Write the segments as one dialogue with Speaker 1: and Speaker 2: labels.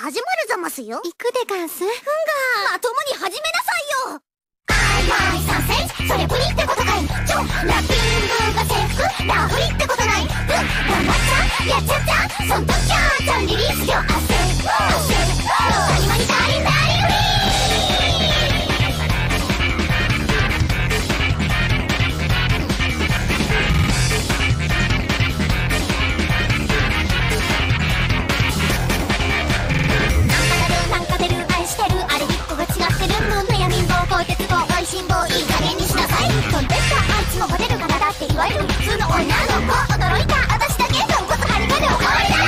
Speaker 1: 始まるざますよ。行くでガンス。ふんがまともに始めなさいよ。参戦、それプリってことかい。ラッピングが制服、ラフリってことない。頑張っちゃやっちゃったそんときゃちゃんリリースよ。汗谷間に足りないよりなんか出る愛してるあれ1個が違ってるの悩みんぼう鉄棒愛心棒いい加減にしなさい。飛んでったあいつもモテるからだって言われる普通の女の子驚いた私だけ豚骨ハリまでおかわりだ。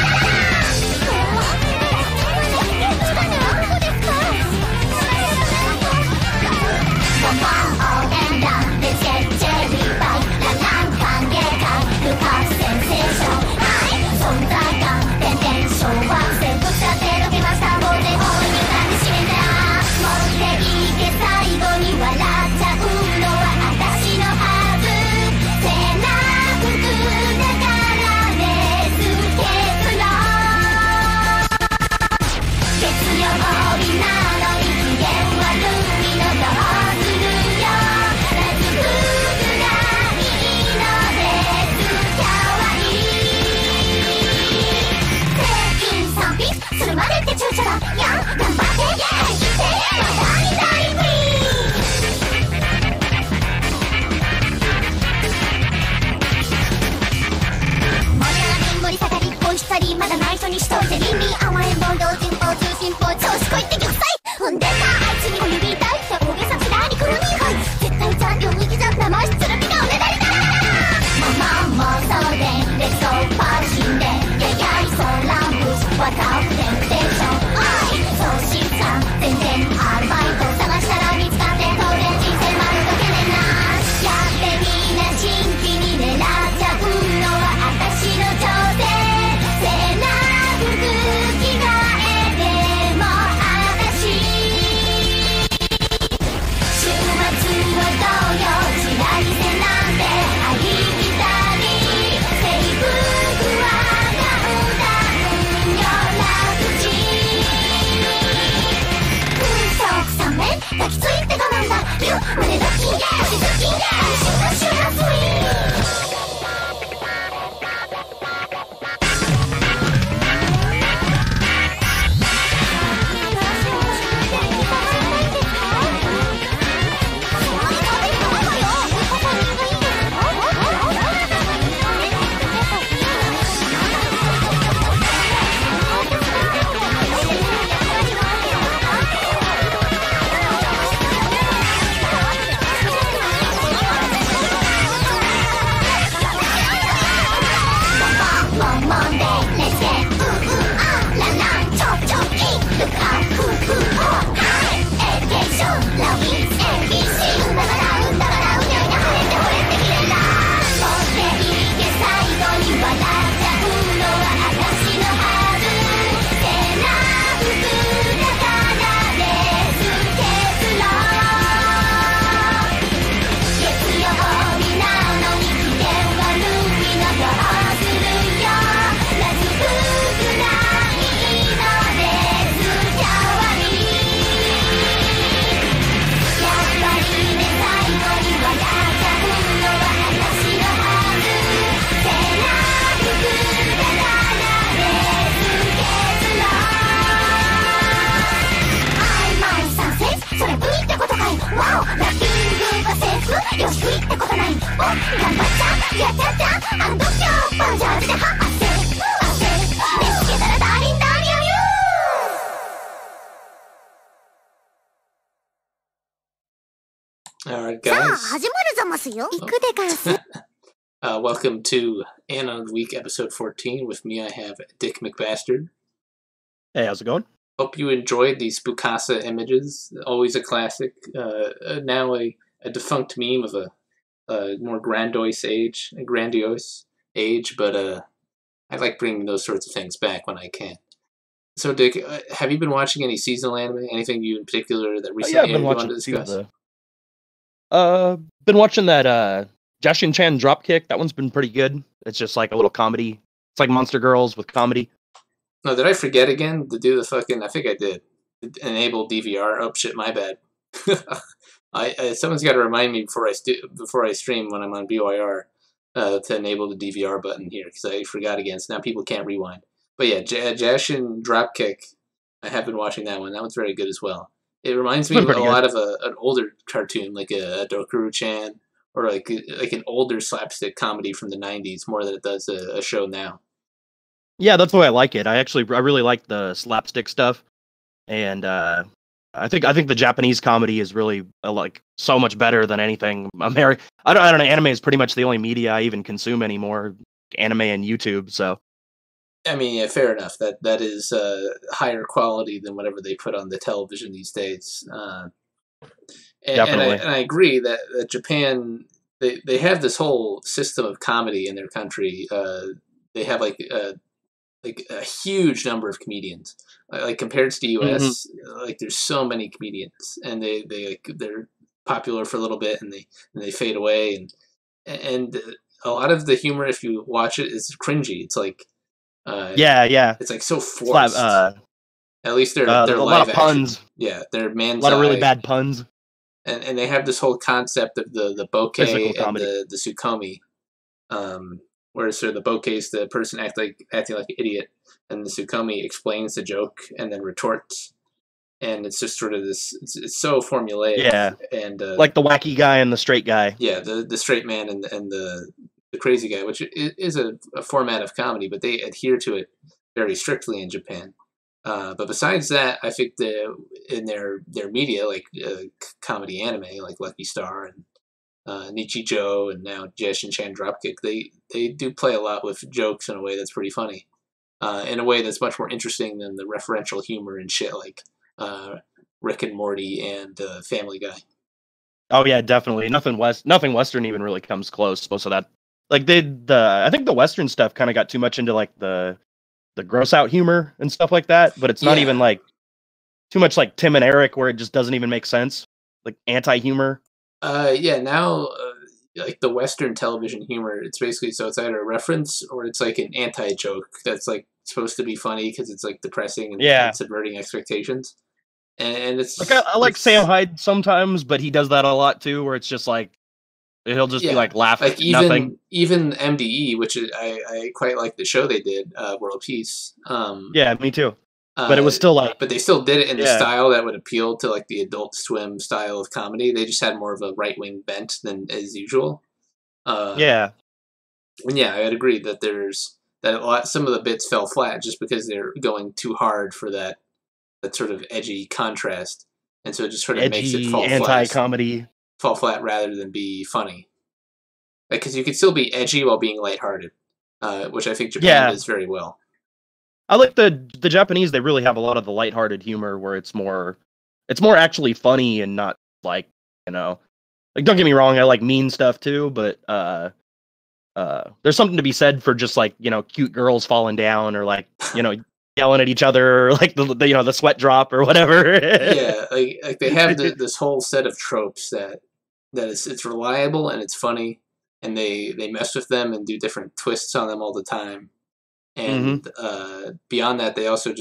Speaker 1: まだ内緒にしといて倫理甘えん坊用心棒中心棒調子こいって玉砕踏んでたあいつにも指痛いって大げさちらにくるみはい絶対チャンピオン向きじゃ生しつるみがおねだりだママ妄想でレッソパーシンでやいそうランプわたふてんテンションおいそうしさん全然アルバイト探したら見つかって当然人生丸とけねんなやってみな新規に狙っちゃうのは私の挑戦抱きついてかなんだ胸ドッキン足ズッキン安心がシュラスウィーよし食いってことないお頑張っちゃやっちゃったアンドキャーバンジャーズでは汗見つけたらダーリンダーリアユー
Speaker 2: Alright, guys.
Speaker 1: さあ始まるざますよ。行くでガンス。
Speaker 2: Welcome to Anon Week episode 14. With me, I have DickMcBastard.
Speaker 3: Hey, how's it going?
Speaker 2: Hope you enjoyed these Bukasa images. Always a classic. Now a defunct meme of a more grandiose age, but I like bringing those sorts of things back when I can. So, Dick, have you been watching any seasonal anime? Anything you in particular that recently
Speaker 3: you
Speaker 2: want to discuss?
Speaker 3: Been watching that Jashin-chan Dropkick. That one's been pretty good. It's just like a little comedy. It's like Monster Girls with comedy.
Speaker 2: No, did I forget again to do the fucking? I think I did. Enable DVR. Oh shit, my bad. Someone's got to remind me before I stream when I'm on BYR to enable the DVR button here because I forgot again. So now people can't rewind. But yeah, Jashin Dropkick. I have been watching that one. That one's very good as well. It reminds me a lot of an older cartoon, like a Dokuru-chan, or like an older slapstick comedy from the '90s, more than it does a show now.
Speaker 3: Yeah, that's the way I like it. I really like the slapstick stuff, and I think the Japanese comedy is really like so much better than anything American. I don't know. Anime is pretty much the only media I even consume anymore. Anime and YouTube. So,
Speaker 2: I mean, yeah, fair enough. That is higher quality than whatever they put on the television these days.
Speaker 3: Definitely.
Speaker 2: And I agree that Japan they have this whole system of comedy in their country. They have like a huge number of comedians. Like compared to the U.S., like there's so many comedians, and they're popular for a little bit, and they fade away, and a lot of the humor, if you watch it, is cringy. It's like
Speaker 3: yeah,
Speaker 2: it's like so forced. At least they're
Speaker 3: a
Speaker 2: live
Speaker 3: lot of
Speaker 2: action.
Speaker 3: Puns.
Speaker 2: Yeah, they're man's
Speaker 3: a lot of really
Speaker 2: eye.
Speaker 3: bad puns.
Speaker 2: And they have this whole concept of the bokeh and the tsukomi, where sort of the bokeh is the person acting like an idiot, and the tsukomi explains the joke and then retorts, and it's just sort of this. It's so formulaic.
Speaker 3: Yeah,
Speaker 2: and
Speaker 3: like the wacky guy and the straight guy.
Speaker 2: Yeah, the straight man and the crazy guy, which is a format of comedy, but they adhere to it very strictly in Japan. But besides that, I think in their media, like comedy anime, like Lucky Star and Nichijou, and now Jashin-chan Dropkick, they do play a lot with jokes in a way that's pretty funny, in a way that's much more interesting than the referential humor and shit like Rick and Morty and Family Guy.
Speaker 3: Oh yeah, definitely. Nothing Western even really comes close. Most of that, like I think the Western stuff kind of got too much into like the gross out humor and stuff like that, but it's not even like too much like Tim and Eric where it just doesn't even make sense. Like anti-humor.
Speaker 2: Now like the Western television humor, it's basically so it's either a reference or it's like an anti-joke that's like supposed to be funny because it's like depressing and subverting expectations. And it's
Speaker 3: like I like Sam Hyde sometimes, but he does that a lot too, where it's just like he'll just be like laughing
Speaker 2: like
Speaker 3: at nothing.
Speaker 2: Even MDE, which I quite like the show they did, World Peace.
Speaker 3: Yeah, me too. But it was still like,
Speaker 2: but they still did it in the style that would appeal to like the Adult Swim style of comedy. They just had more of a right wing bent than as usual. And yeah, I'd agree that some of the bits fell flat just because they're going too hard for that sort of edgy contrast, and so it just sort of makes it fall
Speaker 3: anti-comedy.
Speaker 2: Fall flat rather than be funny. Like, because you could still be edgy while being lighthearted, which I think Japan does very well.
Speaker 3: I like the Japanese. They really have a lot of the lighthearted humor where it's more actually funny and not like, like, don't get me wrong, I like mean stuff too, but there's something to be said for just like, cute girls falling down or like, yelling at each other, or like the sweat drop or whatever.
Speaker 2: Yeah, like they have this whole set of tropes that it's reliable and it's funny, and they mess with them and do different twists on them all the time. And beyond that, they also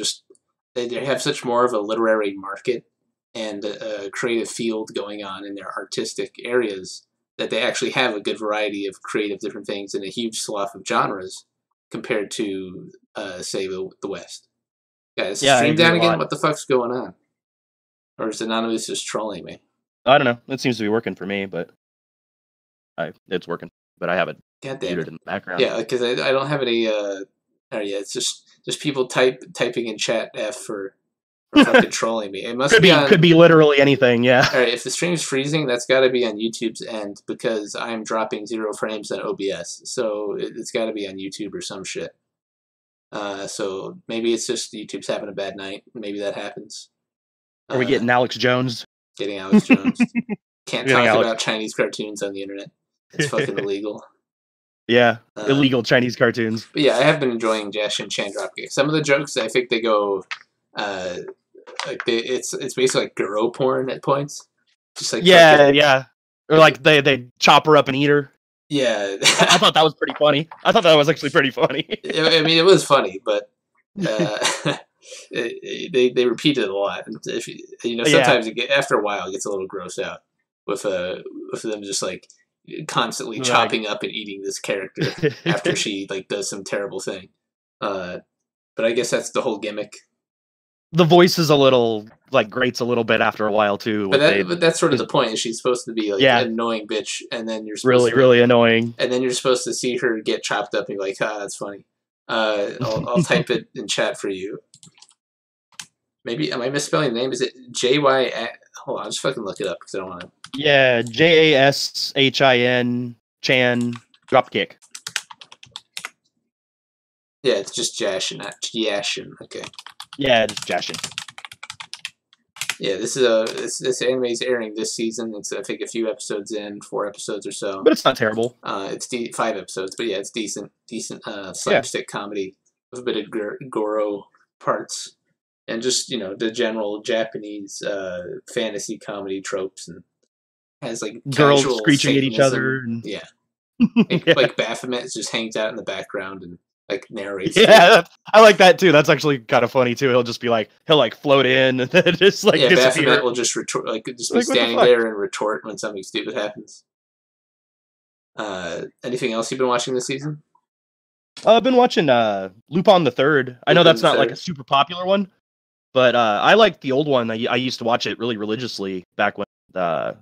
Speaker 2: they have such more of a literary market and a creative field going on in their artistic areas that they actually have a good variety of creative different things in a huge swath of genres compared to, say, the West. Guys, stream down again? What the fuck's going on? Or is Anonymous just trolling me?
Speaker 3: I don't know. It seems to be working for me, but it's working. But I have it muted in the background.
Speaker 2: Yeah, because I don't have any... it's just people typing in chat F for fucking trolling me. It must
Speaker 3: could be literally anything, yeah.
Speaker 2: All right, if the stream's freezing, that's got to be on YouTube's end because I'm dropping 0 frames on OBS. So it's got to be on YouTube or some shit. So maybe it's just YouTube's having a bad night. Maybe that happens.
Speaker 3: Are we getting Alex Jones?
Speaker 2: Getting Alex Jones. Can't talk about Chinese cartoons on the internet. It's fucking illegal.
Speaker 3: Yeah, illegal Chinese cartoons.
Speaker 2: But yeah, I have been enjoying Jashin-chan Dropkick. Some of the jokes, I think they go, it's basically like girl porn at points. Just like or like they chop her up and eat her. Yeah,
Speaker 3: I thought that was pretty funny. I thought that was actually pretty funny.
Speaker 2: I mean, it was funny, but they repeat it a lot. If sometimes after a while it gets a little gross out with them just like constantly chopping up and eating this character after she like does some terrible thing. But I guess that's the whole gimmick.
Speaker 3: The voice is a little like grates a little bit after a while too.
Speaker 2: But that's sort of the point. Is she's supposed to be like an annoying bitch, and then you're supposed
Speaker 3: really annoying,
Speaker 2: and then you're supposed to see her get chopped up, and you're like, that's funny. I'll type it in chat for you. Maybe am I misspelling the name? Is it JY? Hold on, I'll just fucking look it up because I don't want to.
Speaker 3: Yeah, JASHIN Chan Dropkick.
Speaker 2: Yeah, it's just Jashin, not Yashin. Okay.
Speaker 3: Yeah, just Jashin.
Speaker 2: Yeah, this anime is airing this season. It's I think a few episodes in, 4 episodes or so.
Speaker 3: But it's not terrible.
Speaker 2: It's 5 episodes, but yeah, it's decent slapstick comedy with a bit of goro parts, and just the general Japanese fantasy comedy tropes, and has like
Speaker 3: girls screeching at each other. And...
Speaker 2: Yeah, like Baphomet just hangs out in the background and like narrates.
Speaker 3: Yeah, I like that too. That's actually kind of funny too. He'll float in and then just like disappear.
Speaker 2: Baphomet will just retort, just be standing there and retort when something stupid happens. Anything else you've been watching this season?
Speaker 3: I've been watching Lupin the Third. I know that's not like a super popular one, but I like the old one. I used to watch it really religiously back when the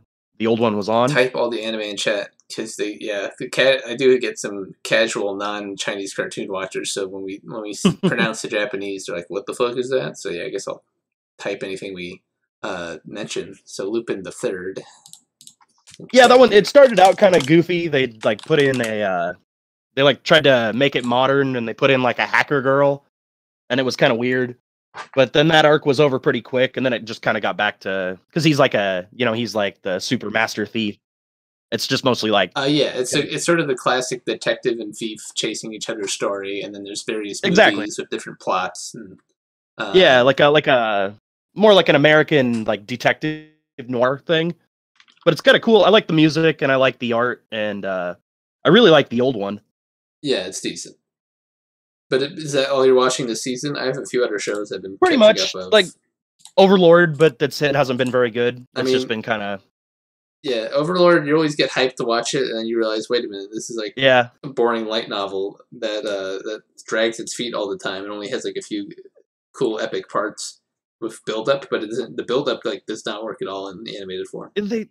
Speaker 3: old one was on.
Speaker 2: Type all the anime in chat. Because I do get some casual non-Chinese cartoon watchers. So when we pronounce the Japanese, they're like, "What the fuck is that?" So yeah, I guess I'll type anything we mention. So Lupin the Third.
Speaker 3: Yeah, that one. It started out kind of goofy. They like put in they like tried to make it modern, and they put in like a hacker girl, and it was kind of weird. But then that arc was over pretty quick, and then it just kind of got back to because he's like he's like the super master thief. It's just mostly like
Speaker 2: it's sort of the classic detective and thief chasing each other's story, and then there's various movies with different plots. And,
Speaker 3: like a more like an American like detective noir thing, but it's kind of cool. I like the music and I like the art, and I really like the old one.
Speaker 2: Yeah, it's decent. But is that all you're watching this season? I have a few other shows I've been
Speaker 3: pretty much
Speaker 2: up of.
Speaker 3: Like Overlord, but it hasn't been very good. It's just been kind of.
Speaker 2: Yeah, Overlord, you always get hyped to watch it, and then you realize, wait a minute, this is like a boring light novel that drags its feet all the time and only has like a few cool epic parts with build-up, but the build-up like does not work at all in the animated form.
Speaker 3: They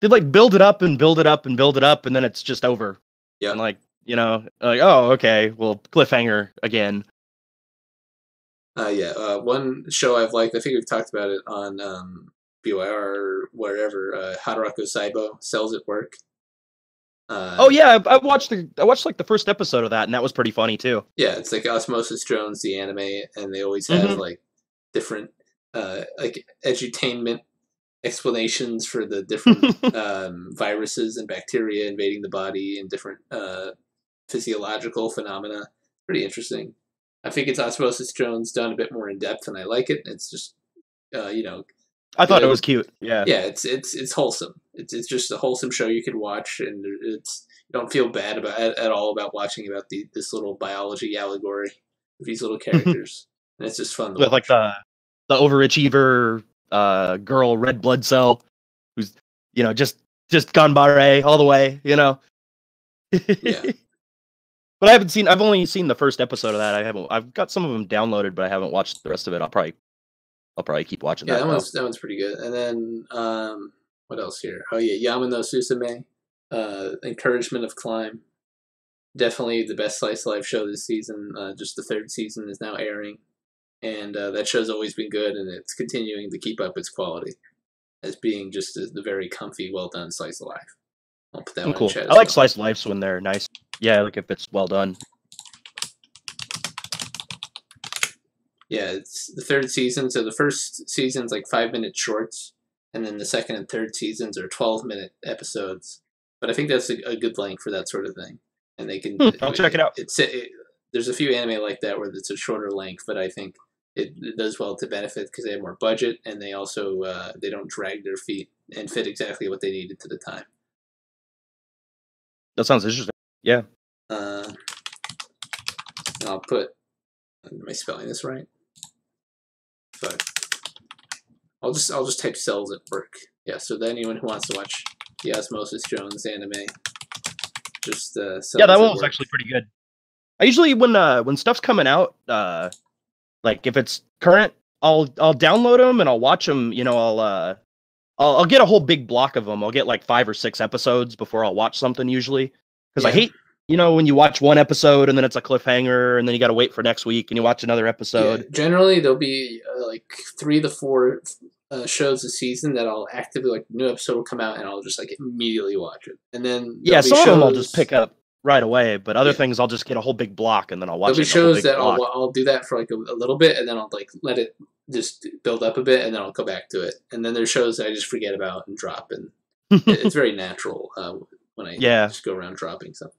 Speaker 3: like build it up and build it up and build it up, and then it's just over.
Speaker 2: Yeah.
Speaker 3: And like, oh, okay, well, cliffhanger again.
Speaker 2: One show I've liked, I think we've talked about it on BYR or wherever, Haruko Saibo, Cells at Work.
Speaker 3: I watched like the first episode of that, and that was pretty funny too.
Speaker 2: Yeah, it's like Osmosis Drones, the anime, and they always have like different like edutainment explanations for the different viruses and bacteria invading the body and different physiological phenomena. Pretty interesting. I think it's Osmosis Drones done a bit more in depth, and I like it. It's just
Speaker 3: I thought it was cute. Yeah.
Speaker 2: Yeah, it's wholesome. It's just a wholesome show you could watch, and you don't feel bad about at all about watching about this little biology allegory of these little characters, and it's just fun to watch.
Speaker 3: Like the overachiever girl, red blood cell, who's just ganbare all the way,
Speaker 2: Yeah.
Speaker 3: But I've only seen the first episode of that. I've got some of them downloaded, but I haven't watched the rest of it. I'll probably keep watching that.
Speaker 2: Yeah, that one's pretty good. And then what else here? Oh yeah, Yamano Susume, Encouragement of Climb. Definitely the best slice of life show this season. Just the 3rd season is now airing, and that show's always been good, and it's continuing to keep up its quality as being just the very comfy, well done slice of life. I'll put that one
Speaker 3: cool.
Speaker 2: in chat.
Speaker 3: I like slice of lives when they're nice. Yeah, like if it's well done.
Speaker 2: Yeah, it's the 3rd season. So the first season's like 5-minute shorts, and then the 2nd and 3rd seasons are 12-minute episodes. But I think that's a good length for that sort of thing. And they can.
Speaker 3: I'll check it out.
Speaker 2: There's a few anime like that where it's a shorter length, but I think it does well to benefit because they have more budget, and they also they don't drag their feet and fit exactly what they needed to the time.
Speaker 3: That sounds interesting. Yeah.
Speaker 2: I'll put Am I spelling this right? But I'll just type cells at work. Yeah, so anyone who wants to watch the Osmosis Jones anime, just
Speaker 3: yeah, that one was actually pretty good. I usually when stuff's coming out, like if it's current, I'll download them and I'll watch them. You know, I'll get a whole big block of them. I'll get like 5 or 6 episodes before I'll watch something usually, because I hate, you know, when you watch one episode and then it's a cliffhanger and then you got to wait for next week and you watch another episode.
Speaker 2: Yeah, generally, there'll be like 3 to 4 shows a season that I'll actively, like, new episode will come out and I'll just like immediately watch it. And then
Speaker 3: some of them I'll just pick up right away, but other things I'll just get a whole big block and then I'll watch.
Speaker 2: There'll be shows that I'll do that for like a little bit and then I'll like let it just build up a bit and then I'll go back to it. And then there's shows that I just forget about and drop, and it's very natural when I just go around dropping something.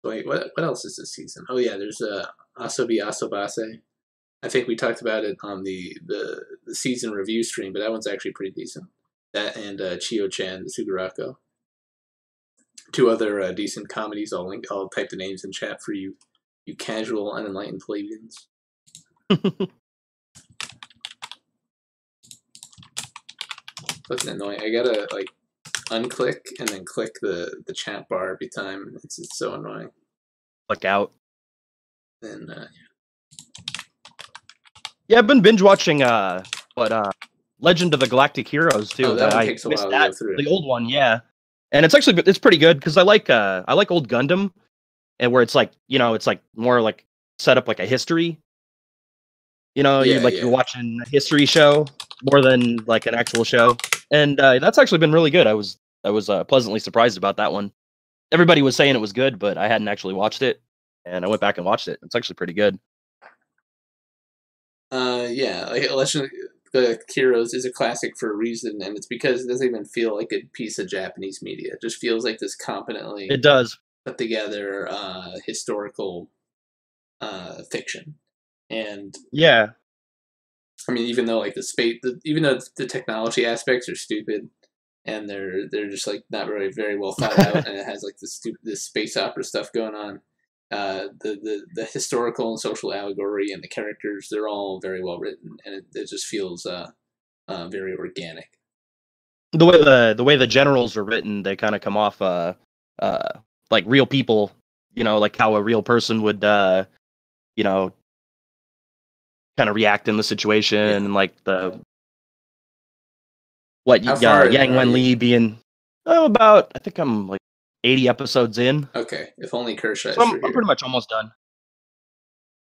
Speaker 2: Wait, what else is this season? Oh yeah, there's Asobi Asobase. I think we talked about it on the season review stream, but that one's actually pretty decent. That and Chio-chan Sugurako. 2 other decent comedies. I'll type the names in chat for you casual, unenlightened plebeians. That's annoying. I gotta like unclick and then click the chat bar every time. It's so annoying.
Speaker 3: Click out.
Speaker 2: Then
Speaker 3: I've been binge watching Legend of the Galactic Heroes too.
Speaker 2: Oh, that one takes a while to go through.
Speaker 3: The old one, yeah. And it's pretty good because I like old Gundam, and where it's like, you know, it's like more like set up like a history. You know, you're watching a history show more than like an actual show, and that's actually been really good. I was pleasantly surprised about that one. Everybody was saying it was good, but I hadn't actually watched it, and I went back and watched it. It's actually pretty good.
Speaker 2: Like Legend of the Heroes is a classic for a reason, and it's because it doesn't even feel like a piece of Japanese media. It just feels like this competently put together historical fiction. And I mean, even though like even though the technology aspects are stupid and they're just like not very well thought out, and it has like this space opera stuff going on. The historical and social allegory and the characters, they're all very well written, and it just feels very organic.
Speaker 3: The way the generals are written, they kind of come off like real people, you know, like how a real person would you know, kind of react in the situation, and like Yang Wenli being about, I think I'm like 80 episodes in.
Speaker 2: Okay, if only Kershaw.
Speaker 3: So I'm pretty much almost done.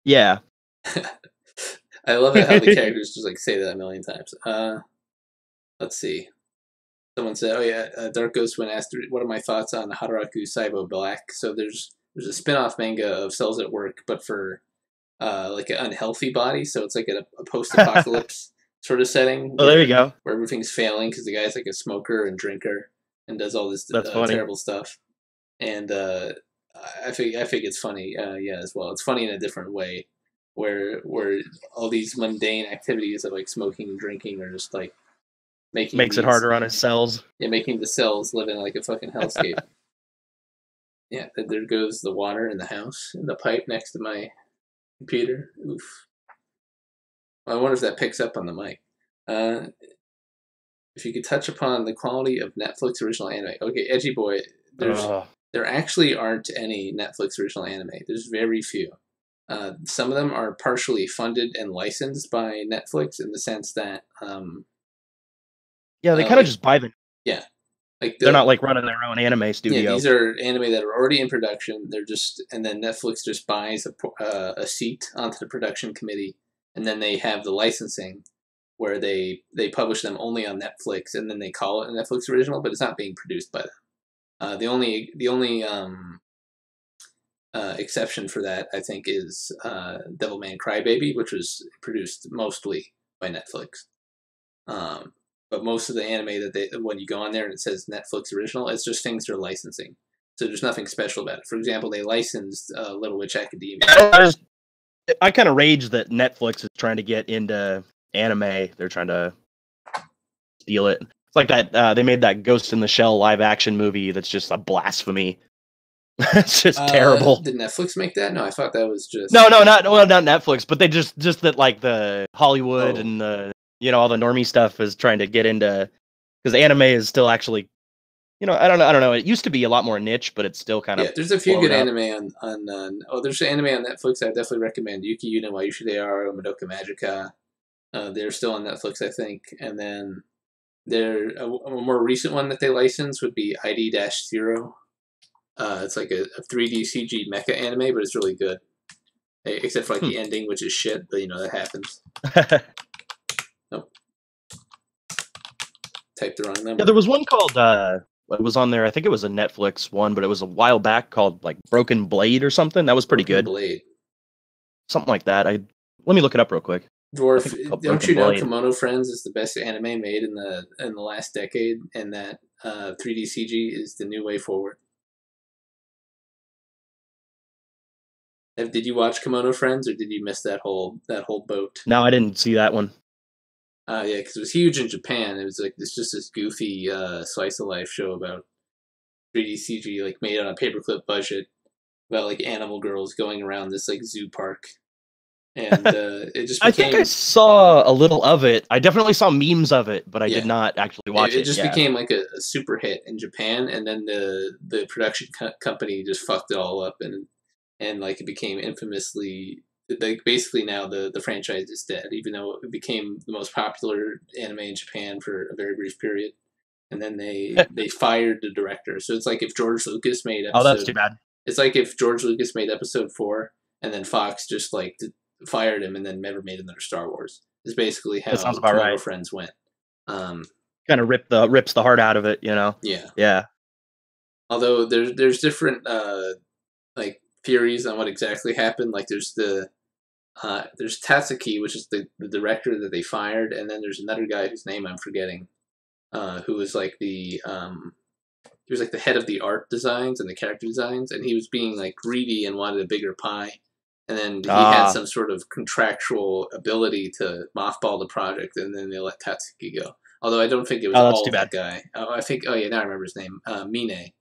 Speaker 3: Yeah.
Speaker 2: I love it how the characters just like say that a million times. Let's see. Someone said, "Oh yeah, Dark Ghost when asked what are my thoughts on Hataraku Saibo Black." So there's a spin-off manga of Cells at Work, but for like an unhealthy body. So it's like a post-apocalypse sort of setting.
Speaker 3: Oh, there you go.
Speaker 2: Where everything's failing because the guy's like a smoker and drinker and does all this terrible stuff. And I think it's funny, as well. It's funny in a different way, where all these mundane activities of like smoking and drinking are just like makes
Speaker 3: it harder on his cells.
Speaker 2: Yeah, making the cells live in like a fucking hellscape. Yeah, there goes the water in the house in the pipe next to my computer. Oof. I wonder if that picks up on the mic. If you could touch upon the quality of Netflix original anime. Okay, Edgy Boy, there actually aren't any Netflix original anime. There's very few. Some of them are partially funded and licensed by Netflix in the sense that
Speaker 3: they kind of just buy them.
Speaker 2: Yeah. Like
Speaker 3: they're not like running their own anime studio.
Speaker 2: Yeah, these are anime that are already in production. And then Netflix just buys a seat onto the production committee, and then they have the licensing where they publish them only on Netflix, and then they call it a Netflix original, but it's not being produced by them. The only exception for that, I think, is Devilman Crybaby, which was produced mostly by Netflix. But most of the anime when you go on there and it says Netflix original, it's just things they're licensing. So there's nothing special about it. For example, they licensed Little Witch Academia.
Speaker 3: I kind of rage that Netflix is trying to get into anime. They're trying to steal it. It's like that they made that Ghost in the Shell live action movie that's just a blasphemy. It's just terrible.
Speaker 2: Did Netflix make that? No, I thought that was just
Speaker 3: not Netflix, but they just that like the Hollywood and the all the normie stuff is trying to get into, because anime is still actually, I don't know. It used to be a lot more niche, but it's still kind of
Speaker 2: There's a few good anime on there's an anime on Netflix I definitely recommend. Yuki Yuno wa Yushidearu Madoka Magica. They're still on Netflix, I think. And then a more recent one that they license would be ID-0. It's like a 3D CG mecha anime, but it's really good. Except for like the ending, which is shit, but that happens. Nope. Typed the wrong number.
Speaker 3: Yeah, there was one called it was on there. I think it was a Netflix one, but it was a while back, called like Broken Blade or something. That was pretty good.
Speaker 2: Blade.
Speaker 3: Something like that. Let me look it up real quick.
Speaker 2: Dwarf, don't you know Kimono Friends is the best anime made in the last decade, and that 3D CG is the new way forward? Did you watch Kimono Friends, or did you miss that whole boat?
Speaker 3: No, I didn't see that one.
Speaker 2: Yeah, because it was huge in Japan. It was like this goofy slice of life show about 3D CG, like made on a paperclip budget, about like animal girls going around this like zoo park. And it just became...
Speaker 3: I think I saw a little of it. I definitely saw memes of it, but I did not actually watch it.
Speaker 2: It just became like a super hit in Japan, and then the production company just fucked it all up, and like it became infamously, like basically now the franchise is dead, even though it became the most popular anime in Japan for a very brief period. And then they fired the director. So it's like if George Lucas made episode...
Speaker 3: Oh, that's too bad.
Speaker 2: It's like if George Lucas made episode 4, and then Fox just like fired him and then never made another Star Wars. Is basically how Kimono Friends went.
Speaker 3: Kind of rips the heart out of it, Yeah.
Speaker 2: Although there's different like theories on what exactly happened. Like there's Tatsuki, which is the director that they fired, and then there's another guy whose name I'm forgetting, who was like he was like the head of the art designs and the character designs, and he was being like greedy and wanted a bigger pie. And then he had some sort of contractual ability to mothball the project, and then they let Tatsuki go. Although I don't think it was all that guy. I think, now I remember his name. Mine.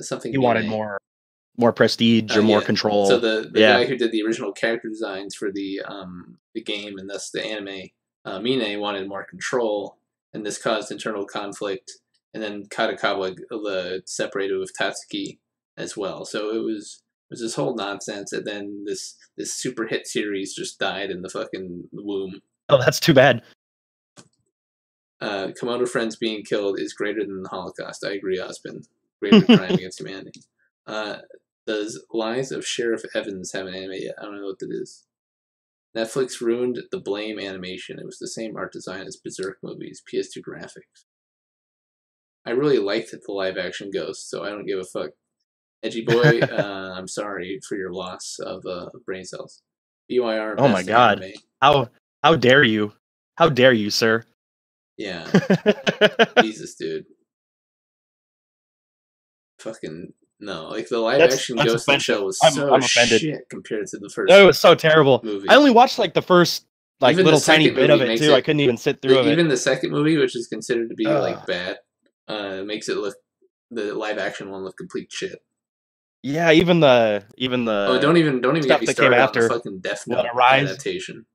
Speaker 2: Something.
Speaker 3: He wanted more prestige or more control.
Speaker 2: So the guy who did the original character designs for the game and thus the anime, Mine wanted more control, and this caused internal conflict. And then Kadakawa separated with Tatsuki as well. So it was this whole nonsense, and then this super hit series just died in the fucking womb.
Speaker 3: Oh, that's too bad.
Speaker 2: Kimono Friends being killed is greater than the Holocaust. I agree, Osmond. Greater crime against humanity. Does Lies of Sheriff Evans have an anime yet? I don't know what that is. Netflix ruined the Blame animation. It was the same art design as Berserk movies, PS2 graphics. I really liked the live action Ghost, so I don't give a fuck. Edgy Boy, I'm sorry for your loss of brain cells. BYR.
Speaker 3: Oh my god. Anime. How dare you? How dare you, sir?
Speaker 2: Yeah. Jesus, dude. Fucking no. Like the live action Ghost in the Shell was so shit compared to the first.
Speaker 3: It was so terrible.
Speaker 2: Movie.
Speaker 3: I only watched like the first little tiny bit of it too. I couldn't even sit through it.
Speaker 2: Even the second movie, which is considered to be like bad, makes it look, the live action one look complete shit.
Speaker 3: Yeah, even the
Speaker 2: don't even get me started on the fucking Death Note adaptation.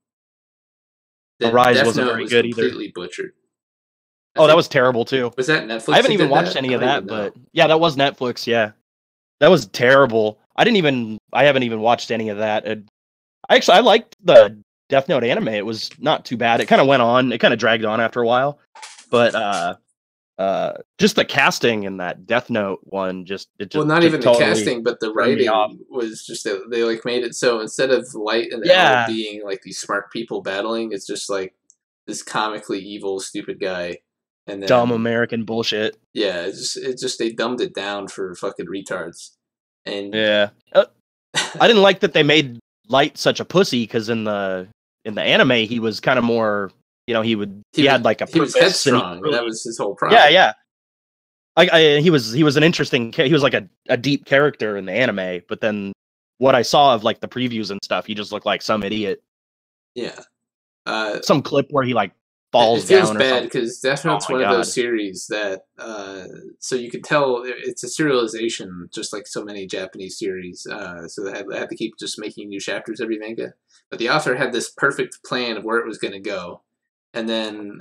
Speaker 3: The Rise wasn't very good either.
Speaker 2: Completely butchered.
Speaker 3: That was terrible too.
Speaker 2: Was that Netflix?
Speaker 3: I haven't even watched any of that, but yeah, that was Netflix. Yeah, that was terrible. I haven't even watched any of that. I liked the Death Note anime. It was not too bad. It kind of went on. It kind of dragged on after a while, but just the casting in that Death Note one, not even the casting, but the writing was just they like made it so instead of Light and L being like these smart people battling, it's just like this comically evil, stupid guy, and then, dumb American bullshit.
Speaker 2: Yeah, it's just they dumbed it down for fucking retards. And
Speaker 3: yeah, I didn't like that they made Light such a pussy, because in the anime he was kind of more. He had like a purpose.
Speaker 2: He was headstrong. That was his whole problem.
Speaker 3: Yeah. He was an interesting. He was like a deep character in the anime, but then what I saw of like the previews and stuff, he just looked like some idiot.
Speaker 2: Yeah.
Speaker 3: Some clip where he like falls
Speaker 2: It feels
Speaker 3: down or
Speaker 2: bad
Speaker 3: something.
Speaker 2: because Death Note's
Speaker 3: Oh my
Speaker 2: one of
Speaker 3: God.
Speaker 2: those series that, so you can tell it's a serialization, just like so many Japanese series. So they had to keep just making new chapters every manga. But the author had this perfect plan of where it was going to go. And then,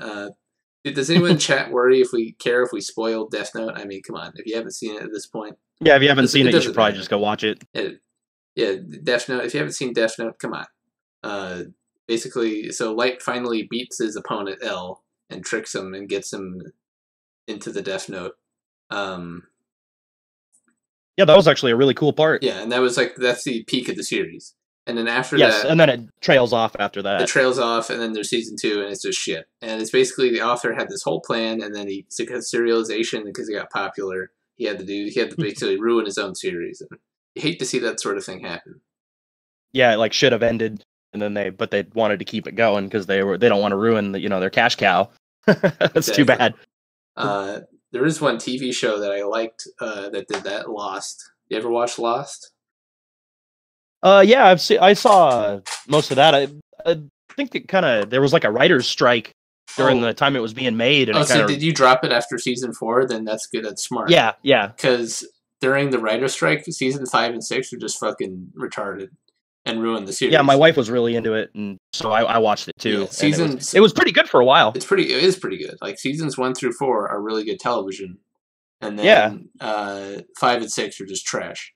Speaker 2: does anyone in chat worry if we spoil Death Note? I mean, come on, if you haven't seen it at this point.
Speaker 3: Yeah, if you haven't seen it, you
Speaker 2: doesn't
Speaker 3: should probably
Speaker 2: matter.
Speaker 3: just go watch it.
Speaker 2: Yeah, Death Note. If you haven't seen Death Note, come on. Basically, so Light finally beats his opponent L and tricks him and gets him into the Death Note.
Speaker 3: Yeah, that was actually a really cool part.
Speaker 2: Yeah, and that's the peak of the series. And then after
Speaker 3: Yes,
Speaker 2: that,
Speaker 3: and then it trails off after that.
Speaker 2: it trails off, and then there's season 2, and it's just shit. And it's basically the author had this whole plan, and then because serialization, because he got popular, he had to basically ruin his own series. And you hate to see that sort of thing happen.
Speaker 3: Yeah, it like should have ended, and then they wanted to keep it going because they don't want to ruin their cash cow. That's too bad.
Speaker 2: There is one TV show that I liked that did that, Lost. You ever watch Lost?
Speaker 3: Yeah, I saw most of that. I think there was like a writer's strike during the time it was being made. And
Speaker 2: so did you drop it after season 4? Then that's good. That's smart.
Speaker 3: Yeah.
Speaker 2: Because during the writer's strike, season 5 and 6 were just fucking retarded and ruined the series.
Speaker 3: Yeah, my wife was really into it, and so I watched it too.
Speaker 2: Yeah,
Speaker 3: it was pretty good for a while.
Speaker 2: It is pretty good. Like seasons 1 through 4 are really good television, and then 5 and 6 are just trash.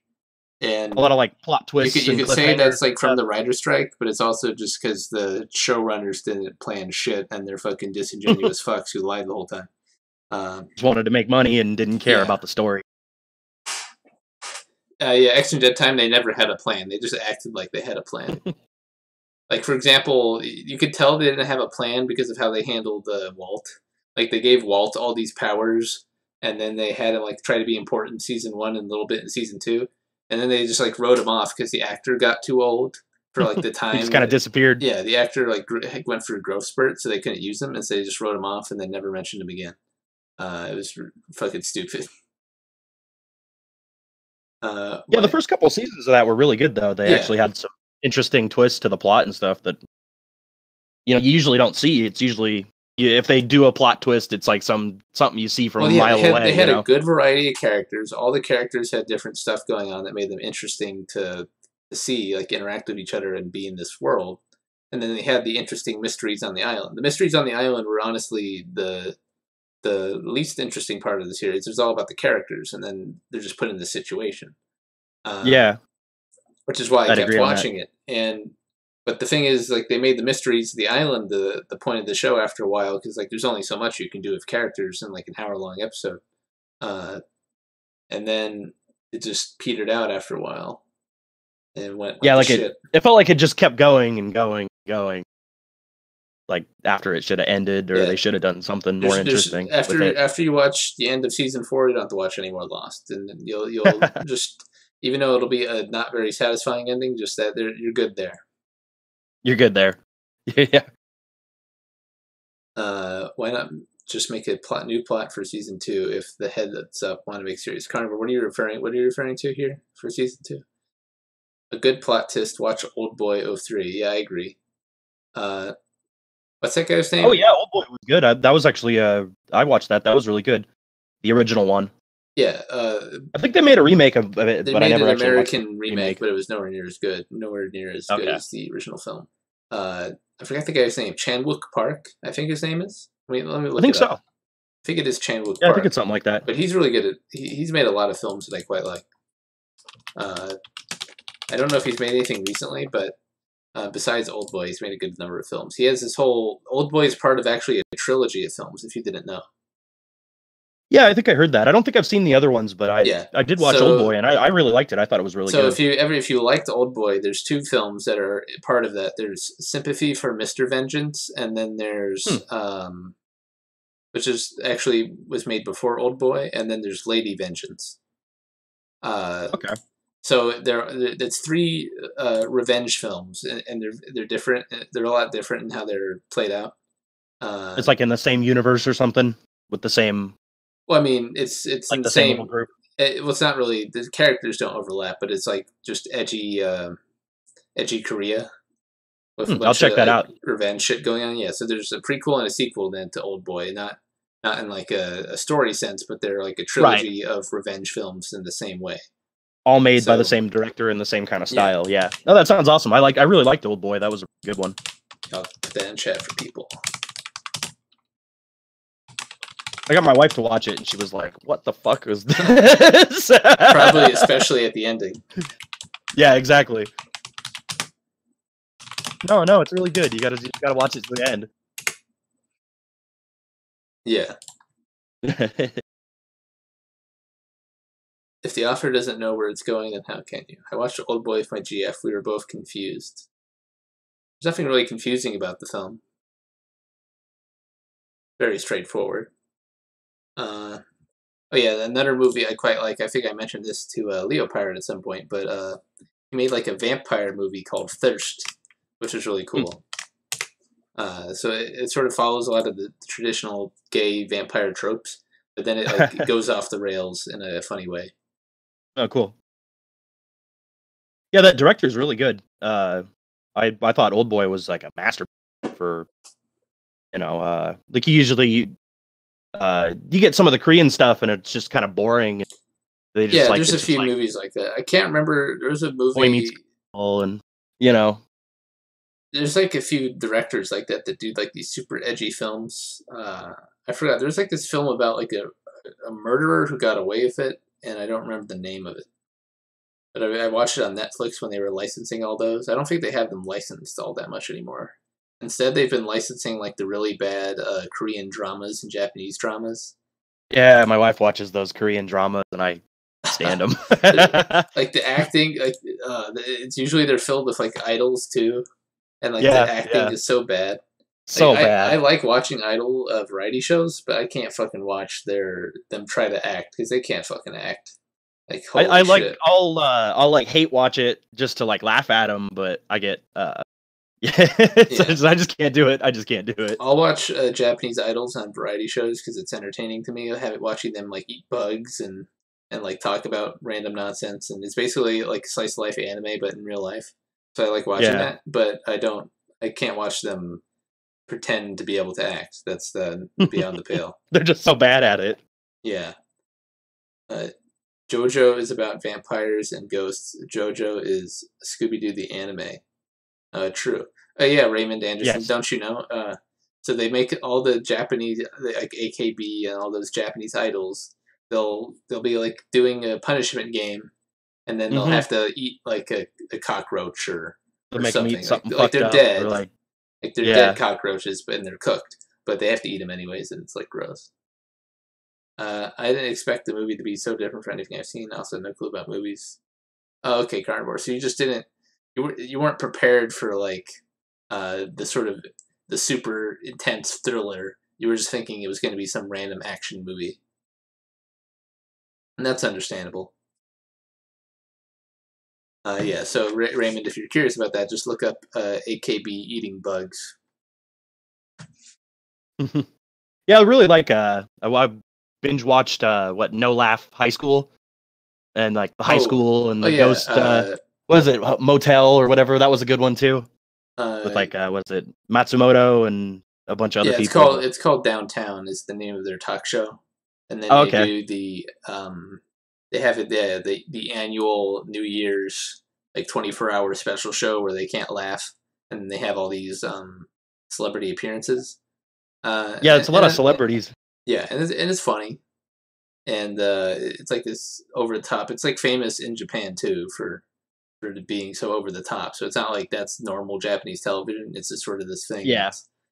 Speaker 2: And
Speaker 3: a lot of like plot twists.
Speaker 2: You could say that's like from the writer's strike, but it's also just because the showrunners didn't plan shit and they're fucking disingenuous fucks who lied the whole time.
Speaker 3: Just wanted to make money and didn't care about the story.
Speaker 2: Extra Dead Time, they never had a plan. They just acted like they had a plan. Like, for example, you could tell they didn't have a plan because of how they handled Walt. Like, they gave Walt all these powers, and then they had him like try to be important in season 1 and a little bit in season 2. And then they just like wrote him off because the actor got too old for like the time.
Speaker 3: He just kind of disappeared.
Speaker 2: Yeah, the actor like went through a growth spurt, so they couldn't use him, and so they just wrote him off and then never mentioned him again. It was fucking stupid.
Speaker 3: The first couple of seasons of that were really good, though. They actually had some interesting twists to the plot and stuff that you usually don't see. It's usually if they do a plot twist, it's like something you see from a mile away.
Speaker 2: They had a good variety of characters. All the characters had different stuff going on that made them interesting to see, like interact with each other and be in this world. And then they had the interesting mysteries on the island. The mysteries on the island were honestly the least interesting part of the series. It's all about the characters, and then they're just put in this situation. Which is why I kept watching it. But the thing is, like, they made the mysteries of the island the point of the show after a while, because like there's only so much you can do with characters in like an hour-long episode. And then it just petered out after a while. And went
Speaker 3: it felt like it just kept going and going and going. Like after it should have ended, or they should have done something more interesting.
Speaker 2: After you watch the end of season 4, you don't have to watch any more Lost, and you'll just, even though it'll be a not very satisfying ending, just that you're good there.
Speaker 3: You're good there. Yeah.
Speaker 2: Why not just make a new plot for season 2 if the head that's up want to make series? Carnivore, what are you referring to here for season 2? A good plot twist, watch Oldboy 03. Yeah, I agree. What's that guy's name?
Speaker 3: Oh yeah, Oldboy was good. That was actually I watched that. That was really good. The original one.
Speaker 2: Yeah.
Speaker 3: I think they made a remake of it, but I never
Speaker 2: an
Speaker 3: actually
Speaker 2: American remake, but it was nowhere near as good. Nowhere near as good as the original film. I forgot the guy's name. Chan-wook Park, I think his name is. Let me look. I think so. I think it is Chan-wook Park.
Speaker 3: I think it's something like that.
Speaker 2: But he's really good at. He's made a lot of films that I quite like. I don't know if he's made anything recently, but besides Oldboy, he's made a good number of films. He has this whole Oldboy is part of actually a trilogy of films. If you didn't know.
Speaker 3: Yeah, I think I heard that. I don't think I've seen the other ones, but I did watch Oldboy, and I really liked it. I thought it was really good.
Speaker 2: So if you liked Oldboy, there's 2 films that are part of that. There's Sympathy for Mr. Vengeance, and then there's which is actually was made before Oldboy, and then there's Lady Vengeance.
Speaker 3: Okay.
Speaker 2: So it's 3 revenge films, and they're different. They're a lot different in how they're played out.
Speaker 3: It's like in the same universe or something with the same.
Speaker 2: Well, I mean, it's
Speaker 3: like
Speaker 2: in
Speaker 3: the same group.
Speaker 2: It's not really, the characters don't overlap, but it's like just edgy Korea with a bunch
Speaker 3: I'll check
Speaker 2: of,
Speaker 3: that out.
Speaker 2: revenge shit going on. Yeah, so there's a prequel and a sequel then to Oldboy, not in like a story sense, but they're like a trilogy of revenge films in the same way.
Speaker 3: All made by the same director in the same kind of style. Yeah. No, that sounds awesome. I really liked Oldboy. That was a good one.
Speaker 2: I'll put that in chat for people.
Speaker 3: I got my wife to watch it, and she was like, "What the fuck is this?"
Speaker 2: Probably, especially at the ending.
Speaker 3: Yeah, exactly. No, it's really good. You gotta watch it to the end.
Speaker 2: Yeah. If the author doesn't know where it's going, then how can you? I watched Oldboy with my GF. We were both confused. There's nothing really confusing about the film. Very straightforward. Oh yeah, another movie I quite like. I think I mentioned this to Leo Pirate at some point, but he made like a vampire movie called Thirst, which is really cool. So it sort of follows a lot of the traditional gay vampire tropes, but then it goes off the rails in a funny way.
Speaker 3: Oh, cool. Yeah, that director's really good. I thought Oldboy was like a masterpiece for, like usually you get some of the Korean stuff and it's just kind of boring. They just,
Speaker 2: there's a few movies like that. I can't remember. There was a movie,
Speaker 3: and
Speaker 2: there's like a few directors like that do like these super edgy films. I forgot. There's like this film about like a murderer who got away with it, and I don't remember the name of it. But I watched it on Netflix when they were licensing all those. I don't think they have them licensed all that much anymore. Instead, they've been licensing like the really bad Korean dramas and Japanese dramas.
Speaker 3: Yeah, my wife watches those Korean dramas, and I stand them.
Speaker 2: Like the acting, it's usually they're filled with like idols too, and like the acting is so bad.
Speaker 3: So bad.
Speaker 2: I like watching idol variety shows, but I can't fucking watch them try to act because they can't fucking act. Like
Speaker 3: I like shit. I'll like hate watch it just to like laugh at them, but I get I just can't do it.
Speaker 2: I'll watch Japanese idols on variety shows because it's entertaining to me. I have it watching them like eat bugs and like talk about random nonsense, and it's basically like slice of life anime but in real life. So I like watching that, but I can't watch them pretend to be able to act. That's beyond the pale.
Speaker 3: They're just so bad at it.
Speaker 2: Yeah. JoJo is about vampires and ghosts. JoJo is Scooby-Doo the anime. True. Yeah, Raymond Anderson. Yes. Don't you know? So they make all the Japanese, like AKB and all those Japanese idols. They'll be like doing a punishment game, and then they'll have to eat like a cockroach or something. Like they're dead. Like they're dead cockroaches, and they're cooked, but they have to eat them anyways, and it's like gross. I didn't expect the movie to be so different from anything I've seen. Also, no clue about movies. Oh, okay, Carnivore. So you just didn't. You weren't prepared for like the sort of the super intense thriller. You were just thinking it was going to be some random action movie, and that's understandable. Yeah. So Raymond, if you're curious about that, just look up AKB eating bugs.
Speaker 3: Yeah, I really like. I binge watched No Laugh High School, and like the high school and the ghost. What is it? Motel or whatever. That was a good one too. With like was it Matsumoto and a bunch of other people.
Speaker 2: It's called Downtown is the name of their talk show, and then they do the they have it the annual New Year's like 24-hour special show where they can't laugh, and they have all these celebrity appearances.
Speaker 3: It's a lot of celebrities.
Speaker 2: Yeah, and it's funny, and it's like this over the top. It's like famous in Japan too for being so over the top. So it's not like that's normal Japanese television. It's just sort of this thing.
Speaker 3: Yeah,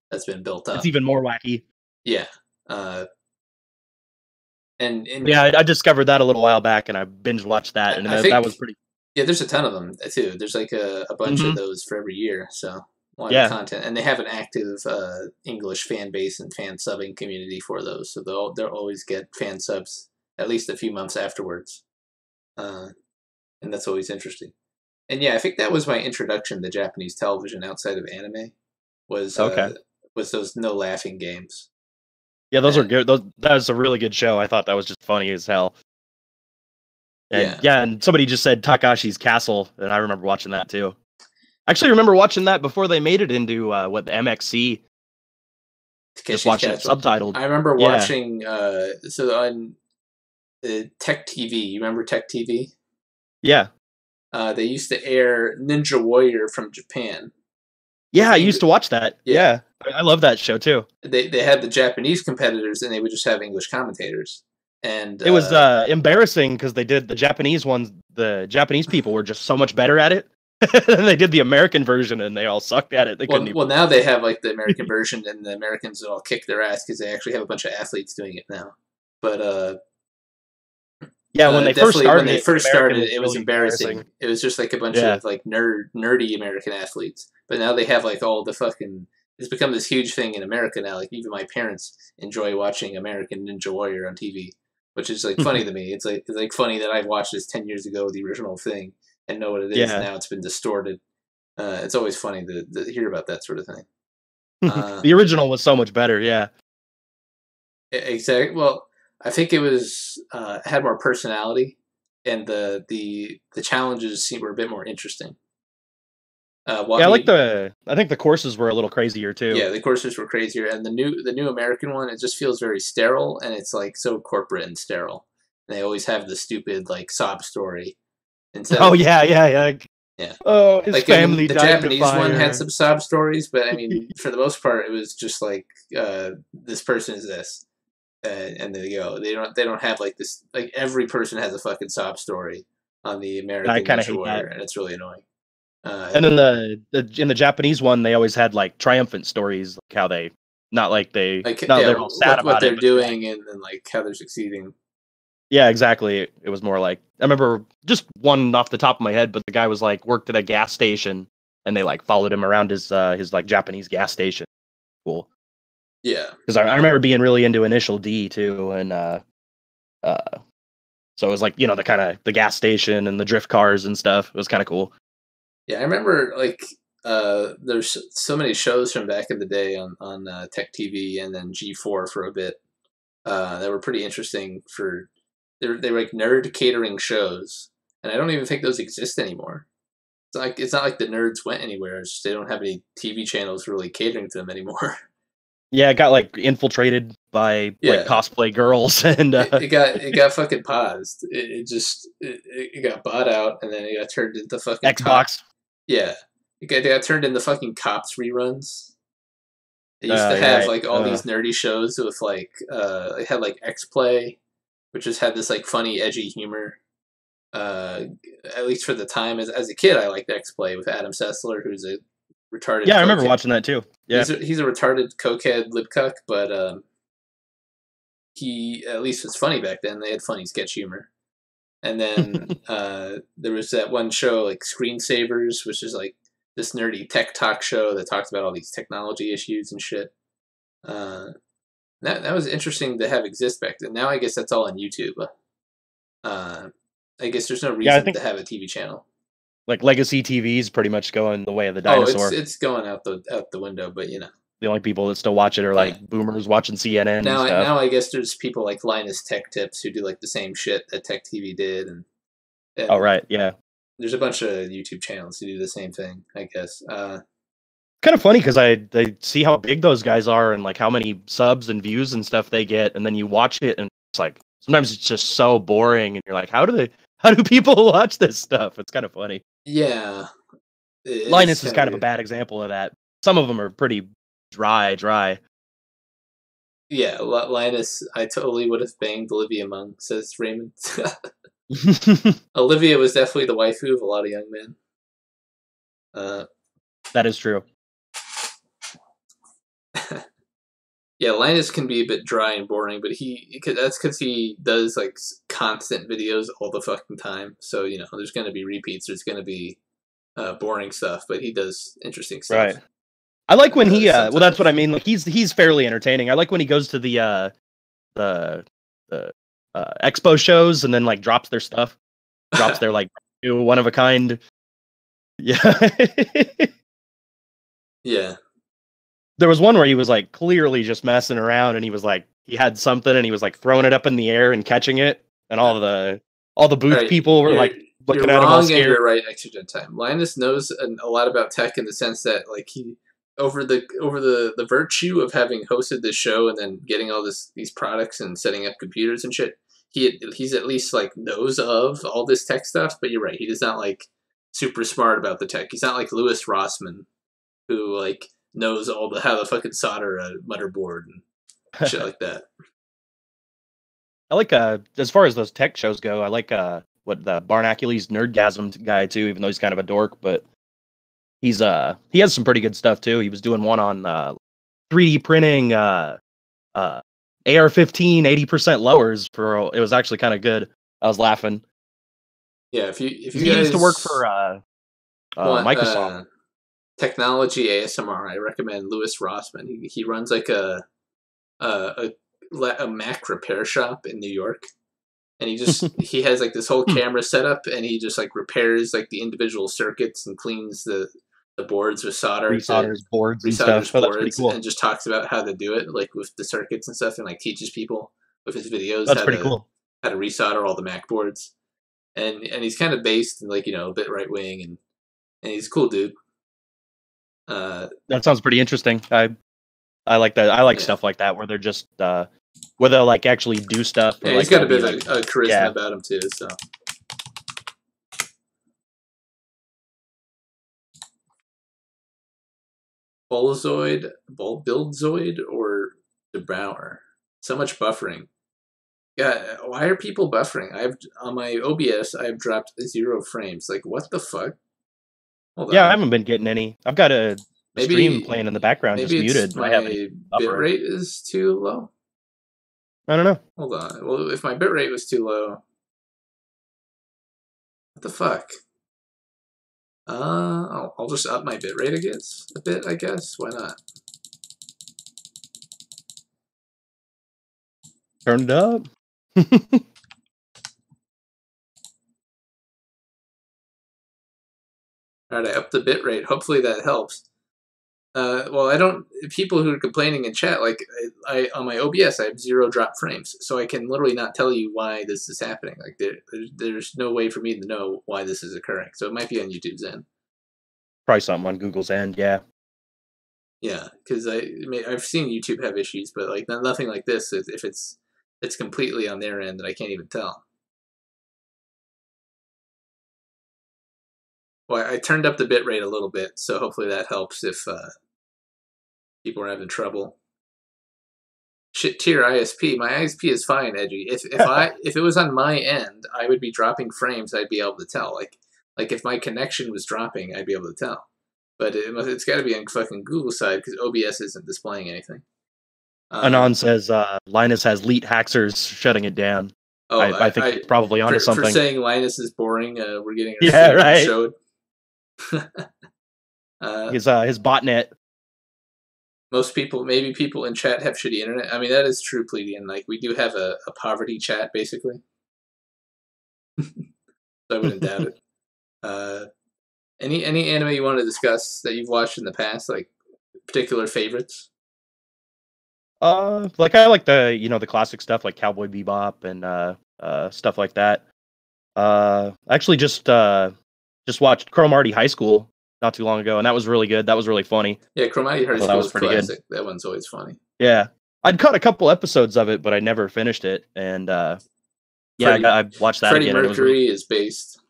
Speaker 2: that's been built up.
Speaker 3: It's even more wacky.
Speaker 2: Yeah, and
Speaker 3: I discovered that a little while back, and I binge watched that, and that was pretty.
Speaker 2: Yeah, there's a ton of them too. There's like a bunch of those for every year. So. A lot of content, and they have an active English fan base and fan subbing community for those, so they'll always get fan subs at least a few months afterwards, and that's always interesting. And yeah, I think that was my introduction to Japanese television outside of anime. Was those no laughing games?
Speaker 3: Yeah, those are good. That was a really good show. I thought that was just funny as hell. And and somebody just said Takashi's Castle, and I remember watching that too. I actually remember watching that before they made it into what the MXC. Just watching it subtitled.
Speaker 2: I remember watching so on Tech TV. You remember Tech TV?
Speaker 3: Yeah.
Speaker 2: They used to air Ninja Warrior from Japan.
Speaker 3: Yeah, I used to watch that. Yeah. I love that show too.
Speaker 2: They had the Japanese competitors, and they would just have English commentators. And
Speaker 3: it was embarrassing because they did the Japanese ones. The Japanese people were just so much better at it. And they did the American version, and they all sucked at it. They couldn't.
Speaker 2: Well, now they have like the American version, and the Americans all kick their ass because they actually have a bunch of athletes doing it now. But
Speaker 3: yeah, when they first started,
Speaker 2: it was embarrassing. It was just like a bunch of like nerdy American athletes. But now they have like all the fucking. It's become this huge thing in America now. Like even my parents enjoy watching American Ninja Warrior on TV, which is like funny to me. It's like funny that I watched this 10 years ago, the original thing, and know what it is. Now it's been distorted. It's always funny to hear about that sort of thing.
Speaker 3: The original was so much better. Yeah.
Speaker 2: Exactly. Well, I think it was had more personality, and the challenges were a bit more interesting.
Speaker 3: I think the courses were a little crazier too.
Speaker 2: Yeah, the courses were crazier, and the new American one, it just feels very sterile, and it's like so corporate and sterile. And they always have the stupid like sob story.
Speaker 3: Yeah. Oh, his
Speaker 2: like
Speaker 3: family
Speaker 2: the
Speaker 3: died
Speaker 2: Japanese one had some sob stories, but I mean, for the most part, it was just like this person is this, and there you go. They don't have like this. Like every person has a fucking sob story on the American.
Speaker 3: I kind of hate that,
Speaker 2: and it's really annoying.
Speaker 3: And then in the Japanese one, they always had like triumphant stories, like how they're all sad about
Speaker 2: what they're doing, and then like how they're succeeding.
Speaker 3: Yeah, exactly. It was more like I remember just one off the top of my head, but the guy was like worked at a gas station, and they like followed him around his like Japanese gas station. Cool.
Speaker 2: Yeah,
Speaker 3: because I remember being really into Initial D too, and so it was like the kind of the gas station and the drift cars and stuff. It was kind of cool.
Speaker 2: Yeah, I remember like there's so many shows from back in the day on Tech TV and then G4 for a bit that were pretty interesting. They were like nerd catering shows, and I don't even think those exist anymore. It's not like the nerds went anywhere. It's just they don't have any TV channels really catering to them anymore.
Speaker 3: Yeah, it got like infiltrated by like cosplay girls, and
Speaker 2: it got fucking paused. It got bought out, and then it got turned into fucking
Speaker 3: Xbox.
Speaker 2: Yeah, they got turned into fucking Cops reruns. They used to have like all these nerdy shows with like they had like X-Play, which just had this like funny, edgy humor. At least for the time, as a kid, I liked X-Play with Adam Sessler, who's a retarded.
Speaker 3: Yeah, I remember watching that too. Yeah,
Speaker 2: he's a retarded cokehead libcuck, but he at least was funny back then. They had funny sketch humor. And then there was that one show, like Screensavers, which is like this nerdy tech talk show that talks about all these technology issues and shit. That was interesting to have exist back then. Now I guess that's all on YouTube. I guess there's no reason to have a TV channel.
Speaker 3: Like legacy TV is pretty much going the way of the dinosaur.
Speaker 2: Oh, it's going out the window, but
Speaker 3: the only people that still watch it are like boomers watching CNN.
Speaker 2: Now I guess there's people like Linus Tech Tips who do like the same shit that Tech TV did, and
Speaker 3: oh right, yeah.
Speaker 2: There's a bunch of YouTube channels who do the same thing, I guess.
Speaker 3: Kind of funny because I see how big those guys are and like how many subs and views and stuff they get, and then you watch it and it's like sometimes it's just so boring, and you're like, how do people watch this stuff? It's kind of funny.
Speaker 2: Yeah,
Speaker 3: Linus is kind of a bad example of that. Some of them are pretty dry.
Speaker 2: Yeah, Linus, I totally would have banged Olivia Munn, says Raymond. Olivia was definitely the waifu of a lot of young men.
Speaker 3: That is true.
Speaker 2: Yeah, Linus can be a bit dry and boring, but that's because he does like constant videos all the fucking time. So there's going to be repeats. There's going to be boring stuff, but he does interesting stuff.
Speaker 3: Right. I like when he. Well, that's what I mean. Like he's fairly entertaining. I like when he goes to the expo shows and then like drops their stuff, drops their like new one of a kind. Yeah.
Speaker 2: Yeah.
Speaker 3: There was one where he was like clearly just messing around, and he was like he had something and he was like throwing it up in the air and catching it, and all the booth people were like
Speaker 2: You're
Speaker 3: looking at him all
Speaker 2: wrong and
Speaker 3: scared.
Speaker 2: you're right extra time. Linus knows a lot about tech in the sense that like he over the virtue of having hosted this show and then getting all these products and setting up computers and shit. He's at least like knows of all this tech stuff, but you're right. He does not like super smart about the tech. He's not like Louis Rossman, who like knows all how to fucking solder a motherboard and shit like that.
Speaker 3: I like as far as those tech shows go, I like what the Barnacules Nerdgasm guy too, even though he's kind of a dork, but he has some pretty good stuff too. He was doing one on 3D printing AR-15 80% lowers for it was actually kind of good. I was laughing.
Speaker 2: Yeah, if you
Speaker 3: he
Speaker 2: guys
Speaker 3: used to work for
Speaker 2: want,
Speaker 3: Microsoft
Speaker 2: technology ASMR, I recommend Louis Rossman. He runs like a Mac repair shop in New York, and he has like this whole camera setup, and he just like repairs like the individual circuits and cleans the boards with solder,
Speaker 3: resolders boards and stuff. Oh, that's pretty cool.
Speaker 2: And just talks about how to do it, like with the circuits and stuff, and like teaches people with his videos how to resolder all the Mac boards. And he's kind of based in like a bit right wing, and he's a cool dude.
Speaker 3: That sounds pretty interesting. I like that. I like stuff like that where they're just where they'll like actually do stuff.
Speaker 2: Yeah, he's got a bit of a charisma about him too. So Buildzoid or DeBauer. So much buffering. Yeah, why are people buffering? On my OBS, I've dropped 0 frames. Like, what the fuck? Hold on.
Speaker 3: I haven't been getting any. I've got a stream playing in the background, just muted.
Speaker 2: My bitrate is too low.
Speaker 3: I don't know.
Speaker 2: Hold on. Well, if my bitrate was too low, what the fuck? I'll just up my bitrate a bit, I guess. Why not?
Speaker 3: Turn it up.
Speaker 2: Alright, I upped the bitrate. Hopefully that helps. Well, people who are complaining in chat, like, on my OBS, I have 0 drop frames, so I can literally not tell you why this is happening. Like, there's no way for me to know why this is occurring, so it might be on YouTube's end.
Speaker 3: Probably something on Google's end, yeah.
Speaker 2: Yeah, because I've seen YouTube have issues, but, like, nothing like this, if it's completely on their end, that I can't even tell. Well, I turned up the bitrate a little bit, so hopefully that helps if people are having trouble. Shit tier ISP. My ISP is fine, Edgy. If it was on my end, I would be dropping frames. I'd be able to tell. Like if my connection was dropping, I'd be able to tell. But it's got to be on fucking Google side because OBS isn't displaying anything.
Speaker 3: Anon says Linus has leet hackers shutting it down. Oh, I think it's probably onto something.
Speaker 2: For saying Linus is boring, we're getting
Speaker 3: right.
Speaker 2: showed.
Speaker 3: His botnet.
Speaker 2: Maybe people in chat have shitty internet. I mean, that is true, Pledian. Like, we do have a poverty chat, basically. So I wouldn't doubt it. Any anime you want to discuss that you've watched in the past, like particular favorites?
Speaker 3: Like I like the classic stuff like Cowboy Bebop and stuff like that. Actually just watched Cromartie High School not too long ago, and that was really good. That was really funny.
Speaker 2: Yeah, Cromartie High School was pretty classic. Good. That one's always funny.
Speaker 3: Yeah, I'd caught a couple episodes of it, but I never finished it. And I watched that
Speaker 2: Freddie
Speaker 3: again.
Speaker 2: Mercury is based.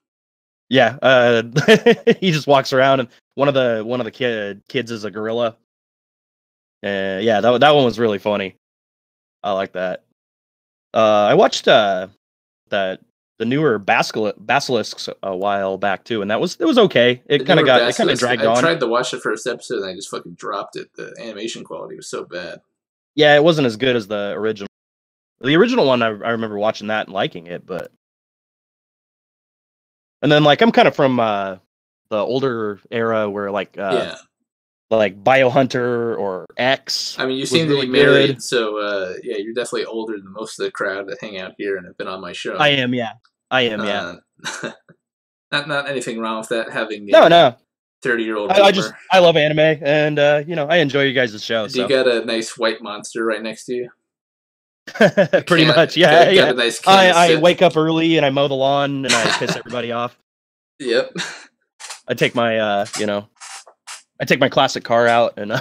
Speaker 3: Yeah, he just walks around, and one of the kids is a gorilla. Yeah, that one was really funny. I like that. I watched the newer Basilisks a while back too, and it was okay. It kind of dragged on.
Speaker 2: I tried to watch the first episode, and I just fucking dropped it. The animation quality was so bad.
Speaker 3: Yeah, it wasn't as good as the original. The original one, I remember watching that and liking it, but. And then, like, I'm kind of from the older era where, like Biohunter or X.
Speaker 2: I mean, you seem to be married, so you're definitely older than most of the crowd that hang out here and have been on my show.
Speaker 3: I am, yeah.
Speaker 2: Not anything wrong with that. Having
Speaker 3: no
Speaker 2: 30-year-old.
Speaker 3: I love anime, and I enjoy you guys' show.
Speaker 2: You got a nice white monster right next to you?
Speaker 3: Pretty much, yeah.
Speaker 2: Got
Speaker 3: Yeah.
Speaker 2: a nice can
Speaker 3: I wake up early and I mow the lawn and I piss everybody off.
Speaker 2: Yep.
Speaker 3: I take my, I take my classic car out and.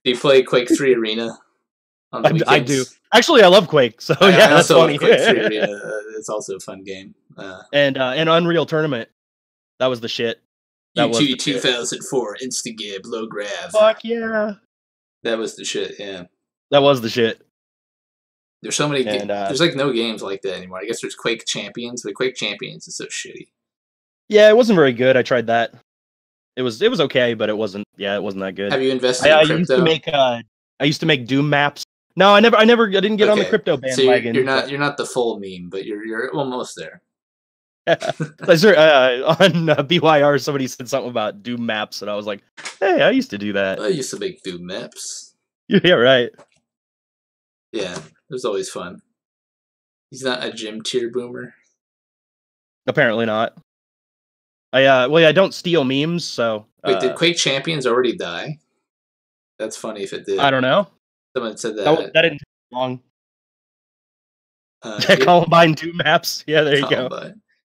Speaker 2: Do you play Quake 3 Arena on the weekends?
Speaker 3: I do. Actually, I love Quake, so
Speaker 2: I
Speaker 3: that's
Speaker 2: also
Speaker 3: funny.
Speaker 2: love Quake 3 Arena. It's also a fun game.
Speaker 3: And Unreal Tournament, that was the shit. That was the
Speaker 2: 2004 Instagib low grav.
Speaker 3: Fuck yeah.
Speaker 2: That was the shit. Yeah.
Speaker 3: That was the shit.
Speaker 2: There's so many. There's like no games like that anymore. I guess there's Quake Champions, but Quake Champions is so shitty.
Speaker 3: Yeah, it wasn't very good. I tried that. It was okay, but it wasn't. Yeah, it wasn't that good.
Speaker 2: Have you invested in crypto?
Speaker 3: I used to make Doom maps. No, I didn't get on the crypto bandwagon.
Speaker 2: So you're not the full meme, but you're almost there.
Speaker 3: On BYR, somebody said something about Doom maps, and I was like, "Hey, I used to do that.
Speaker 2: I used to make Doom maps."
Speaker 3: Yeah, right.
Speaker 2: Yeah, it was always fun. He's not a gym tier boomer.
Speaker 3: Apparently not. I don't steal memes, so.
Speaker 2: Wait, did Quake Champions already die? That's funny if it did.
Speaker 3: I don't know.
Speaker 2: Someone said that.
Speaker 3: That didn't take long. Columbine Doom maps. Yeah, there you go.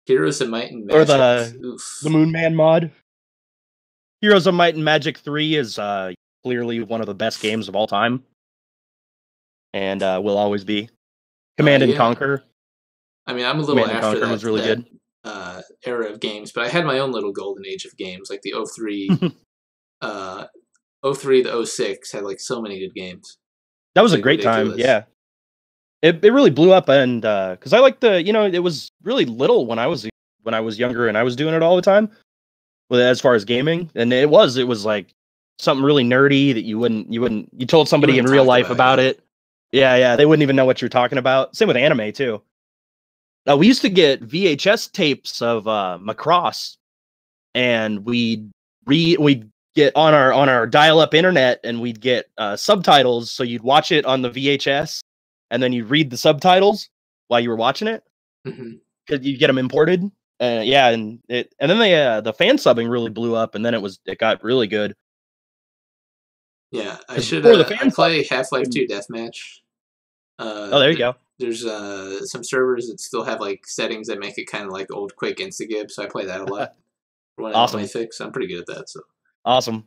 Speaker 2: Heroes of Might and Magic.
Speaker 3: Or the Moonman mod. Heroes of Might and Magic 3 is clearly one of the best games of all time. And will always be. Command and Conquer. I
Speaker 2: mean, I'm a little after that.
Speaker 3: Was really good.
Speaker 2: Era of games, but I had my own little golden age of games, like the 03, 03 to 06 had like so many good games.
Speaker 3: That was a great time, yeah. It really blew up, and because I like it was really little when I was younger, and I was doing it all the time. With as far as gaming, and it was like something really nerdy that you told somebody in real life about it. Yeah, they wouldn't even know what you're talking about. Same with anime too. We used to get VHS tapes of Macross, and we'd get on our dial-up internet, and we'd get subtitles. So you'd watch it on the VHS, and then you'd read the subtitles while you were watching it. Because you get them imported. And then the fan subbing really blew up, and then it got really good.
Speaker 2: Yeah, I should I play Half-Life 2 Deathmatch.
Speaker 3: There you go.
Speaker 2: There's some servers that still have like settings that make it kind of like old Quake Instagib, so I play that a lot.
Speaker 3: Awesome.
Speaker 2: I'm pretty good at that. So
Speaker 3: awesome.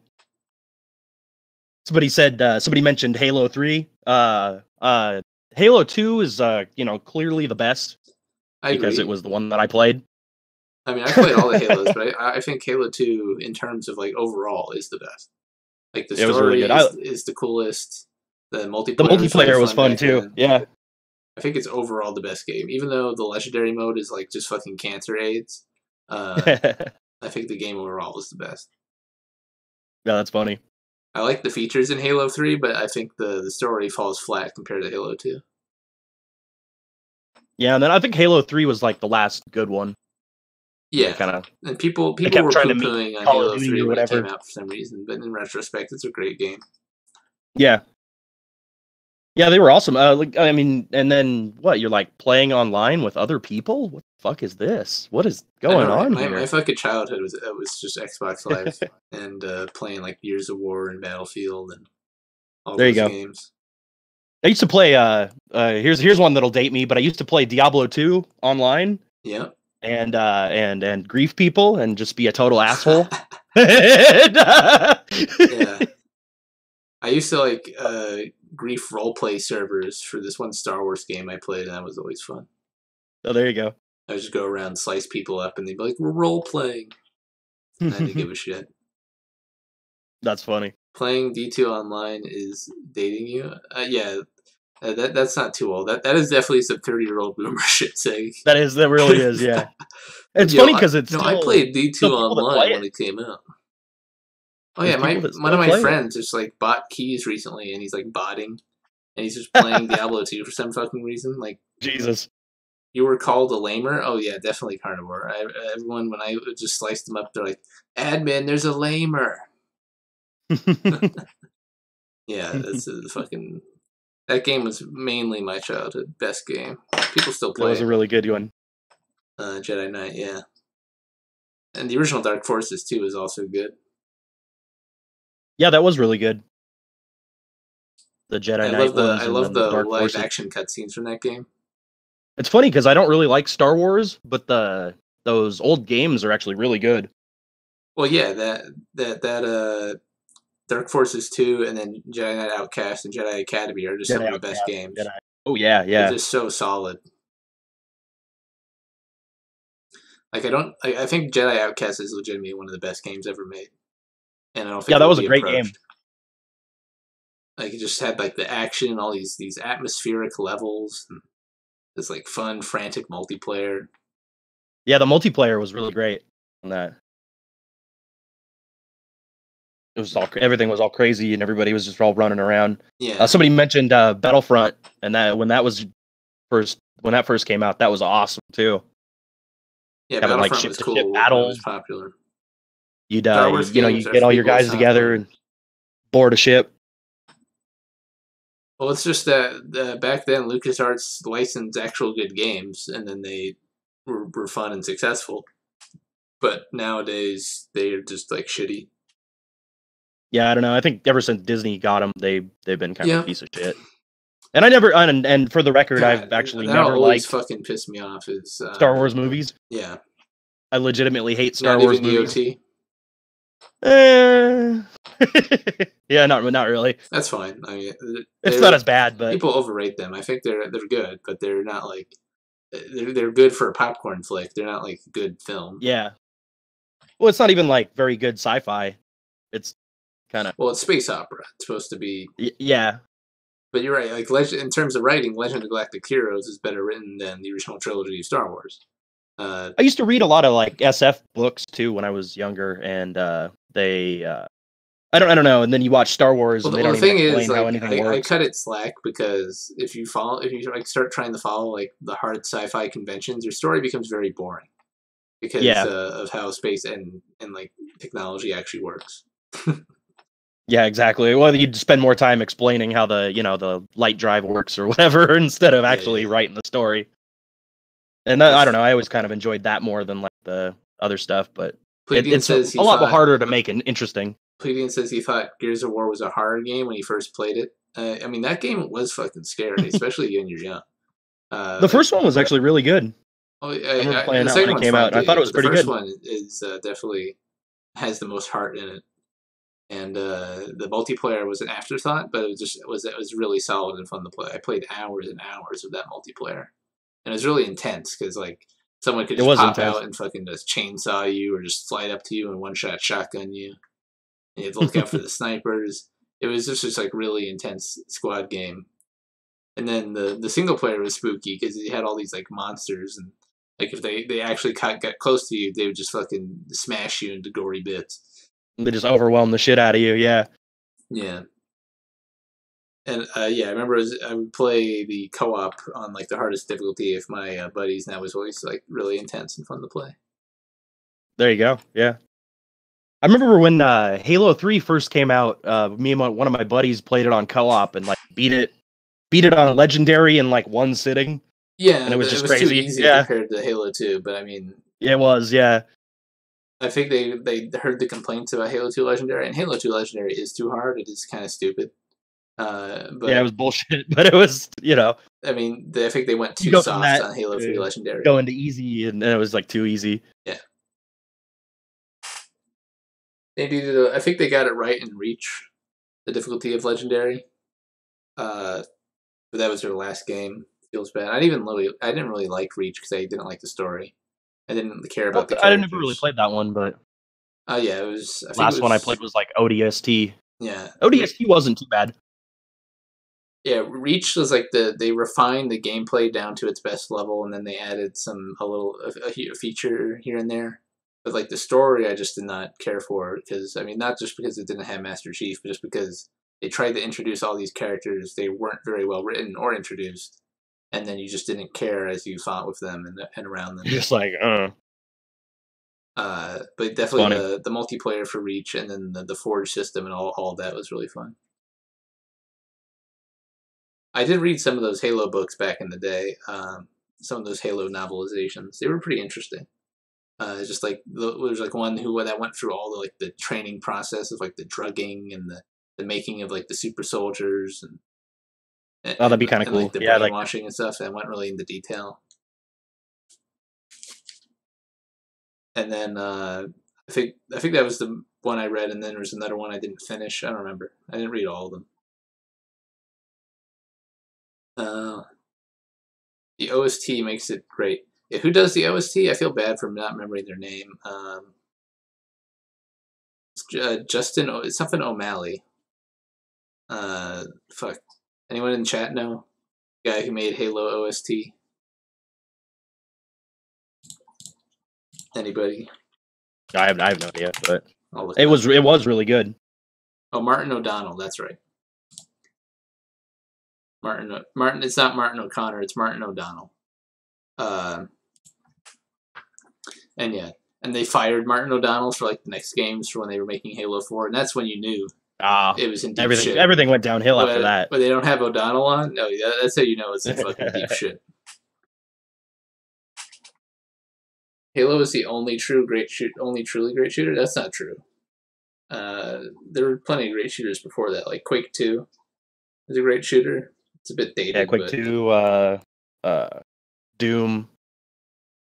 Speaker 3: Somebody mentioned Halo 3. Halo 2 is clearly the best because it was the one that I played.
Speaker 2: I mean, I played all the Halos, but I think Halo 2, in terms of like overall, is the best. Like the story is the coolest. The multiplayer
Speaker 3: was fun too.
Speaker 2: Then.
Speaker 3: Yeah.
Speaker 2: I think it's overall the best game, even though the legendary mode is like just fucking cancer AIDS. I think the game overall is the best.
Speaker 3: Yeah, that's funny.
Speaker 2: I like the features in Halo 3, but I think the story falls flat compared to Halo 2.
Speaker 3: Yeah, and then I think Halo 3 was like the last good one.
Speaker 2: Yeah, and people were poo-pooing on Halo 3 when it came out for some reason, but in retrospect, it's a great game.
Speaker 3: Yeah. Yeah, they were awesome. And then what? You're like playing online with other people? What the fuck is this? What is going on here?
Speaker 2: My fucking childhood was just Xbox Live and playing like Gears of War and Battlefield and all those games.
Speaker 3: I used to play. Here's one that'll date me, but I used to play Diablo 2 online.
Speaker 2: Yeah.
Speaker 3: And grief people and just be a total asshole.
Speaker 2: Yeah. I used to like grief roleplay servers for this one Star Wars game I played, and that was always fun.
Speaker 3: Oh, there you go.
Speaker 2: I would just go around and slice people up, and they'd be like, "We're role playing." And I didn't give a shit.
Speaker 3: That's funny.
Speaker 2: Playing D2 online is dating you. Yeah. That's not too old. That is definitely some 30-year-old boomer shit saying.
Speaker 3: That really is, yeah. It's funny because
Speaker 2: I played D2 online when it came out. Oh yeah, one of my friends just like bought keys recently, and he's like botting, and he's just playing Diablo 2 for some fucking reason. Like
Speaker 3: Jesus,
Speaker 2: you were called a lamer? Oh yeah, definitely carnivore. Everyone when I just sliced them up, they're like, "Admin, there's a lamer." Yeah, that's the fucking. That game was mainly my childhood best game. People still play.
Speaker 3: That was a really good one.
Speaker 2: Jedi Knight, yeah. And the original Dark Forces 2 is also good.
Speaker 3: Yeah, that was really good. the Jedi Knight ones,
Speaker 2: I
Speaker 3: and
Speaker 2: love
Speaker 3: then
Speaker 2: the
Speaker 3: Dark
Speaker 2: live
Speaker 3: Forces.
Speaker 2: action cutscenes from that game.
Speaker 3: It's funny because I don't really like Star Wars, but those old games are actually really good.
Speaker 2: Well, yeah, that Dark Forces 2 and then Jedi Knight Outcast and Jedi Academy are just some of the best games.
Speaker 3: Jedi. Oh yeah,
Speaker 2: They're
Speaker 3: yeah.
Speaker 2: just so solid. Like I think Jedi Outcast is legitimately one of the best games ever made, and I don't think
Speaker 3: that
Speaker 2: it'll
Speaker 3: was a
Speaker 2: be
Speaker 3: great
Speaker 2: approached.
Speaker 3: game.
Speaker 2: Like it just had like the action, all these atmospheric levels, and this like fun, frantic multiplayer.
Speaker 3: Yeah, the multiplayer was really great on that. It was all everything was all crazy, and everybody was just all running around.
Speaker 2: Yeah.
Speaker 3: Somebody mentioned Battlefront, and that when that first came out, that was awesome too.
Speaker 2: Yeah,
Speaker 3: Having like
Speaker 2: Battlefront was cool.
Speaker 3: ship-to-ship
Speaker 2: That
Speaker 3: battles.
Speaker 2: was popular.
Speaker 3: You'd
Speaker 2: Star Wars
Speaker 3: you
Speaker 2: games are
Speaker 3: get all your
Speaker 2: pretty
Speaker 3: guys together and board a ship.
Speaker 2: Well, it's just that back then LucasArts licensed actual good games, and then they were fun and successful. But nowadays they're just like shitty.
Speaker 3: Yeah, I don't know. I think ever since Disney got them, they've been kind of a
Speaker 2: Yeah.
Speaker 3: piece of shit. And I never, and for the record,
Speaker 2: God,
Speaker 3: I've actually
Speaker 2: that
Speaker 3: never
Speaker 2: always
Speaker 3: liked
Speaker 2: fucking pissed me off is
Speaker 3: Star Wars movies.
Speaker 2: Yeah,
Speaker 3: I legitimately hate Star
Speaker 2: not
Speaker 3: Wars
Speaker 2: even
Speaker 3: movies.
Speaker 2: EOT.
Speaker 3: Yeah, not really.
Speaker 2: That's fine. I mean,
Speaker 3: It's not as bad, but
Speaker 2: people overrate them. I think they're good, but they're not like they're good for a popcorn flick. They're not like good film.
Speaker 3: Yeah. Well, it's not even like very good sci-fi. It's kind of
Speaker 2: it's space opera. It's supposed to be.
Speaker 3: Yeah.
Speaker 2: But you're right. Like in terms of writing, Legend of Galactic Heroes is better written than the original trilogy of Star Wars.
Speaker 3: I used to read a lot of like SF books too when I was younger, and they I don't know. And then you watch Star Wars, and they don't even explain how anything works.
Speaker 2: I cut it slack because if you like start trying to follow like the hard sci-fi conventions, your story becomes very boring because of how space and like technology actually works.
Speaker 3: Yeah, exactly. Well, you'd spend more time explaining how the light drive works or whatever instead of actually writing the story. And I don't know. I always kind of enjoyed that more than like the other stuff, but it's a lot harder to make it interesting.
Speaker 2: Pledian says he thought Gears of War was a horror game when he first played it. I mean, that game was fucking scary, especially when you're young.
Speaker 3: The first one was actually really good.
Speaker 2: Oh,
Speaker 3: I remember playing that when it came out, and I thought it was pretty good.
Speaker 2: The first one is definitely has the most heart in it. And the multiplayer was an afterthought, but it was really solid and fun to play. I played hours and hours of that multiplayer, and it was really intense because like someone could just pop out and fucking just chainsaw you or just slide up to you and one-shot shotgun you, and you had to look out for the snipers. It was just like really intense squad game. And then the single player was spooky because you had all these like monsters, and like if they actually got close to you, they would just fucking smash you into gory bits.
Speaker 3: They just overwhelm the shit out of you, yeah.
Speaker 2: Yeah. And I remember I would play the co-op on like the hardest difficulty if my buddies, and that was always like really intense and fun to play.
Speaker 3: There you go, yeah. I remember when Halo 3 first came out, me and one of my buddies played it on co-op and like beat it on a legendary in like one sitting.
Speaker 2: Yeah,
Speaker 3: and it was just crazy.
Speaker 2: Too easy compared to Halo 2, but I mean,
Speaker 3: it was, yeah.
Speaker 2: I think they heard the complaints about Halo 2 Legendary, and Halo 2 Legendary is too hard. It is kind of stupid. But
Speaker 3: yeah, it was bullshit, but it was,
Speaker 2: I mean, I think they went too soft on Halo 3 Legendary.
Speaker 3: Going to easy, and it was like too easy.
Speaker 2: Yeah. They needed I think they got it right in Reach, the difficulty of Legendary. But that was their last game. Feels bad. I didn't really like Reach because I didn't like the story. I didn't care about the characters.
Speaker 3: I never really played that one, but
Speaker 2: yeah, it was.
Speaker 3: Last one I played was like ODST.
Speaker 2: Yeah,
Speaker 3: ODST wasn't too bad.
Speaker 2: Yeah, Reach was like they refined the gameplay down to its best level, and then they added a feature here and there. But like the story, I just did not care for because I mean, not just because it didn't have Master Chief, but just because they tried to introduce all these characters, they weren't very well written or introduced, and then you just didn't care as you fought with them and around them.
Speaker 3: Just like,
Speaker 2: but definitely the multiplayer for Reach and then the Forge system and all of that was really fun. I did read some of those Halo books back in the day. Some of those Halo novelizations, they were pretty interesting. Just like there's like one that went through all the training process of like the drugging and the making of like the super soldiers, and
Speaker 3: Oh, that'd be kind of cool.
Speaker 2: Like the
Speaker 3: Yeah,
Speaker 2: brainwashing and stuff. I went really into detail. And then I think that was the one I read, and then there was another one I didn't finish. I don't remember. I didn't read all of them. The OST makes it great. Yeah, who does the OST? I feel bad for not remembering their name. Justin, it's something O'Malley. Fuck. Anyone in chat know? Guy who made Halo OST? Anybody?
Speaker 3: I have no idea, but it was really good.
Speaker 2: Oh, Martin O'Donnell, that's right. Martin. It's not Martin O'Connor. It's Martin O'Donnell. And yeah, and they fired Martin O'Donnell for like the next games for when they were making Halo 4, and that's when you knew it was in deep shit.
Speaker 3: Everything went downhill after that.
Speaker 2: But they don't have O'Donnell on. No, that's how you know it's in fucking deep shit. Halo is the only truly great shooter. That's not true. There were plenty of great shooters before that, like Quake 2 is a great shooter. It's a bit dated.
Speaker 3: Yeah, Quake 2, Doom.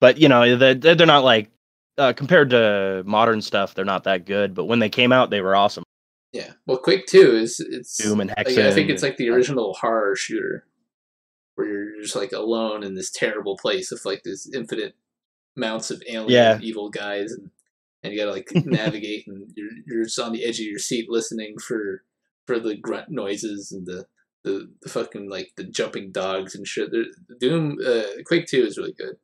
Speaker 3: But, you know, they're not like, compared to modern stuff, they're not that good. But when they came out, they were awesome.
Speaker 2: Yeah. Well, Quake 2 it's
Speaker 3: Doom and Hexen.
Speaker 2: Like, I think it's like the original horror shooter where you're just like alone in this terrible place with like this infinite amounts of alien evil guys, and you gotta like navigate, and you're just on the edge of your seat listening for the grunt noises and the fucking like the jumping dogs and shit. Doom Quake 2 is really good.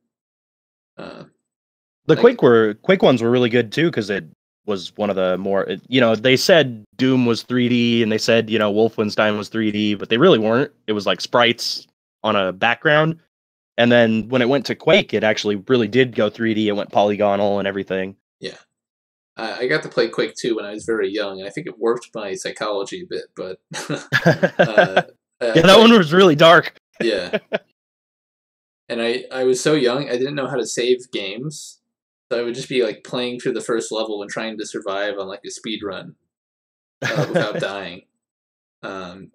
Speaker 3: The Quake ones were really good too, because it was one of the more, you know, they said Doom was 3D and they said, you know, Wolfenstein was 3D, but they really weren't. It was like sprites on a background. And then when it went to Quake, it actually really did go 3D. It went polygonal and everything.
Speaker 2: Yeah. I got to play Quake 2 when I was very young, and I think it warped my psychology a bit, but...
Speaker 3: yeah, that one was really dark.
Speaker 2: Yeah. And I was so young, I didn't know how to save games. So I would just be like playing through the first level and trying to survive on like a speed run without dying. I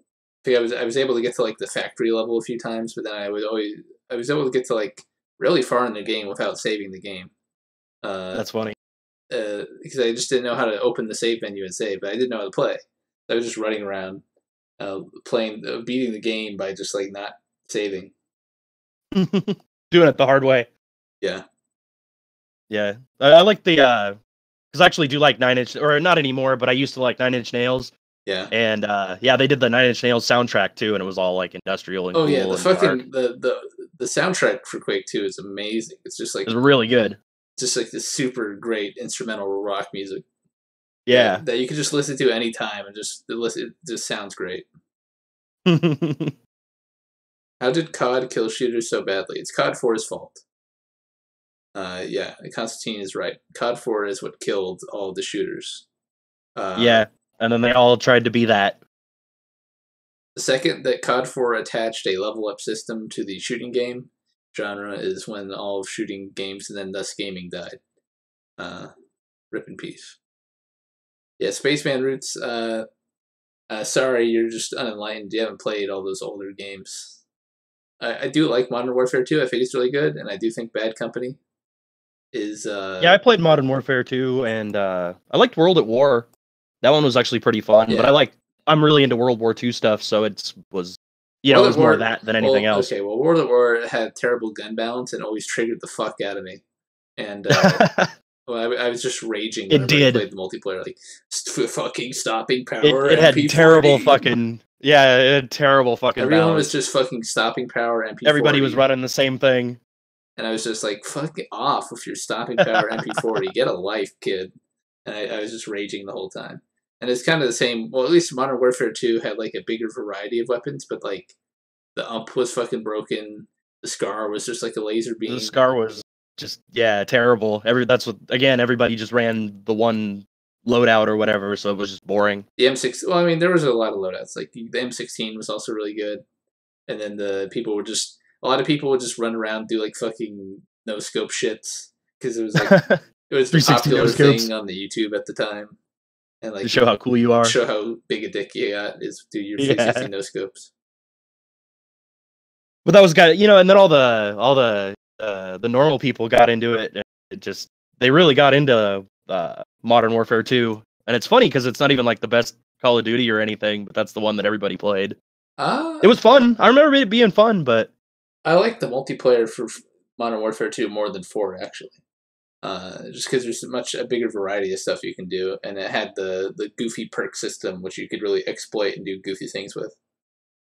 Speaker 2: think I was able to get to like the factory level a few times, but then I was able to get to like really far in the game without saving the game.
Speaker 3: That's funny.
Speaker 2: Because I just didn't know how to open the save menu and save, but I didn't know how to play. I was just running around beating the game by just like not saving.
Speaker 3: Doing it the hard way.
Speaker 2: Yeah.
Speaker 3: Yeah. I like the because I actually do like Nine Inch, or not anymore, but I used to like Nine Inch Nails.
Speaker 2: Yeah.
Speaker 3: And yeah, they did the Nine Inch Nails soundtrack too, and it was all like industrial and cool.
Speaker 2: Yeah, the fucking the soundtrack for Quake 2 is amazing. It's just like,
Speaker 3: it's really good.
Speaker 2: Just like this super great instrumental rock music.
Speaker 3: Yeah.
Speaker 2: That you can just listen to anytime and just listen. It just sounds great. How did COD kill shooters so badly? It's COD 4's fault. Yeah, Constantine is right. COD 4 is what killed all of the shooters.
Speaker 3: Yeah, and then they all tried to be that.
Speaker 2: The second that COD 4 attached a level up system to the shooting game genre is when all of shooting games and then thus gaming died. Rip in peace. Yeah, Spaceman Roots, sorry, you're just unenlightened. You haven't played all those older games. I do like Modern Warfare 2. I think it's really good, and I do think Bad Company is...
Speaker 3: Yeah, I played Modern Warfare 2, and I liked World at War. That one was actually pretty fun,
Speaker 2: yeah.
Speaker 3: But I'm really into World War II stuff, so it was more that than anything else.
Speaker 2: Okay, well, World at War had terrible gun balance and always triggered the fuck out of me. And well, I was just raging when I played the multiplayer, like, fucking stopping power.
Speaker 3: It had terrible fucking... Yeah, it had terrible fucking
Speaker 2: Everyone
Speaker 3: balance.
Speaker 2: was just fucking stopping power MP40.
Speaker 3: Everybody was running the same thing.
Speaker 2: And I was just like, fuck off with your stopping power MP40. Get a life, kid. And I was just raging the whole time. And it's kind of the same. Well, at least Modern Warfare 2 had like a bigger variety of weapons, but like the ump was fucking broken. The SCAR was just like a laser beam.
Speaker 3: The SCAR was just, terrible. Everybody just ran the one loadout or whatever, so it was just boring.
Speaker 2: The M6, well, I mean, there was a lot of loadouts. Like the M16 was also really good. And then a lot of people would just run around, do like fucking no scope shits. Because it was like, it was the popular thing on the YouTube at the time. And like,
Speaker 3: to show how cool you are.
Speaker 2: Show how big a dick you got is do your 360 no scopes.
Speaker 3: But that was got, and then all the normal people got into it. And it just they really got into Modern Warfare 2, and it's funny because it's not even like the best Call of Duty or anything, but that's the one that everybody played. It was fun. I remember it being fun, but
Speaker 2: I like the multiplayer for Modern Warfare 2 more than 4 actually. Just because there's a bigger variety of stuff you can do, and it had the goofy perk system, which you could really exploit and do goofy things with.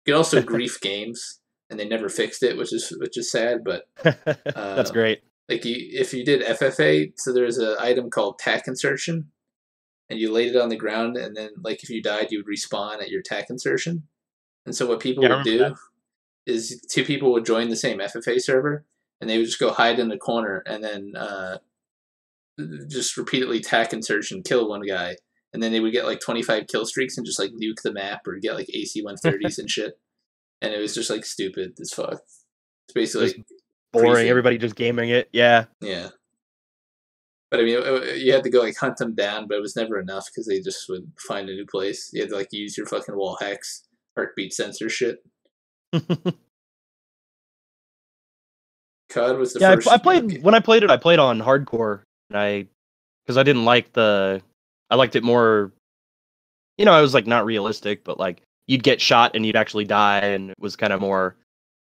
Speaker 2: You could also grief games, and they never fixed it, which is sad. But
Speaker 3: that's great.
Speaker 2: Like if you did FFA, so there's an item called tack insertion, and you laid it on the ground, and then like if you died, you would respawn at your tack insertion. And so what people would do is 2 people would join the same FFA server, and they would just go hide in the corner, and then just repeatedly tack insertion, kill one guy, and then they would get like 25 kill streaks and just like nuke the map or get like AC-130s and shit. And it was just like stupid as fuck. It's basically
Speaker 3: just boring. Briefing. Everybody just gaming it. Yeah.
Speaker 2: Yeah. But I mean, you had to go like hunt them down, but it was never enough because they just would find a new place. You had to like use your fucking wall hacks, heartbeat sensor shit. COD was the first.
Speaker 3: I played when I played it. I played on hardcore, and because I didn't like I liked it more. It was like not realistic, but like you'd get shot and you'd actually die, and it was kind of more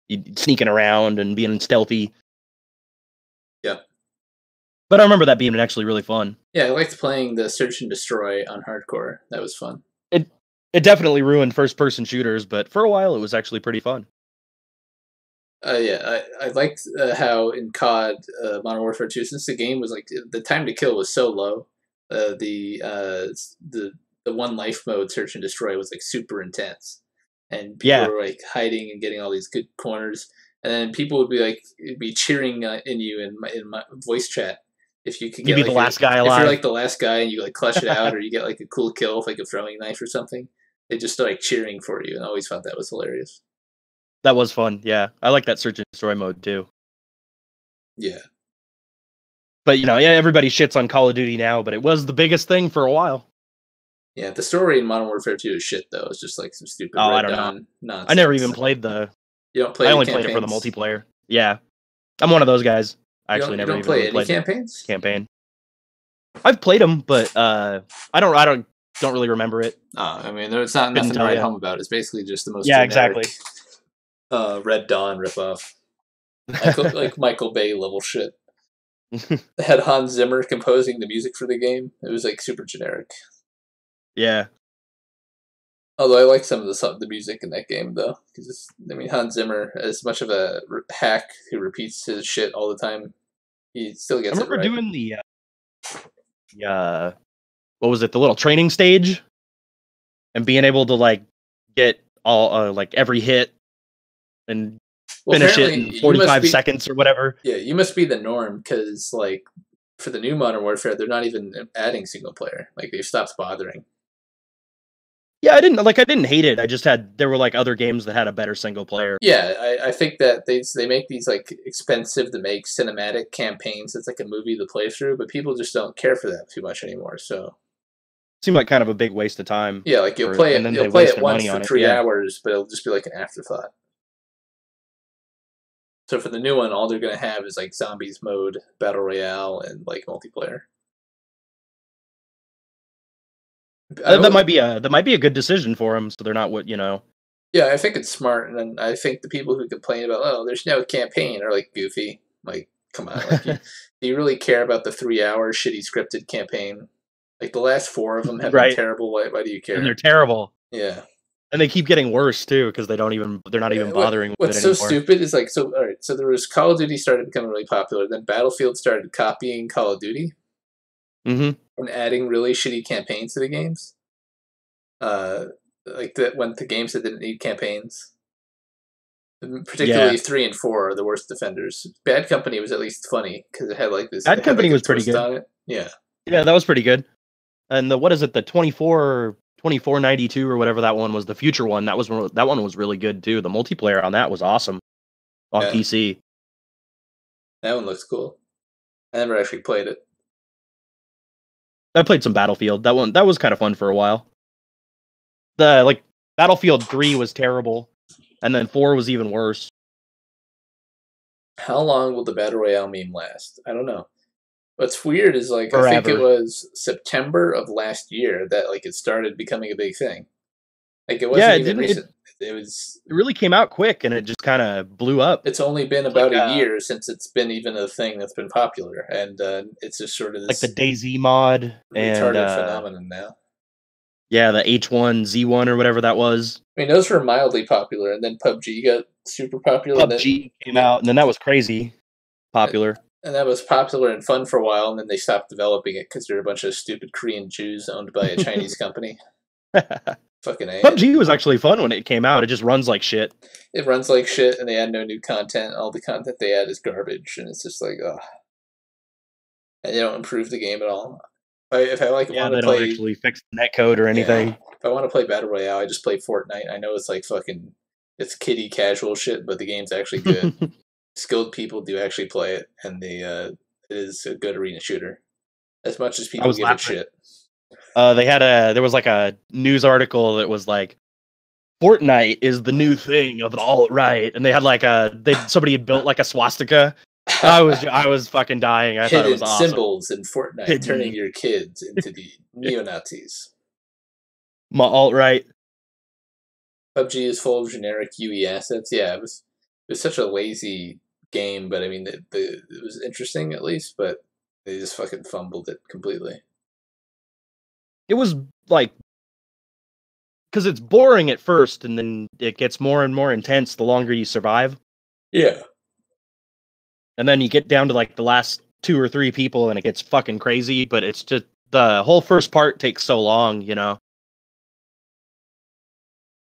Speaker 3: you'd sneaking around and being stealthy.
Speaker 2: Yeah.
Speaker 3: But I remember that being actually really fun. Yeah,
Speaker 2: I liked playing the search and destroy on hardcore. That was fun.
Speaker 3: It definitely ruined first-person shooters, but for a while it was actually pretty fun.
Speaker 2: Yeah, I liked how in COD Modern Warfare 2, since the game was like the time to kill was so low, the one life mode search and destroy was like super intense, and people were like hiding and getting all these good corners, and then people would be cheering in you in my voice chat if you could get
Speaker 3: be the last guy alive.
Speaker 2: If you're like the last guy and you like clutch it out or you get like a cool kill with like a throwing knife or something, they just start like cheering for you, and I always thought that was hilarious.
Speaker 3: That was fun, yeah. I like that search and destroy mode too.
Speaker 2: Yeah.
Speaker 3: But everybody shits on Call of Duty now, but it was the biggest thing for a while.
Speaker 2: Yeah, the story in Modern Warfare 2 is shit though. It's just like some stupid
Speaker 3: Red Dawn nonsense. I never even played
Speaker 2: You don't play.
Speaker 3: I only played it for the multiplayer. Yeah, I'm one of those guys. I actually never even
Speaker 2: play
Speaker 3: played
Speaker 2: campaigns.
Speaker 3: Campaign. I've played them, but I don't really remember it.
Speaker 2: I mean, there's not nothing to write home about. It's basically just the most
Speaker 3: exactly.
Speaker 2: Red Dawn ripoff, like Michael Bay level shit. They had Hans Zimmer composing the music for the game. It was like super generic.
Speaker 3: Yeah.
Speaker 2: Although I like some of the music in that game though, because Hans Zimmer, as much of a hack who repeats his shit all the time, he still gets it right.
Speaker 3: I remember doing the what was it? The little training stage, and being able to like get all like every hit. And finish it in 45 seconds or whatever.
Speaker 2: Yeah, you must be the norm because, like, for the new Modern Warfare, they're not even adding single player. Like, they've stopped bothering.
Speaker 3: Yeah, I didn't hate it. I just there were like other games that had a better single player.
Speaker 2: Yeah, I think that they make these like expensive to make cinematic campaigns. It's like a movie to play through, but people just don't care for that too much anymore. So.
Speaker 3: Seemed like kind of a big waste of time.
Speaker 2: Yeah, like you'll play it once for 3 hours, but it'll just be like an afterthought. So for the new one, all they're going to have is like zombies mode, battle royale, and like multiplayer.
Speaker 3: That might be a good decision for them. So they're not
Speaker 2: Yeah, I think it's smart, and I think the people who complain about there's no campaign are like goofy. Like, come on, like, do you really care about the 3-hour shitty scripted campaign? Like the last 4 of them have been terrible. Why do you care?
Speaker 3: And they're terrible.
Speaker 2: Yeah.
Speaker 3: And they keep getting worse too because they're not even bothering with it anymore.
Speaker 2: What's so stupid is like all right. So there was Call of Duty started becoming really popular. Then Battlefield started copying Call of Duty, and adding really shitty campaigns to the games. Like that went to games that didn't need campaigns. Particularly 3 and 4 are the worst defenders. Bad Company was at least funny because it had like this.
Speaker 3: Bad Company was pretty good.
Speaker 2: On it. Yeah.
Speaker 3: Yeah, that was pretty good. And the 2492 or whatever that one was, the future one, that one was really good too. The multiplayer on that was awesome on PC.
Speaker 2: That one looks cool. I never actually played it.
Speaker 3: I played some Battlefield. That was kind of fun for a while. Battlefield 3 was terrible, and then 4 was even worse.
Speaker 2: How long will the Battle Royale meme last? I don't know. What's weird is, like, I think it
Speaker 3: Forever.
Speaker 2: was September of last year that, like, it started becoming a big thing. Like, it
Speaker 3: Yeah,
Speaker 2: wasn't
Speaker 3: it
Speaker 2: even
Speaker 3: didn't.
Speaker 2: recent. It was.
Speaker 3: It really came out quick, and it just kind of blew up.
Speaker 2: It's only been
Speaker 3: It's like
Speaker 2: about a year since it's been even a thing that's been popular, and it's just sort of
Speaker 3: like the
Speaker 2: this
Speaker 3: DayZ mod and
Speaker 2: retarded phenomenon now.
Speaker 3: yeah, the H1Z1 or whatever that was.
Speaker 2: I mean, those were mildly popular, and then PUBG got super popular.
Speaker 3: PUBG came out, and then that was crazy popular.
Speaker 2: And that was popular and fun for a while, and then they stopped developing it because they're a bunch of stupid Korean Jews owned by a Chinese company. Fucking A.
Speaker 3: PUBG was actually fun when it came out. It just runs like shit.
Speaker 2: It runs like shit, and they add no new content. All the content they add is garbage, and it's just like, ugh. And they don't improve the game at all. If I like
Speaker 3: Yeah,
Speaker 2: want
Speaker 3: they
Speaker 2: to play,
Speaker 3: don't actually fix the netcode or anything.
Speaker 2: Yeah, if I want to play Battle Royale, I just play Fortnite. I know it's like fucking, it's kiddie casual shit, but the game's actually good. Skilled people do actually play it, and it is a good arena shooter. As much as people give it shit.
Speaker 3: There was like a news article that was like, Fortnite is the new thing of the alt-right, and they had like somebody had built like a swastika. I was fucking dying. I thought it was awesome.
Speaker 2: Symbols in Fortnite turning your kids into the neo-Nazis.
Speaker 3: My alt-right.
Speaker 2: PUBG is full of generic UE assets. Yeah, it was such a lazy game, but I mean, it was interesting at least, but they just fucking fumbled it completely.
Speaker 3: It was like, because it's boring at first, and then it gets more and more intense the longer you survive.
Speaker 2: Yeah.
Speaker 3: And then you get down to like the last 2 or 3 people, and it gets fucking crazy, but it's just, the whole first part takes so long, you know?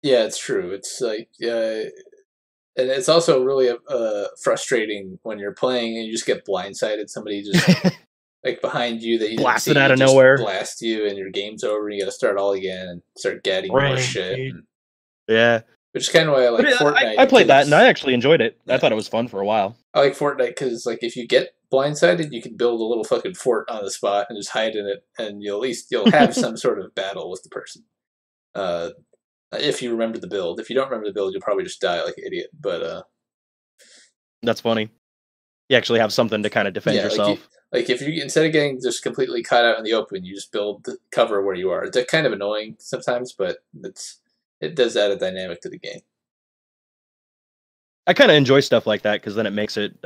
Speaker 2: Yeah, it's true. It's like, and it's also really frustrating when you're playing and you just get blindsided. Somebody just like behind you that you
Speaker 3: blasted out of nowhere,
Speaker 2: blast you, and your game's over. And you got to start all again and start getting more shit.
Speaker 3: Yeah,
Speaker 2: which is kind of why I like Fortnite.
Speaker 3: I played that and I actually enjoyed it. Yeah. I thought it was fun for a while.
Speaker 2: I like Fortnite because, like, if you get blindsided, you can build a little fucking fort on the spot and just hide in it, and you'll have some sort of battle with the person. If you remember the build. If you don't remember the build, you'll probably just die like an idiot. But
Speaker 3: that's funny. You actually have something to kind of defend yourself.
Speaker 2: Like if you, instead of getting just completely caught out in the open, you just build the cover where you are. It's kind of annoying sometimes, but it does add a dynamic to the game.
Speaker 3: I kind of enjoy stuff like that because then it makes it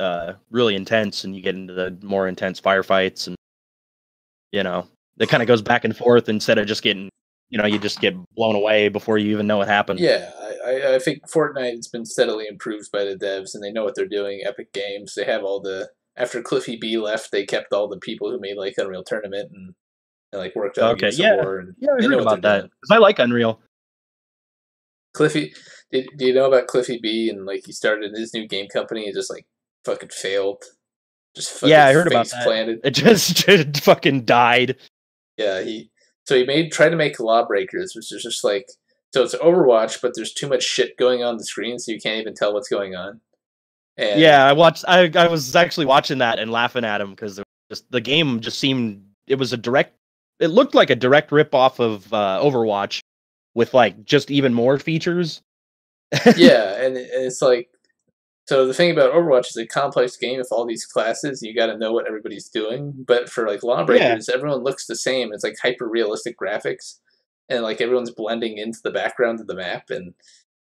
Speaker 3: really intense, and you get into the more intense firefights, and you know, it kind of goes back and forth instead of just getting, you know, you just get blown away before you even know what happened.
Speaker 2: Yeah, I think Fortnite has been steadily improved by the devs, and they know what they're doing. Epic Games, they have all the, after Cliffy B left, they kept all the people who made like Unreal Tournament and like worked out Gears of War. And
Speaker 3: I heard about that because I like Unreal.
Speaker 2: Cliffy, do you know about Cliffy B? And like he started his new game company and just like fucking failed. Just fucking
Speaker 3: I heard about that.
Speaker 2: Planted.
Speaker 3: It just fucking died.
Speaker 2: Yeah, he tried to make Lawbreakers, which is just like, so it's Overwatch, but there's too much shit going on the screen, so you can't even tell what's going on. And
Speaker 3: yeah, I was actually watching that and laughing at him because the game just seemed, it looked like a direct rip off of Overwatch with like just even more features.
Speaker 2: Yeah, and it's like, so the thing about Overwatch is a complex game with all these classes. You got to know what everybody's doing. But for like Lawbreakers, everyone looks the same. It's like hyper realistic graphics, and like everyone's blending into the background of the map, and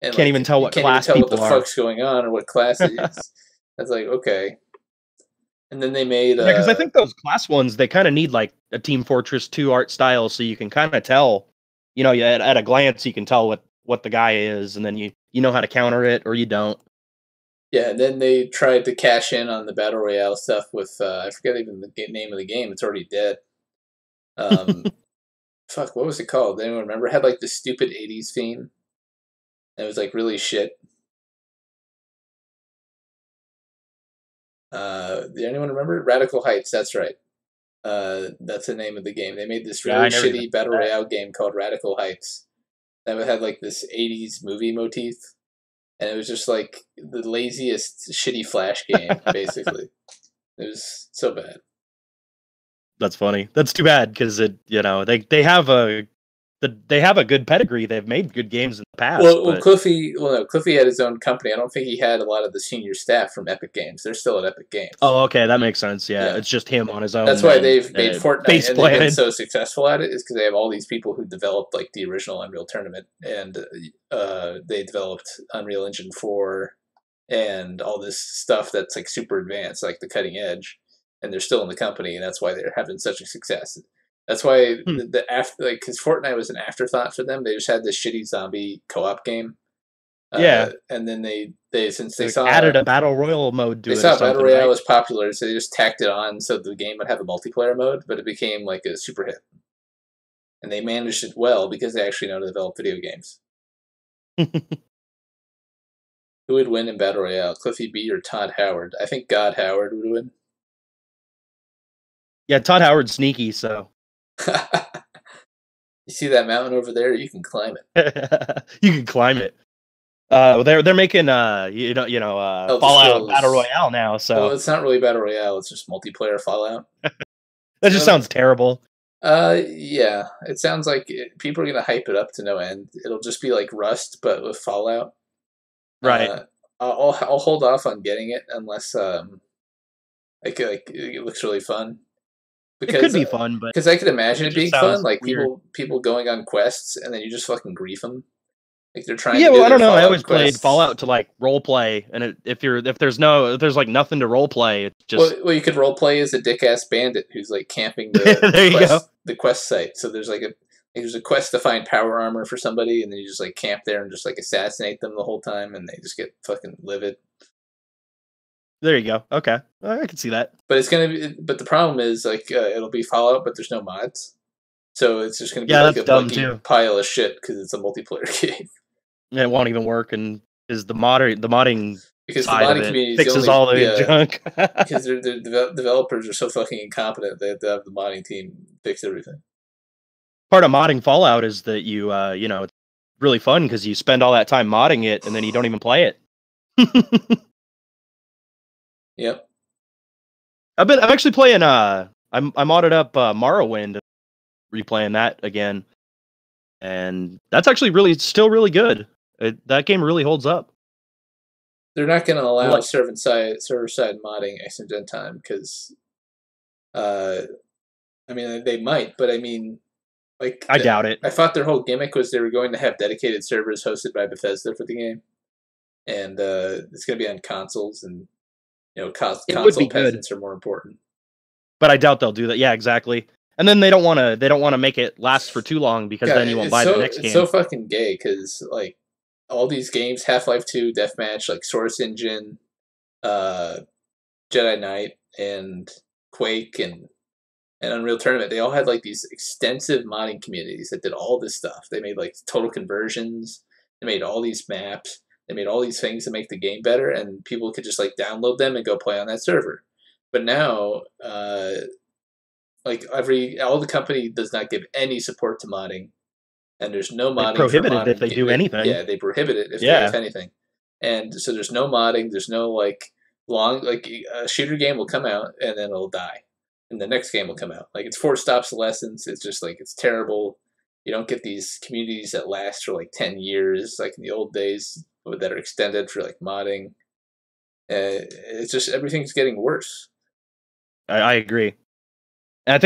Speaker 3: can't
Speaker 2: like,
Speaker 3: even tell what class
Speaker 2: people
Speaker 3: people
Speaker 2: what the fuck's going on or what class it is. That's like, okay. And then they made
Speaker 3: because I think those class ones, they kind of need like a Team Fortress 2 art style, so you can kind of tell, you know, at a glance you can tell what the guy is, and then you know how to counter it or you don't.
Speaker 2: Yeah, and then they tried to cash in on the Battle Royale stuff with, I forget even the name of the game. It's already dead. Fuck, what was it called? Anyone remember? It had like the stupid 80s theme. It was like really shit. Did anyone remember? Radical Heights, that's right. That's the name of the game. They made this really shitty Battle Royale game called Radical Heights that had like this 80s movie motif. And it was just like the laziest shitty Flash game, basically. It was so bad.
Speaker 3: That's funny. That's too bad because it, you know, they have a they have a good pedigree. They've made good games in the past.
Speaker 2: Well, Cliffy had his own company. I don't think he had a lot of the senior staff from Epic Games. They're still at Epic Games.
Speaker 3: Oh, okay, that makes sense. Yeah, it's just him on his own.
Speaker 2: That's why they've made Fortnite and they've been so successful at it, is because they have all these people who developed like the original Unreal Tournament, and they developed Unreal Engine 4 and all this stuff that's like super advanced, like the cutting edge, and they're still in the company, and that's why they're having such a success. That's why because Fortnite was an afterthought for them. They just had this shitty zombie co-op game. And then they since they saw
Speaker 3: added a battle royale mode to it.
Speaker 2: They saw battle royale was popular, so they just tacked it on so the game would have a multiplayer mode, but it became like a super hit. And they managed it well because they actually know to develop video games. Who would win in battle royale, Cliffy B or Todd Howard? I think God Howard would win.
Speaker 3: Yeah, Todd Howard's sneaky, so.
Speaker 2: You see that mountain over there? You can climb it.
Speaker 3: You can climb it. They're making Fallout Battle Royale now. So
Speaker 2: well, it's not really Battle Royale. It's just multiplayer Fallout.
Speaker 3: That just sounds terrible.
Speaker 2: Yeah, it sounds like people are gonna hype it up to no end. It'll just be like Rust, but with Fallout.
Speaker 3: Right.
Speaker 2: I'll hold off on getting it unless it looks really fun. Because,
Speaker 3: it could be fun, but
Speaker 2: because I could imagine it being fun, like
Speaker 3: weird.
Speaker 2: people going on quests and then you just fucking grief them. Like they're trying.
Speaker 3: Yeah,
Speaker 2: to do
Speaker 3: well, I don't know.
Speaker 2: Fallout
Speaker 3: I always
Speaker 2: quests.
Speaker 3: played Fallout to like role play, and if there's like nothing to role play, it's just
Speaker 2: well, you could role play as a dick ass bandit who's like camping the quest site. So there's there's a quest to find power armor for somebody, and then you just like camp there and just like assassinate them the whole time, and they just get fucking livid.
Speaker 3: There you go. Okay, I can see that.
Speaker 2: But it's gonna be. But the problem is like it'll be Fallout, but there's no mods, so it's just gonna be like a pile of shit because it's a multiplayer game.
Speaker 3: It won't even work, and is the modding
Speaker 2: because
Speaker 3: side
Speaker 2: the modding
Speaker 3: of
Speaker 2: community
Speaker 3: fixes all the junk.
Speaker 2: Because the developers are so fucking incompetent, they have to have the modding team fix everything.
Speaker 3: Part of modding Fallout is that you it's really fun because you spend all that time modding it, and then you don't even play it.
Speaker 2: Yep.
Speaker 3: I'm actually playing I modded up Morrowind, replaying that again, and that's actually still really good. That game really holds up.
Speaker 2: They're not going to allow server side modding in time because, I mean, they might, but I mean, like
Speaker 3: I doubt it.
Speaker 2: I thought their whole gimmick was they were going to have dedicated servers hosted by Bethesda for the game, and it's going to be on consoles and. Console peasants are more important.
Speaker 3: But I doubt they'll do that. Yeah, exactly. And then they don't want to make it last for too long because then you won't buy the next game.
Speaker 2: It's so fucking gay because like all these games, Half-Life 2, Deathmatch, like Source Engine, Jedi Knight, and Quake, and Unreal Tournament, they all had like these extensive modding communities that did all this stuff. They made like total conversions. They made all these maps. They made all these things to make the game better, and people could just like download them and go play on that server. But now, all the company does not give any support to modding, and there's no modding. They
Speaker 3: prohibit it if they do anything.
Speaker 2: Yeah, they prohibit it if they do anything. And so there's no modding. There's no a shooter game will come out and then it'll die, and the next game will come out. Like it's forced obsolescence. It's just like it's terrible. You don't get these communities that last for like 10 years, like in the old days. That are extended for like modding. It's just everything's getting worse.
Speaker 3: I agree. And I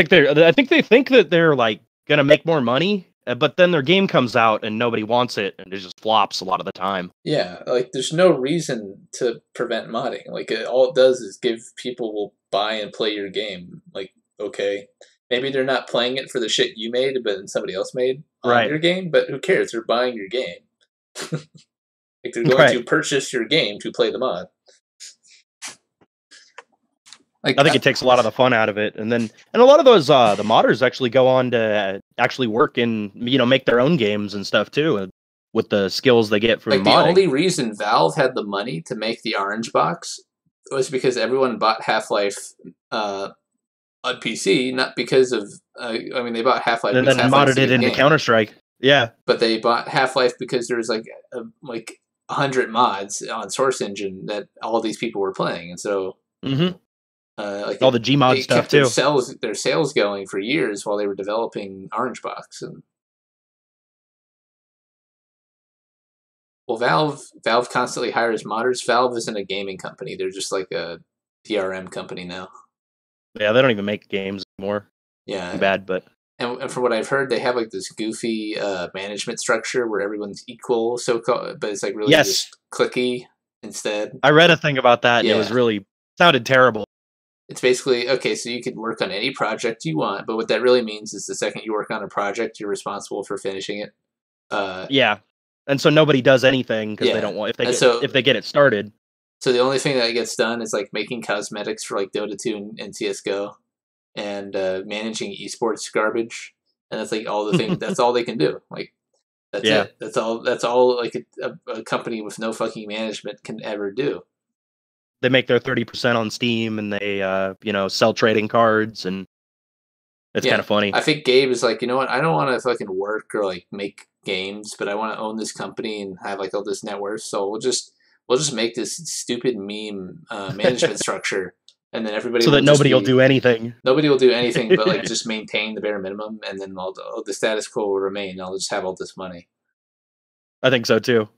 Speaker 3: think they think that they're like gonna make more money, but then their game comes out and nobody wants it, and it just flops a lot of the time.
Speaker 2: Yeah, like there's no reason to prevent modding. Like all it does is give people will buy and play your game. Like okay, maybe they're not playing it for the shit you made, but somebody else made on your game. But who cares? They're buying your game. Like they're going to purchase your game to play the mod.
Speaker 3: Like, I think it takes a lot of the fun out of it, and a lot of those the modders actually go on to actually work in make their own games and stuff too, with the skills they get from modding.
Speaker 2: The only reason Valve had the money to make the Orange Box was because everyone bought Half-Life on PC, not because of they bought Half-Life
Speaker 3: and then modded it into Counter-Strike. Yeah,
Speaker 2: but they bought Half-Life because there was like 100 mods on Source Engine that all these people were playing, and so
Speaker 3: all the Gmod stuff too.
Speaker 2: Their sales going for years while they were developing Orange Box, and Well, Valve constantly hires modders. Valve isn't a gaming company; they're just like a DRM company now.
Speaker 3: Yeah, they don't even make games anymore.
Speaker 2: Yeah,
Speaker 3: Too bad, but
Speaker 2: and from what I've heard, they have like this goofy management structure where everyone's equal, but it's like really just clicky instead.
Speaker 3: I read a thing about that, and
Speaker 2: Yeah.
Speaker 3: it was really sounded terrible.
Speaker 2: It's basically, okay, so you can work on any project you want, but what that really means is the second you work on a project, you're responsible for finishing it.
Speaker 3: Yeah, and so nobody does anything because
Speaker 2: Yeah.
Speaker 3: they don't want
Speaker 2: And
Speaker 3: if they get it started.
Speaker 2: So the only thing that gets done is like making cosmetics for like Dota 2 and CS:GO, and managing esports garbage, and that's like all the thing. That's all they can do. Like that's it. That's all. Like a company with no fucking management can ever do.
Speaker 3: They make their 30% on Steam, and they sell trading cards, and it's kind of funny.
Speaker 2: I think Gabe is like, you know what? I don't want to fucking work or like make games, but I want to own this company and have like all this net worth. So we'll just make this stupid meme management structure, and then everybody
Speaker 3: so that nobody will do anything.
Speaker 2: Nobody will do anything, but like just maintain the bare minimum, and then all the status quo will remain. I'll just have all this money.
Speaker 3: I think so too.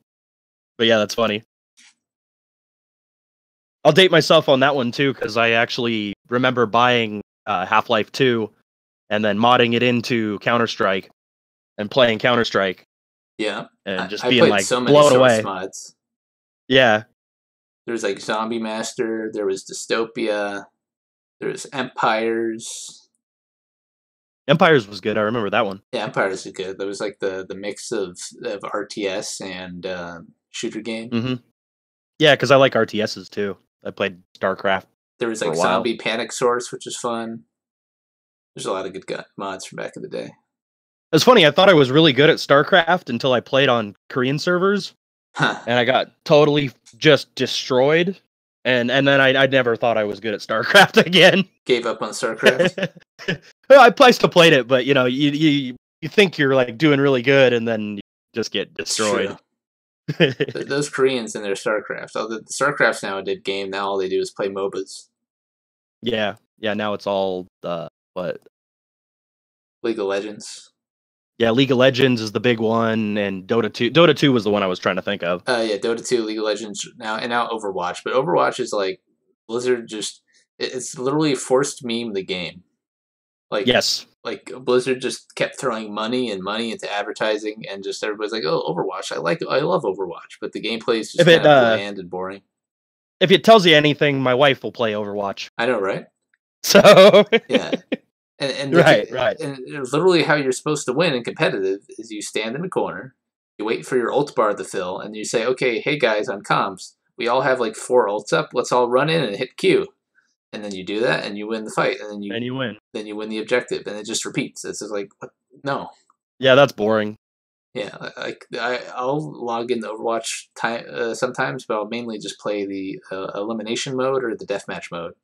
Speaker 3: But yeah, that's funny. I'll date myself on that one too, because I actually remember buying Half-Life 2 and then modding it into Counter-Strike and playing Counter-Strike.
Speaker 2: Yeah.
Speaker 3: And just
Speaker 2: I
Speaker 3: being like
Speaker 2: so many
Speaker 3: blown
Speaker 2: source
Speaker 3: away.
Speaker 2: Mods.
Speaker 3: Yeah.
Speaker 2: There's like Zombie Master, there was Dystopia, there's Empires.
Speaker 3: Empires was good, I remember that one.
Speaker 2: Yeah, Empires is good. There was like the mix of RTS and shooter game.
Speaker 3: Mm-hmm. Yeah, because I like RTSs too. I played StarCraft.
Speaker 2: There was like Zombie Panic Source, which is fun. There's a lot of good mods from back in the day.
Speaker 3: It's funny, I thought I was really good at StarCraft until I played on Korean servers. And I got totally just destroyed. And then I never thought I was good at StarCraft again.
Speaker 2: Gave up on StarCraft?
Speaker 3: Well, I still played it, but you think you're like doing really good, and then you just get destroyed.
Speaker 2: Those Koreans in their StarCraft. The StarCraft's now a dead game. Now all they do is play MOBAs.
Speaker 3: Yeah. Now it's all what?
Speaker 2: League of Legends.
Speaker 3: Yeah, League of Legends is the big one, and Dota 2. Dota 2 was the one I was trying to think of.
Speaker 2: Yeah, Dota 2, League of Legends, now Overwatch. But Overwatch is like Blizzard it's literally forced meme the game. Like
Speaker 3: yes.
Speaker 2: Like Blizzard just kept throwing money into advertising, and just everybody's like, "Oh, Overwatch! I love Overwatch," but the gameplay is just kind of bland and boring.
Speaker 3: If it tells you anything, my wife will play Overwatch.
Speaker 2: I know, right?
Speaker 3: So
Speaker 2: yeah, and
Speaker 3: right.
Speaker 2: And literally, how you're supposed to win in competitive is you stand in the corner, you wait for your ult bar to fill, and you say, "Okay, hey guys, on comms, we all have like 4 ults up. Let's all run in and hit Q." And then you do that, and you win the fight, and then you
Speaker 3: win.
Speaker 2: Then you win the objective, and it just repeats. It's just like, what? No.
Speaker 3: Yeah, that's boring.
Speaker 2: Yeah, I'll log into Overwatch sometimes, but I'll mainly just play the elimination mode or the deathmatch mode,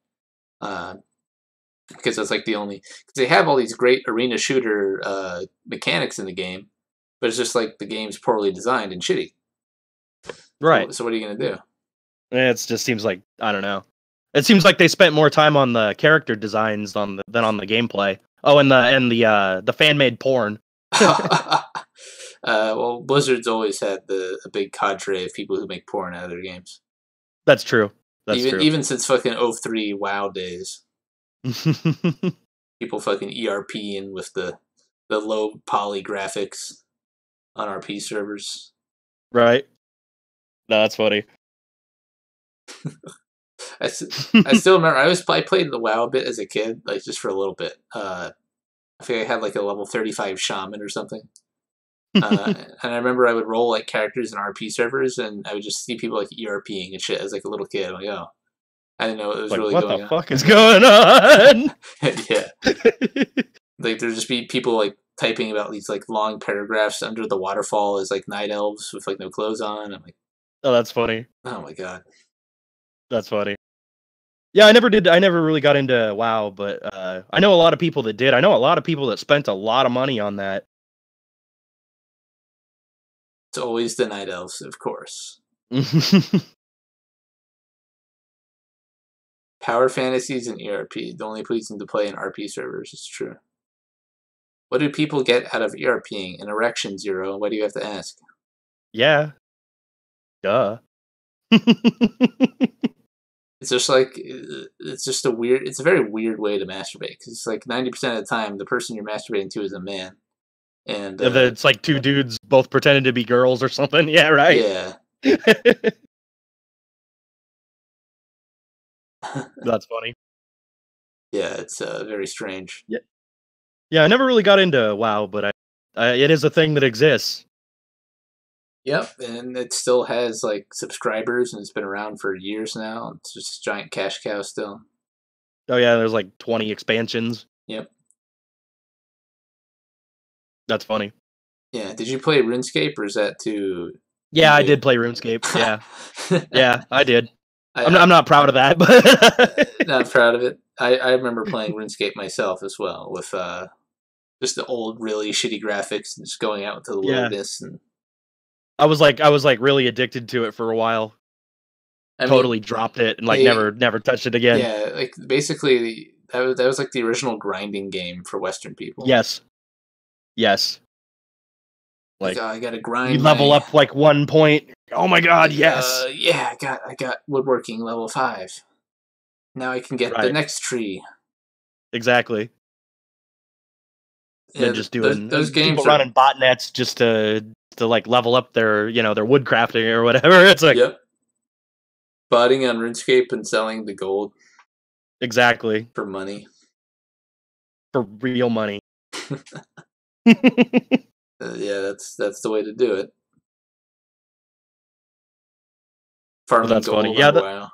Speaker 2: because that's like the only. Because they have all these great arena shooter mechanics in the game, but it's just like the game's poorly designed and shitty.
Speaker 3: Right.
Speaker 2: So what are you gonna do?
Speaker 3: It just seems like, I don't know. It seems like they spent more time on the character designs than on the gameplay. Oh, and the fan made porn.
Speaker 2: Well, Blizzard's always had a big cadre of people who make porn out of their games.
Speaker 3: That's true. True.
Speaker 2: Even since fucking 03 WoW days. People fucking ERPing with the low poly graphics on RP servers.
Speaker 3: Right. No, that's funny.
Speaker 2: I still remember. I played the WoW a bit as a kid, like just for a little bit. I think I had like a level 35 shaman or something. And I remember I would roll like characters in RP servers, and I would just see people like ERPing and shit as like a little kid. I'm like, oh, I didn't know it was
Speaker 3: like,
Speaker 2: really
Speaker 3: what
Speaker 2: going on.
Speaker 3: What the fuck is going on?
Speaker 2: Yeah. Like there'd just be people like typing about these like long paragraphs under the waterfall as like night elves with like no clothes on. I'm like,
Speaker 3: oh, that's funny.
Speaker 2: Oh my god.
Speaker 3: That's funny. Yeah, I never really got into WoW, but I know a lot of people that did. I know a lot of people that spent a lot of money on that.
Speaker 2: It's always the night elves, of course. Power fantasies and ERP, the only reason to play in RP servers. It's true. What do people get out of ERPing? An erection, Zero. Why do you have to ask?
Speaker 3: Yeah. Duh.
Speaker 2: It's just like it's a very weird way to masturbate because it's like 90% of the time the person you're masturbating to is a man, and
Speaker 3: It's like two dudes both pretending to be girls or something. Yeah, right.
Speaker 2: yeah.
Speaker 3: That's funny.
Speaker 2: Yeah, it's very strange.
Speaker 3: Yeah, I never really got into WoW, but it is a thing that exists.
Speaker 2: Yep, and it still has like subscribers, and it's been around for years now. It's just a giant cash cow still.
Speaker 3: Oh yeah, there's like 20 expansions.
Speaker 2: Yep.
Speaker 3: That's funny.
Speaker 2: Yeah, did you play RuneScape, or is that too?
Speaker 3: Yeah, I did play RuneScape. Yeah, yeah, I did. I'm not proud of that, but
Speaker 2: not proud of it. I remember playing RuneScape myself as well, with just the old, really shitty graphics, and just going out into the wilderness. And
Speaker 3: I was like really addicted to it for a while. I totally dropped it and like never touched it again.
Speaker 2: Yeah, like basically that was like the original grinding game for Western people.
Speaker 3: Yes. Like
Speaker 2: I gotta grind.
Speaker 3: You level up like 1 point. Oh my god, yes.
Speaker 2: Yeah, I got woodworking level 5. Now I can get the next tree.
Speaker 3: Exactly.
Speaker 2: Yeah,
Speaker 3: just doing
Speaker 2: those games
Speaker 3: people running botnets just to like level up their their wood crafting or whatever. It's like
Speaker 2: botting on RuneScape and selling the gold.
Speaker 3: Exactly.
Speaker 2: For money.
Speaker 3: For real money.
Speaker 2: Yeah, that's the way to do it. Farming
Speaker 3: that's
Speaker 2: gold
Speaker 3: funny.
Speaker 2: on WoW.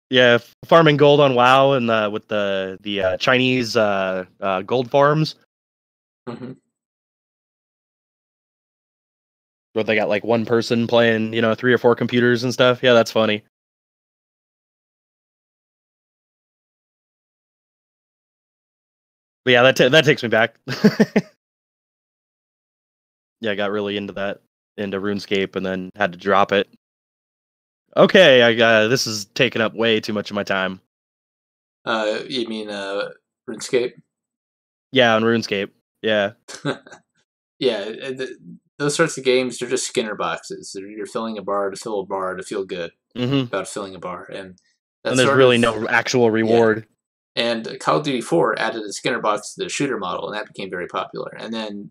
Speaker 3: Yeah, farming gold on WoW and with the Chinese gold farms.
Speaker 2: Mm-hmm.
Speaker 3: Where they got like one person playing, 3 or 4 computers and stuff. Yeah, that's funny. But yeah, that takes me back. Yeah, I got really into RuneScape, and then had to drop it. Okay, this is taking up way too much of my time.
Speaker 2: You mean RuneScape?
Speaker 3: Yeah, on RuneScape. Yeah.
Speaker 2: Yeah, those sorts of games, they're just Skinner boxes. You're filling a bar to fill a bar to feel good about filling a bar, and
Speaker 3: there's really no actual reward.
Speaker 2: Yeah. And Call of Duty 4 added a Skinner box to the shooter model, and that became very popular. And then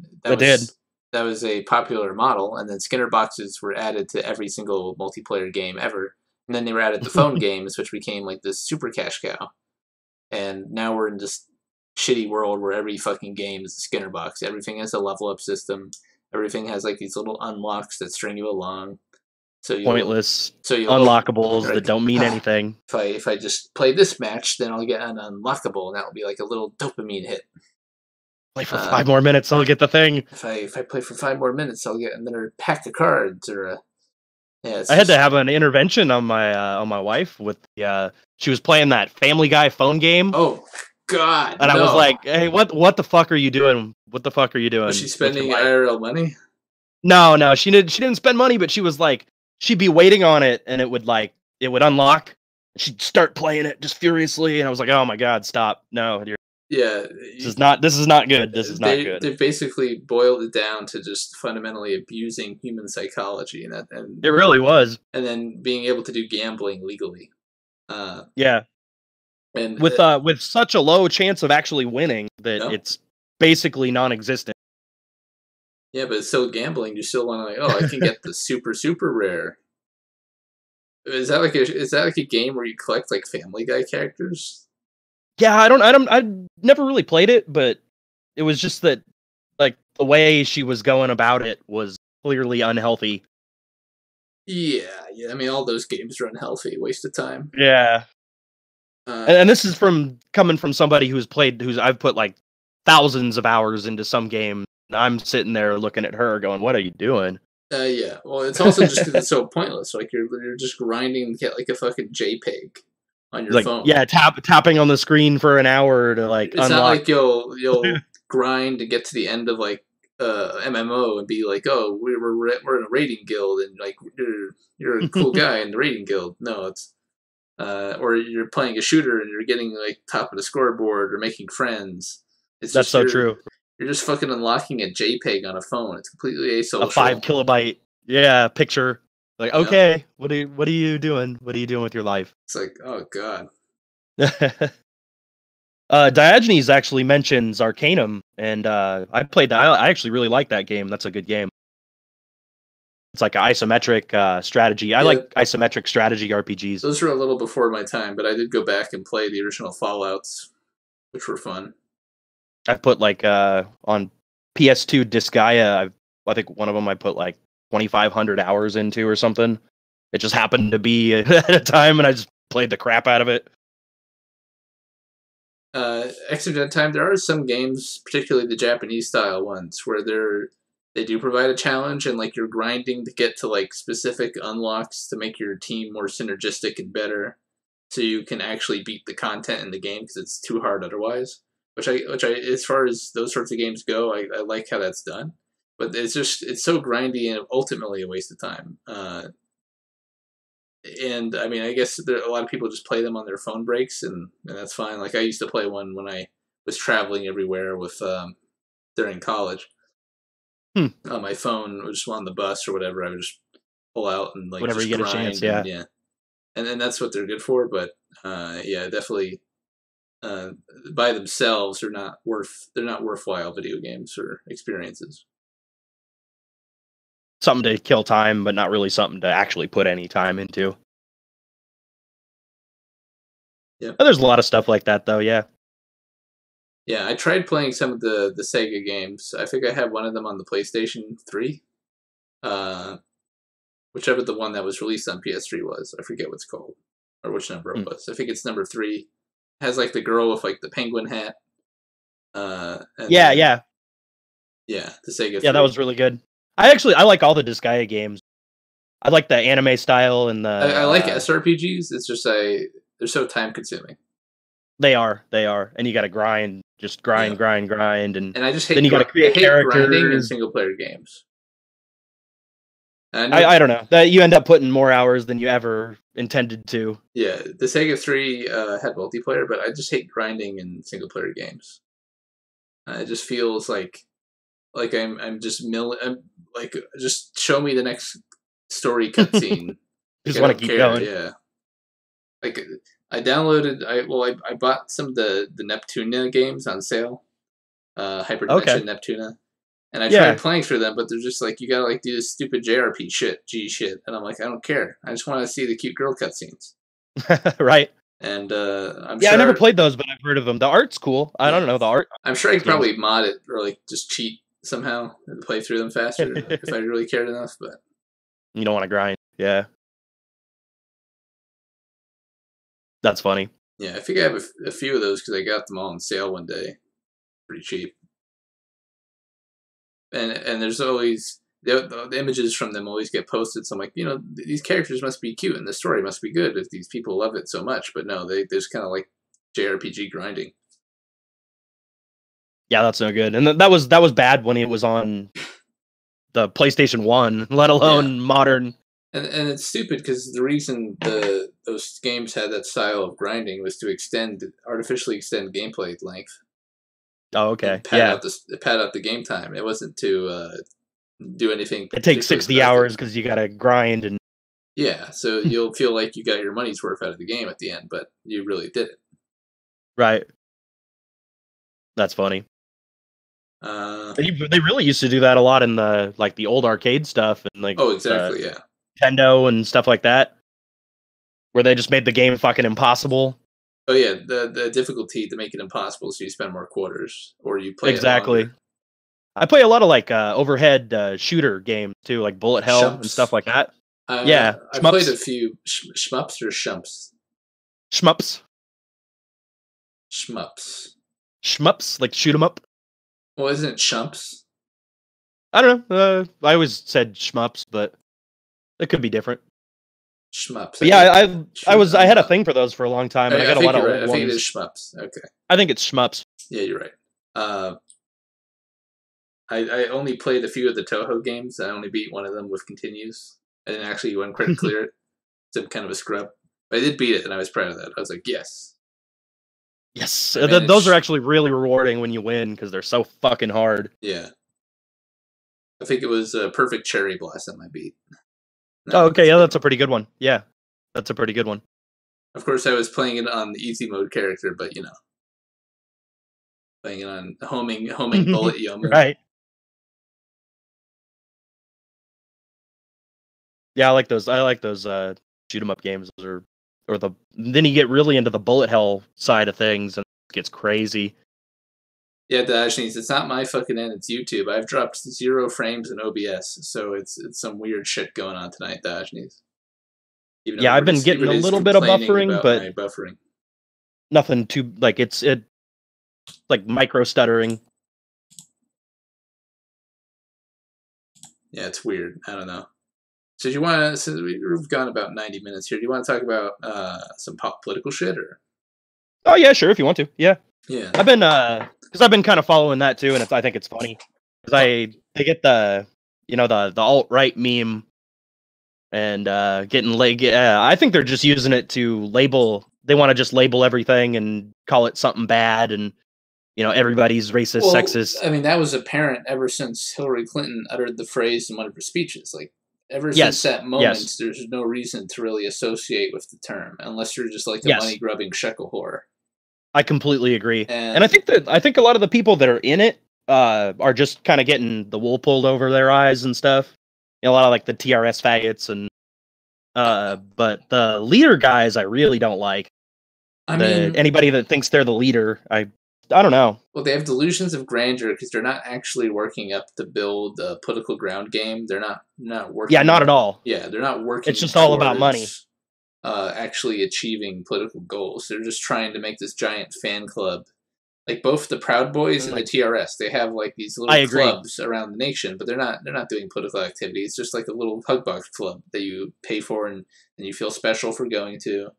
Speaker 2: that was a popular model, and then Skinner boxes were added to every single multiplayer game ever. And then they were added to phone games, which became like this super cash cow. And now we're in this shitty world where every fucking game is a Skinner box. Everything has a level up system. Everything has like these little unlocks that string you along.
Speaker 3: Pointless unlockables that don't mean anything.
Speaker 2: If I just play this match, then I'll get an unlockable, and that'll be like a little dopamine hit.
Speaker 3: Play for 5 more minutes, I'll get the thing.
Speaker 2: If I play for 5 more minutes, I'll get another pack of cards or
Speaker 3: I had to have an intervention on my wife with she was playing that Family Guy phone game.
Speaker 2: Oh God!
Speaker 3: And I was like, "Hey, what the fuck are you doing? What the fuck are you doing?"
Speaker 2: Was she spending IRL money?
Speaker 3: No, she didn't spend money, but she was like, she'd be waiting on it, and it would unlock. She'd start playing it just furiously, and I was like, "Oh my god, stop! No, this is not good. This is not good."
Speaker 2: They basically boiled it down to just fundamentally abusing human psychology, and
Speaker 3: it really was.
Speaker 2: And then being able to do gambling legally.
Speaker 3: Yeah. And with such a low chance of actually winning that it's basically non-existent.
Speaker 2: Yeah, but it's still gambling. You still want to I can get the super rare. Is that like a game where you collect like Family Guy characters?
Speaker 3: Yeah, I never really played it, but it was just that like the way she was going about it was clearly unhealthy.
Speaker 2: Yeah. I mean, all those games are unhealthy, waste of time.
Speaker 3: Yeah. And this is coming from somebody who's I've put like thousands of hours into some game. I'm sitting there looking at her going, "What are you doing?"
Speaker 2: Yeah. Well, it's also just because it's so pointless. Like you're just grinding to get like a fucking JPEG on your phone.
Speaker 3: Yeah, tapping on the screen for an hour to like
Speaker 2: it's
Speaker 3: unlock.
Speaker 2: Not like you'll grind to get to the end of like MMO and be like, "Oh, we're in a raiding guild," and like you're a cool guy in the raiding guild. No, it's or you're playing a shooter and you're getting like top of the scoreboard or making friends.
Speaker 3: That's so true.
Speaker 2: You're just fucking unlocking a JPEG on a phone. It's completely asocial.
Speaker 3: A 5 kilobyte, picture. Like, okay, what are you doing? What are you doing with your life?
Speaker 2: It's like, oh god.
Speaker 3: Diogenes actually mentions Arcanum, and I played that. I actually really like that game. That's a good game. It's like an isometric strategy. I like isometric strategy RPGs.
Speaker 2: Those were a little before my time, but I did go back and play the original Fallouts, which were fun.
Speaker 3: I put like on PS2 Disgaea, I think one of them I put like 2,500 hours into or something. It just happened to be at a time, and I just played the crap out of it.
Speaker 2: Extra Dead Time, there are some games, particularly the Japanese style ones, where they do provide a challenge, and like you're grinding to get to like specific unlocks to make your team more synergistic and better, so you can actually beat the content in the game because it's too hard otherwise. Which I, as far as those sorts of games go, I like how that's done, but it's so grindy and ultimately a waste of time. And I mean, I guess a lot of people just play them on their phone breaks, and that's fine. Like I used to play one when I was traveling everywhere with during college. On my phone, or just on the bus or whatever, I would just pull out and like
Speaker 3: whenever
Speaker 2: just
Speaker 3: you get
Speaker 2: grind,
Speaker 3: a chance, yeah.
Speaker 2: And then that's what they're good for. But yeah, definitely by themselves, they're not worthwhile video games or experiences.
Speaker 3: Something to kill time, but not really something to actually put any time into.
Speaker 2: Yeah,
Speaker 3: there's a lot of stuff like that, though. Yeah.
Speaker 2: Yeah, I tried playing some of the Sega games. I think I have one of them on the PlayStation 3. Whichever the one that was released on PS3 was. I forget what's called. Or which number it was. I think it's number 3. It has like the girl with like the penguin hat. Yeah,
Speaker 3: the
Speaker 2: Sega 3.
Speaker 3: Yeah, that was really good. I like all the Disgaea games. I like the anime style and the...
Speaker 2: I like SRPGs. It's just they're so time consuming.
Speaker 3: They are, and you got to grind, grind, and
Speaker 2: I just hate.
Speaker 3: Then you got to create characters.
Speaker 2: Grinding in single player games.
Speaker 3: I don't know that you end up putting more hours than you ever intended to.
Speaker 2: Yeah, the Sega 3 had multiplayer, but I just hate grinding in single player games. It just feels like I'm just just show me the next story cutscene.
Speaker 3: Just want to keep going.
Speaker 2: Yeah. Like I downloaded. I bought some of the Neptuna games on sale. Hyperdimension Neptuna, and I tried playing through them, but they're just like you gotta like do this stupid JRPG shit, and I'm like I don't care. I just want to see the cute girl cutscenes.
Speaker 3: Right.
Speaker 2: And
Speaker 3: I never played those, but I've heard of them. The art's cool. I don't know the art.
Speaker 2: I'm sure I could probably mod it or like just cheat somehow and play through them faster if I really cared enough. But
Speaker 3: you don't want to grind. Yeah. That's funny.
Speaker 2: Yeah, I think I have a few of those because I got them all on sale one day, pretty cheap. And there's always the images from them always get posted. So I'm like, these characters must be cute and the story must be good if these people love it so much. But no, they just kind of like JRPG grinding. Yeah,
Speaker 3: that's no good. And that was bad when it was on the PlayStation 1, let alone modern.
Speaker 2: And it's stupid because the reason those games had that style of grinding was to artificially extend gameplay length.
Speaker 3: Oh, okay.
Speaker 2: Pad out the game time. It wasn't to do anything.
Speaker 3: It takes 60 hours because you got to grind and.
Speaker 2: Yeah, so you'll feel like you got your money's worth out of the game at the end, but you really didn't.
Speaker 3: Right. That's funny. They really used to do that a lot in the old arcade stuff and like.
Speaker 2: Oh, exactly. Yeah.
Speaker 3: Nintendo and stuff like that, where they just made the game fucking impossible.
Speaker 2: Oh yeah, the difficulty to make it impossible, so you spend more quarters or you play
Speaker 3: exactly. I play a lot of like overhead shooter games too, like Bullet Hell and stuff like that. Yeah,
Speaker 2: I played a few shmups or shumps.
Speaker 3: Shmups, like shoot 'em up.
Speaker 2: Well, isn't it shumps?
Speaker 3: I don't know. I always said shmups, but it could be different.
Speaker 2: Shmups.
Speaker 3: But yeah, I had a thing for those for a long time, and I got a lot of old ones.
Speaker 2: I think it is shmups. Okay.
Speaker 3: I think it's shmups.
Speaker 2: Yeah, you're right. I only played a few of the Toho games. I only beat one of them with continues. I didn't actually one credit clear it. It's kind of a scrub. But I did beat it, and I was proud of that. I was like, yes.
Speaker 3: Yes. Those are actually really rewarding when you win, because they're so fucking hard.
Speaker 2: Yeah. I think it was Perfect Cherry Blossom I beat.
Speaker 3: Oh, okay, yeah, that's a pretty good one. Yeah, that's a pretty good one.
Speaker 2: Of course, I was playing it on the easy mode character, but you know, playing it on homing bullet Yomu.
Speaker 3: Right. Yeah, I like those. Shoot 'em up games. Those are then you get really into the bullet hell side of things, and it gets crazy.
Speaker 2: Yeah, Dashneys, it's not my fucking end, it's YouTube. I've dropped 0 frames in OBS, so it's some weird shit going on tonight, Dashneys.
Speaker 3: Yeah, I've been getting a little bit of buffering, but
Speaker 2: buffering.
Speaker 3: Nothing too like it's like micro stuttering.
Speaker 2: Yeah, it's weird. I don't know. So do you want to, since we've gone about 90 minutes here, do you want to talk about some political shit or?
Speaker 3: Oh yeah, sure, if you want to. Yeah.
Speaker 2: Yeah.
Speaker 3: I've been because I've been kind of following that too, and I think it's funny because they get the the alt-right meme and getting I think they're just using it to label. They want to just label everything and call it something bad, and everybody's racist, sexist.
Speaker 2: I mean, that was apparent ever since Hillary Clinton uttered the phrase in one of her speeches. Like ever since that moment, there's no reason to really associate with the term unless you're just like a money-grubbing shekel whore.
Speaker 3: I completely agree, and I think a lot of the people that are in it are just kind of getting the wool pulled over their eyes and stuff. A lot of like the TRS faggots and but the leader guys I really don't like. I mean, anybody that thinks they're the leader, I don't know.
Speaker 2: Well, they have delusions of grandeur because they're not actually working up to build a political ground game. They're not working.
Speaker 3: Yeah, not at all.
Speaker 2: Yeah, they're not working.
Speaker 3: It's just all about money.
Speaker 2: Actually achieving political goals. They're just trying to make this giant fan club. Like both the Proud Boys and the TRS, they have like these little clubs around the nation, but they're not doing political activity. It's just like a little hug box club that you pay for and you feel special for going to.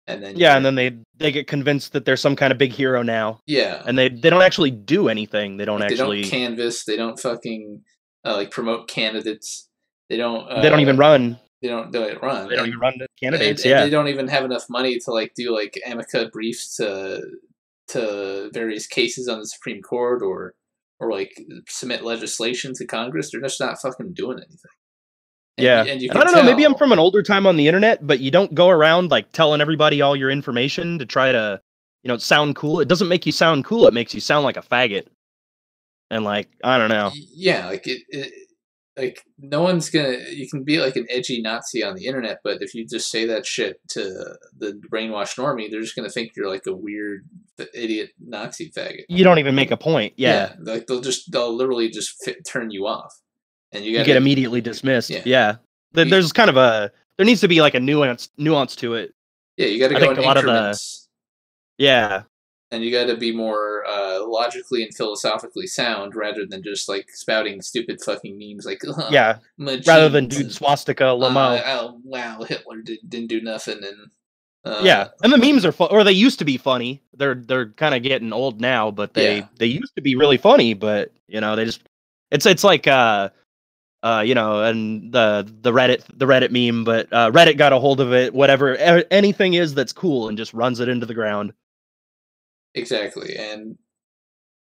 Speaker 2: And then
Speaker 3: and then they get convinced that they're some kind of big hero now.
Speaker 2: Yeah.
Speaker 3: And they don't actually do anything. They don't actually
Speaker 2: canvass, they don't fucking like promote candidates. They don't
Speaker 3: even run.
Speaker 2: They don't run.
Speaker 3: They don't even run the candidates.
Speaker 2: And they don't even have enough money to like do like amica briefs to various cases on the Supreme Court or like submit legislation to Congress. They're just not fucking doing anything. And you can
Speaker 3: I don't know. Maybe I'm from an older time on the internet, but you don't go around like telling everybody all your information to try to sound cool. It doesn't make you sound cool. It makes you sound like a faggot. And like I don't know.
Speaker 2: Yeah, like it like no one's gonna. You can be like an edgy Nazi on the internet, but if you just say that shit to the brainwashed normie, they're just gonna think you're like a weird idiot Nazi faggot.
Speaker 3: You don't even make a point. Yeah,
Speaker 2: like they'll literally just turn you off, and you
Speaker 3: get immediately dismissed. Yeah. There's kind of there needs to be like a nuance to it.
Speaker 2: Yeah, you got to go in increments. And you got to be more logically and philosophically sound rather than just like spouting stupid fucking memes like
Speaker 3: rather than dude swastika Lamo.
Speaker 2: Wow, Hitler didn't do nothing and
Speaker 3: and the memes are or they used to be funny. They're kind of getting old now, but they used to be really funny. But they just it's like and the Reddit meme, but Reddit got a hold of it. Whatever anything is that's cool and just runs it into the ground.
Speaker 2: Exactly, and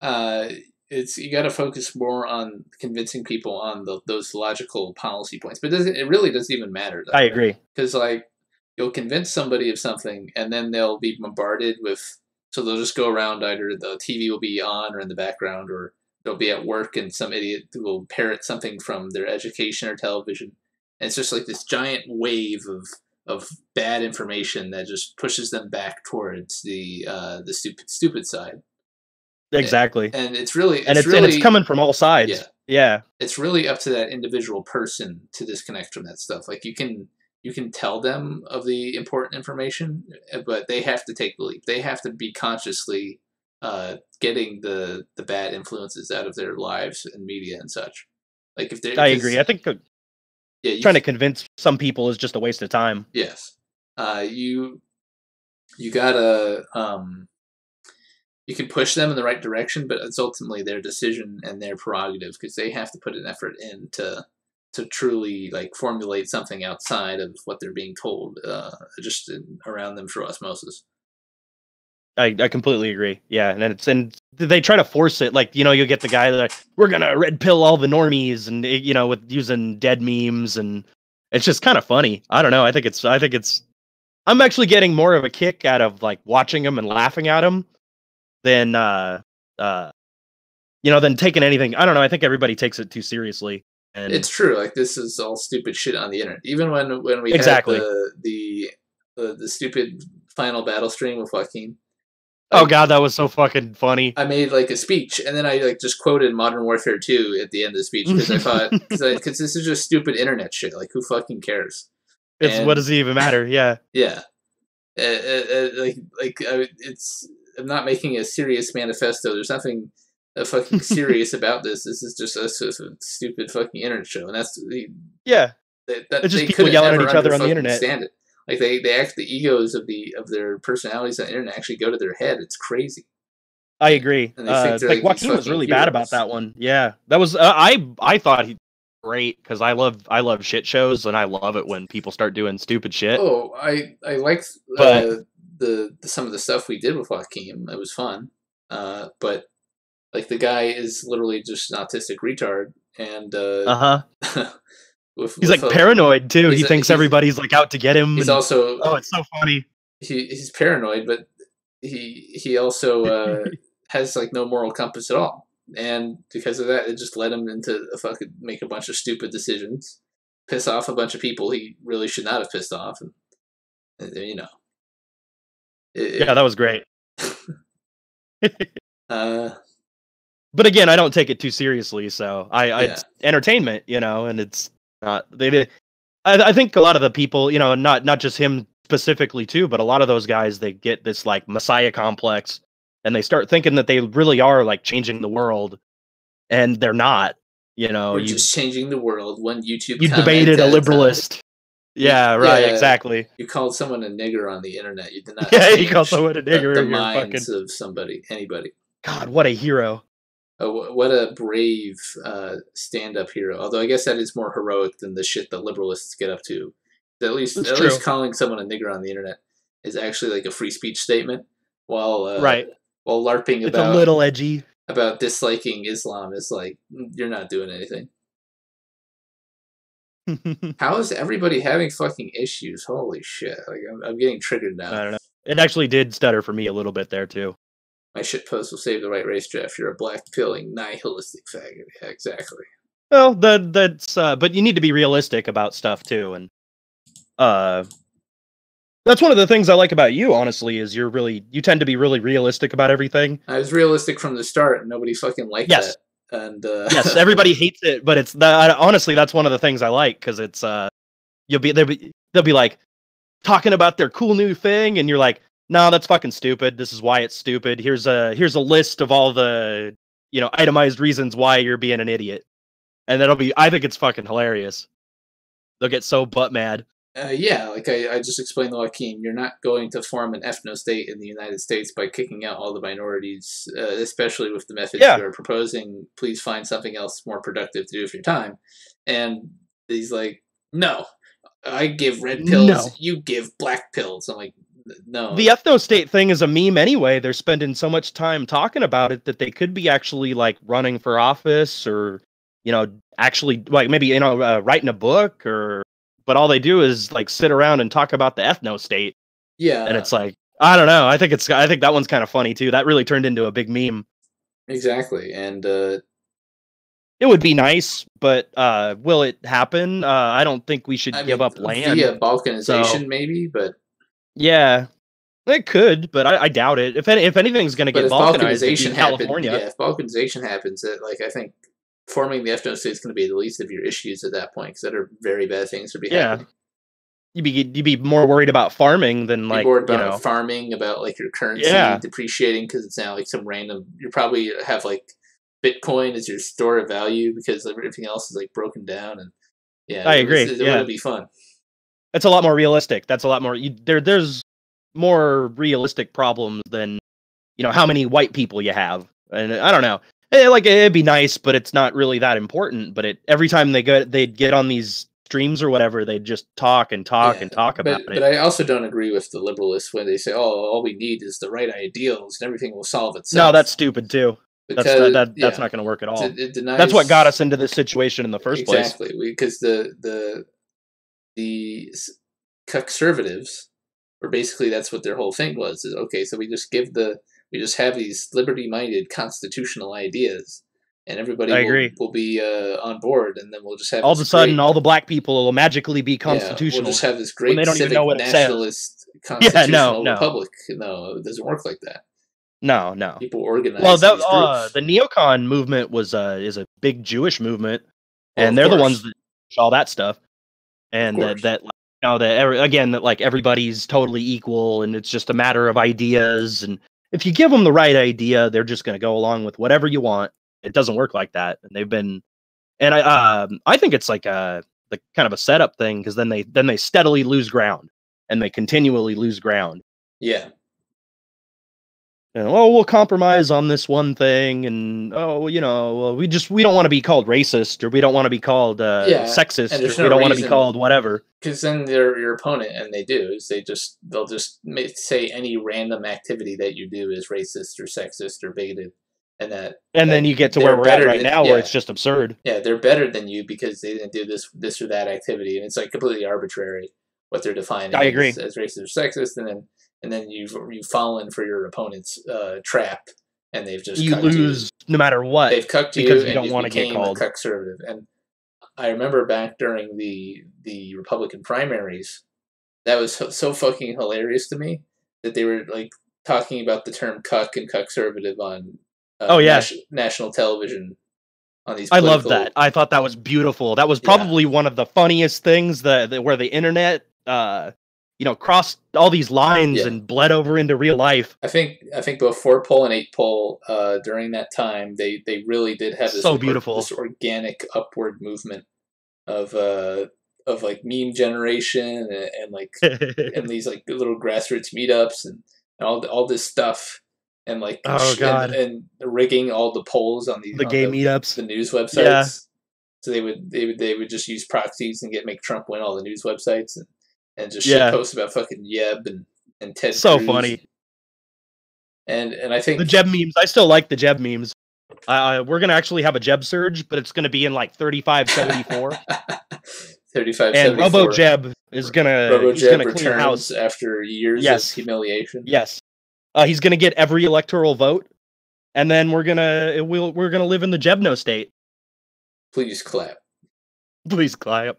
Speaker 2: you got to focus more on convincing people on those logical policy points. But it really doesn't even matter, though.
Speaker 3: I agree,
Speaker 2: because like you'll convince somebody of something, and then they'll be bombarded with. So they'll just go around. Either the TV will be on or in the background, or they'll be at work, and some idiot will parrot something from their education or television. And it's just like this giant wave of bad information that just pushes them back towards the stupid side.
Speaker 3: Exactly.
Speaker 2: And it's really
Speaker 3: it's coming from all sides. Yeah.
Speaker 2: It's really up to that individual person to disconnect from that stuff. Like you can tell them of the important information, but they have to take the leap. They have to be consciously getting the bad influences out of their lives and media and such. Like I
Speaker 3: agree. I think trying to convince some people is just a waste of time.
Speaker 2: Yes. You gotta you can push them in the right direction, but it's ultimately their decision and their prerogative because they have to put an effort in to truly like formulate something outside of what they're being told, just around them through osmosis.
Speaker 3: I completely agree. Yeah, and they try to force it. Like you get the guy that we're gonna red pill all the normies, and with using dead memes, and It's just kind of funny. I don't know. I think it's. I'm actually getting more of a kick out of like watching them and laughing at them than than taking anything. I don't know. I think everybody takes it too seriously. And
Speaker 2: it's true. Like, this is all stupid shit on the internet. Even when we
Speaker 3: exactly.
Speaker 2: had the stupid final battle stream with Joaquin.
Speaker 3: Oh god, that was so fucking funny.
Speaker 2: I made like a speech, and then I like just quoted Modern Warfare 2 at the end of the speech because I thought because this is just stupid internet shit. Like, who fucking cares?
Speaker 3: What does it even matter? Yeah,
Speaker 2: yeah. I'm not making a serious manifesto. There's nothing fucking serious about this. This is just a stupid fucking internet show, and that's
Speaker 3: it's just people yelling at each other on the internet.
Speaker 2: Stand it. Like they act, the egos of their personalities on the internet actually go to their head. It's crazy.
Speaker 3: I agree. Like Joaquin was really bad about that one. Yeah, that was I thought he great because I love shit shows and I love it when people start doing stupid shit.
Speaker 2: Oh, I liked the some of the stuff we did with Joaquin. It was fun. But like the guy is literally just an autistic retard, and
Speaker 3: he's like paranoid too. He thinks everybody's like out to get him.
Speaker 2: He's also
Speaker 3: it's so funny.
Speaker 2: He's paranoid, but he also has like no moral compass at all, and because of that, it just led him into make a bunch of stupid decisions, piss off a bunch of people he really should not have pissed off, and
Speaker 3: that was great. But again, I don't take it too seriously, so it's entertainment, and it's not. I think a lot of the people, not just him specifically too, but a lot of those guys, they get this like messiah complex, and they start thinking that they really are like changing the world, and they're not.
Speaker 2: We're just changing the world. One YouTube.
Speaker 3: You debated a liberalist. Yeah, right. Exactly.
Speaker 2: You called someone a nigger on the internet. You did not.
Speaker 3: Yeah, you called someone a nigger.
Speaker 2: The minds of anybody.
Speaker 3: God, what a hero.
Speaker 2: Oh, what a brave stand-up hero. Although I guess that is more heroic than the shit that liberalists get up to. At least calling someone a nigger on the internet is actually like a free speech statement, while LARPing
Speaker 3: it's a little edgy
Speaker 2: about disliking Islam is like, you're not doing anything. How is everybody having fucking issues? Holy shit! Like I'm getting triggered now.
Speaker 3: I don't know. It actually did stutter for me a little bit there too.
Speaker 2: My shitpost will save the right race, Jeff. You're a black-pilling, nihilistic faggot. Yeah, exactly.
Speaker 3: Well, that's but you need to be realistic about stuff too, and that's one of the things I like about you, honestly, is you tend to be really realistic about everything.
Speaker 2: I was realistic from the start, and nobody fucking liked that. And
Speaker 3: yes, everybody hates it, but it's honestly, that's one of the things I like, because it's they'll be like talking about their cool new thing, and you're like, no, that's fucking stupid. This is why it's stupid. Here's a list of all the itemized reasons why you're being an idiot, and I think it's fucking hilarious. They'll get so butt mad.
Speaker 2: Like I just explained to Joaquin, you're not going to form an ethno-state in the United States by kicking out all the minorities, especially with the methods you're proposing. Please find something else more productive to do with your time. And he's like, no, I give red pills, no. You give black pills. I'm like, no. The
Speaker 3: ethno-state thing is a meme anyway. They're spending so much time talking about it that they could be actually like running for office, or actually like maybe writing a book, but all they do is like sit around and talk about the ethno-state.
Speaker 2: Yeah.
Speaker 3: And it's like, I don't know. I think that one's kind of funny too. That really turned into a big meme.
Speaker 2: Exactly. And
Speaker 3: it would be nice, but will it happen? I don't think we should give up land.
Speaker 2: Via balkanization, maybe, but
Speaker 3: yeah, it could, but I doubt it. If anything's going to get balkanized, in California.
Speaker 2: If balkanization happens, I think forming the ethno-state is going to be the least of your issues at that point, because that are very bad things to be happening.
Speaker 3: You'd be more worried about farming than like
Speaker 2: farming, about like your currency depreciating because it's now like some random. You probably have like Bitcoin as your store of value because everything else is like broken down, and
Speaker 3: I agree.
Speaker 2: It would be fun.
Speaker 3: It's a lot more realistic. That's a lot more. There's more realistic problems than how many white people you have, and I don't know. It'd be nice, but it's not really that important. But every time they'd get on these streams or whatever, they'd just talk and talk about it.
Speaker 2: But I also don't agree with the liberalists when they say, "Oh, all we need is the right ideals and everything will solve itself."
Speaker 3: No, that's stupid too. Because, that's not going to work at all. That's what got us into this situation in the first place.
Speaker 2: Exactly, because the the conservatives, where basically that's what their whole thing was. Is okay, so we just have these liberty-minded constitutional ideas, and everybody will be on board, and then we'll just have
Speaker 3: all of a sudden all the black people will magically be constitutional.
Speaker 2: We'll just have this great
Speaker 3: they don't
Speaker 2: civic
Speaker 3: even know what
Speaker 2: nationalist constitutional republic. No, it doesn't work like that.
Speaker 3: No.
Speaker 2: People organize.
Speaker 3: Well, the neocon movement is a big Jewish movement, and they're the ones that push all that stuff, and that everybody's totally equal, and it's just a matter of ideas, and if you give them the right idea, they're just going to go along with whatever you want. It doesn't work like that, and they've been, and I think it's like the kind of a setup thing, because then they steadily lose ground, and they continually lose ground.
Speaker 2: Yeah.
Speaker 3: And, we'll compromise on this one thing, and we don't want to be called racist, or we don't want to be called sexist, or we don't want to be called whatever.
Speaker 2: Because then they're your opponent, and they'll just say any random activity that you do is racist or sexist or bigoted, and then
Speaker 3: you get to where we're at right now, where it's just absurd.
Speaker 2: Yeah, they're better than you because they didn't do this or that activity, and it's like completely arbitrary what they're defining.
Speaker 3: I agree.
Speaker 2: As racist or sexist, and then you've fallen for your opponent's trap, and they've just
Speaker 3: you lose no matter what.
Speaker 2: They've cucked you
Speaker 3: because you don't want to get called
Speaker 2: conservative. And I remember back during the Republican primaries, that was so fucking hilarious to me that they were like talking about the term cuck and conservative on national television on these.
Speaker 3: I love that. I thought that was beautiful. That was probably one of the funniest things where the internet crossed all these lines and bled over into real life.
Speaker 2: I think both 4-pole and 8-pole during that time they really did have this
Speaker 3: beautiful
Speaker 2: this organic upward movement of like meme generation and like and these like little grassroots meetups and all this stuff and like and rigging all the polls on the
Speaker 3: gay meetups,
Speaker 2: the news websites. Yeah. So they would just use proxies and make Trump win all the news websites and just shit post about fucking Jeb and Ted
Speaker 3: so
Speaker 2: Cruz.
Speaker 3: Funny.
Speaker 2: And I think
Speaker 3: the Jeb memes, I still like the Jeb memes. We're gonna actually have a Jeb surge, but it's gonna be in like 3574.
Speaker 2: 3574.
Speaker 3: And Robo Jeb is gonna clean house
Speaker 2: after years of humiliation.
Speaker 3: Yes. He's gonna get every electoral vote, and then we're gonna live in the Jebno state.
Speaker 2: Please clap.
Speaker 3: Please clap.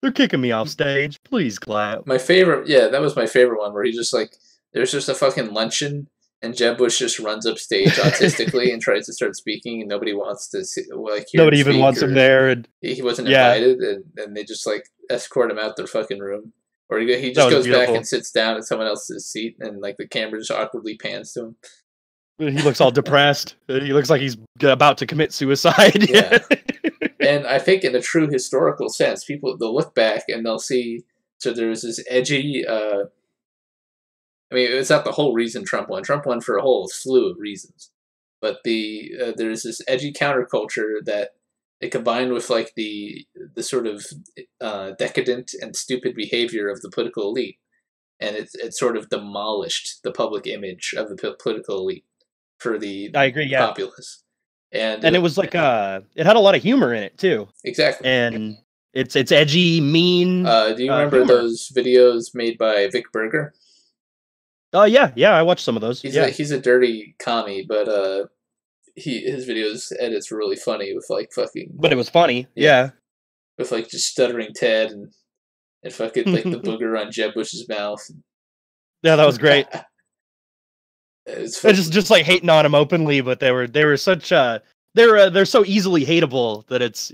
Speaker 3: They're kicking me off stage. Please clap.
Speaker 2: My favorite, that was my favorite one, where he just like, there's just a fucking luncheon, and Jeb Bush just runs up stage autistically and tries to start speaking, and nobody wants to see, like, hear
Speaker 3: nobody even wants him there, and
Speaker 2: he wasn't invited, and they just like escort him out their fucking room, or he just goes back and sits down at someone else's seat, and like the camera just awkwardly pans to him.
Speaker 3: He looks all depressed. He looks like he's about to commit suicide.
Speaker 2: Yeah. And I think in a true historical sense, they'll look back and they'll see, so there's this edgy, it's not the whole reason Trump won. Trump won for a whole slew of reasons. But there's this edgy counterculture that it combined with like the sort of decadent and stupid behavior of the political elite. And it sort of demolished the public image of the political elite for the populace. And
Speaker 3: it was like it had a lot of humor in it too.
Speaker 2: Exactly.
Speaker 3: And it's edgy, mean.
Speaker 2: Do you remember those videos made by Vic Berger?
Speaker 3: Oh yeah, I watched some of those.
Speaker 2: He's a dirty commie, but his videos edits were really funny with like fucking.
Speaker 3: But it was funny, yeah.
Speaker 2: With like just stuttering Ted and fucking like the booger on Jeb Bush's mouth.
Speaker 3: Yeah, that was great. It's just like hating on him openly, but they were such they're so easily hateable that it's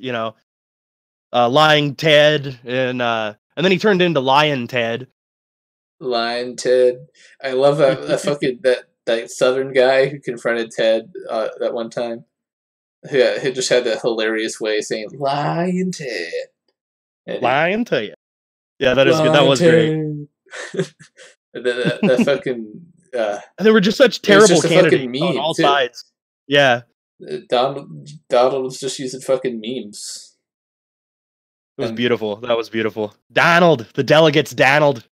Speaker 3: lying Ted and then he turned into Lion Ted.
Speaker 2: Lion Ted. I love that fucking that Southern guy who confronted Ted that one time. Who just had that hilarious way of saying Lion Ted. And
Speaker 3: Lion Ted. Yeah, that is good. That was
Speaker 2: great. that fucking.
Speaker 3: And they were just such terrible candidates on all sides. Yeah.
Speaker 2: Donald was just using fucking memes.
Speaker 3: It was beautiful. That was beautiful. Donald! The delegates Donald.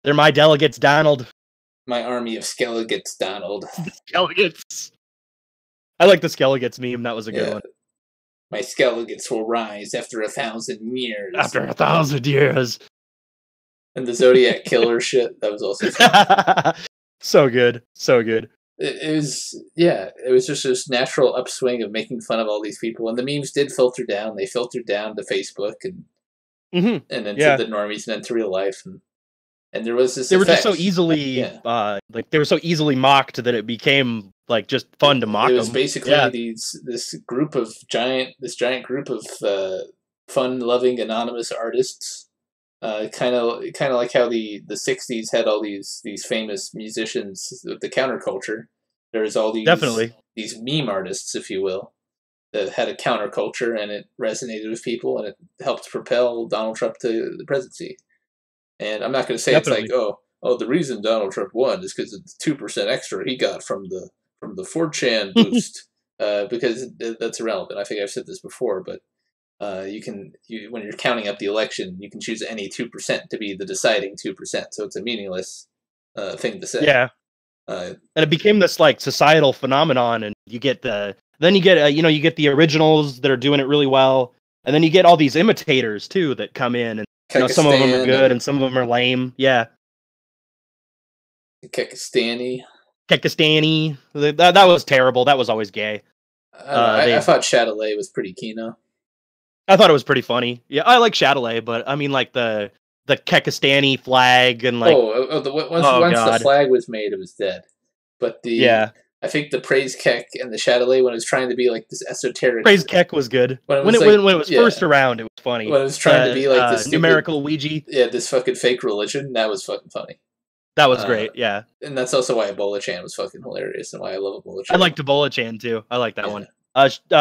Speaker 3: They're my delegates Donald.
Speaker 2: My army of skelegets Donald.
Speaker 3: Skelegets. I like the skelegets meme. That was a good one.
Speaker 2: My skeletons will rise after 1,000 years.
Speaker 3: After 1,000 years.
Speaker 2: And the Zodiac Killer shit, that was also fun.
Speaker 3: So good. So good.
Speaker 2: It was just this natural upswing of making fun of all these people. And the memes did filter down. They filtered down to Facebook and then to the normies and then to real life. And there was this
Speaker 3: They were
Speaker 2: effect.
Speaker 3: just so easily, they were so easily mocked that it became, like, just fun to mock them.
Speaker 2: It was basically this giant group of fun-loving anonymous artists. Kind of like how the 60s had all these famous musicians with the counterculture. There's all these meme artists, if you will, that had a counterculture, and it resonated with people, and it helped propel Donald Trump to the presidency. And I'm not going to say it's like, oh, the reason Donald Trump won is because of the 2% extra he got from the 4chan boost, because that's irrelevant. I think I've said this before, but when you're counting up the election, you can choose any 2% to be the deciding 2%. So it's a meaningless thing to say.
Speaker 3: Yeah. And it became this like societal phenomenon, and you get the originals that are doing it really well, and then you get all these imitators too that come in, and some of them are good and some of them are lame. Yeah.
Speaker 2: Kekistani.
Speaker 3: That was terrible. That was always gay.
Speaker 2: I thought Chatelet was pretty kino.
Speaker 3: I thought it was pretty funny. Yeah, I like Chatelet, but I mean, like the Kekistani flag and like.
Speaker 2: Once the flag was made, it was dead. But I think the Praise Kek and the Chatelet, when it was trying to be like this esoteric.
Speaker 3: Praise Kek was good. When it was first around, it was funny.
Speaker 2: When it was trying to be like this
Speaker 3: numerical Ouija.
Speaker 2: Yeah, this fucking fake religion. That was fucking funny.
Speaker 3: That was great, yeah.
Speaker 2: And that's also why Ebola-chan was fucking hilarious and why I love Ebola-chan.
Speaker 3: I liked Ebola-chan too. I like that one.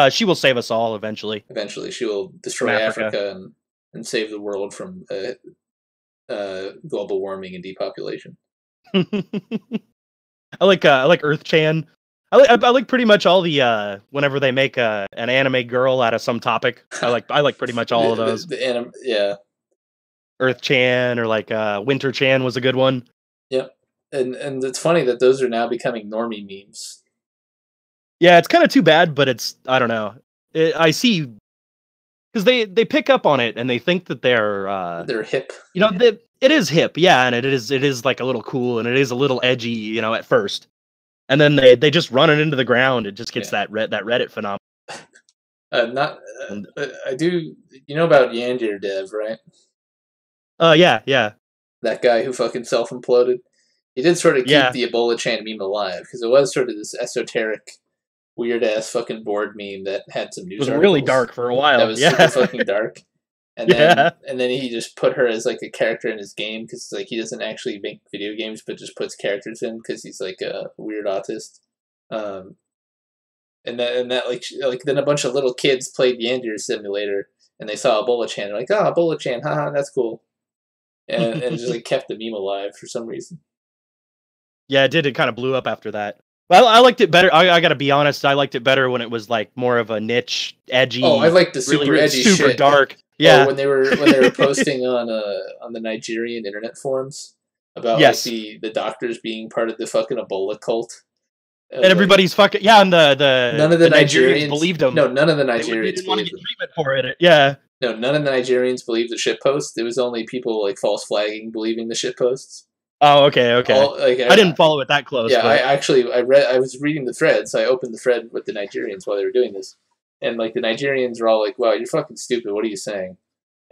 Speaker 3: She will save us all eventually.
Speaker 2: Eventually, she will destroy Africa and save the world from global warming and depopulation.
Speaker 3: I like Earth-chan. I like pretty much all the whenever they make an anime girl out of some topic. I like pretty much all of those. Earth-chan or like Winter-chan was a good one.
Speaker 2: Yep, and it's funny that those are now becoming normie memes.
Speaker 3: Yeah, it's kind of too bad, but I don't know. I see, because they pick up on it and they think that they're
Speaker 2: hip.
Speaker 3: It is hip, yeah, and it is like a little cool and it is a little edgy, at first, and then they just run it into the ground. It just gets that Reddit phenomenon.
Speaker 2: I do. You know about Yandir Dev, right?
Speaker 3: Yeah.
Speaker 2: That guy who fucking self-imploded. He did sort of keep the Ebola-chan meme alive, because it was sort of this esoteric, weird-ass fucking board meme that had some news articles.
Speaker 3: It was really dark for a while.
Speaker 2: That was super fucking dark. And then he just put her as like a character in his game, because like he doesn't actually make video games, but just puts characters in, because he's like a weird autist. And that like then a bunch of little kids played Yandir Simulator, and they saw Ebola-chan. They're like, oh, Ebola-chan, haha, that's cool. And just like kept the meme alive for some reason.
Speaker 3: Yeah, it did. It kind of blew up after that. Well, I liked it better. I gotta be honest. I liked it better when it was like more of a niche, edgy.
Speaker 2: Oh, I liked the super edgy,
Speaker 3: super
Speaker 2: shit.
Speaker 3: Dark. Yeah,
Speaker 2: when they were posting on the Nigerian internet forums about like the doctors being part of the fucking Ebola cult.
Speaker 3: And everybody's fucking and
Speaker 2: none of the Nigerians
Speaker 3: believed them.
Speaker 2: No, none of the Nigerians
Speaker 3: they didn't want to get
Speaker 2: them.
Speaker 3: treatment for it. Yeah.
Speaker 2: No, none of the Nigerians believed the shitpost. It was only people like false flagging believing the shitposts.
Speaker 3: Oh, okay. I didn't follow it that close.
Speaker 2: Yeah,
Speaker 3: but...
Speaker 2: I was reading the thread, so I opened the thread with the Nigerians while they were doing this, and like the Nigerians were all like, "Wow, you're fucking stupid. What are you saying?"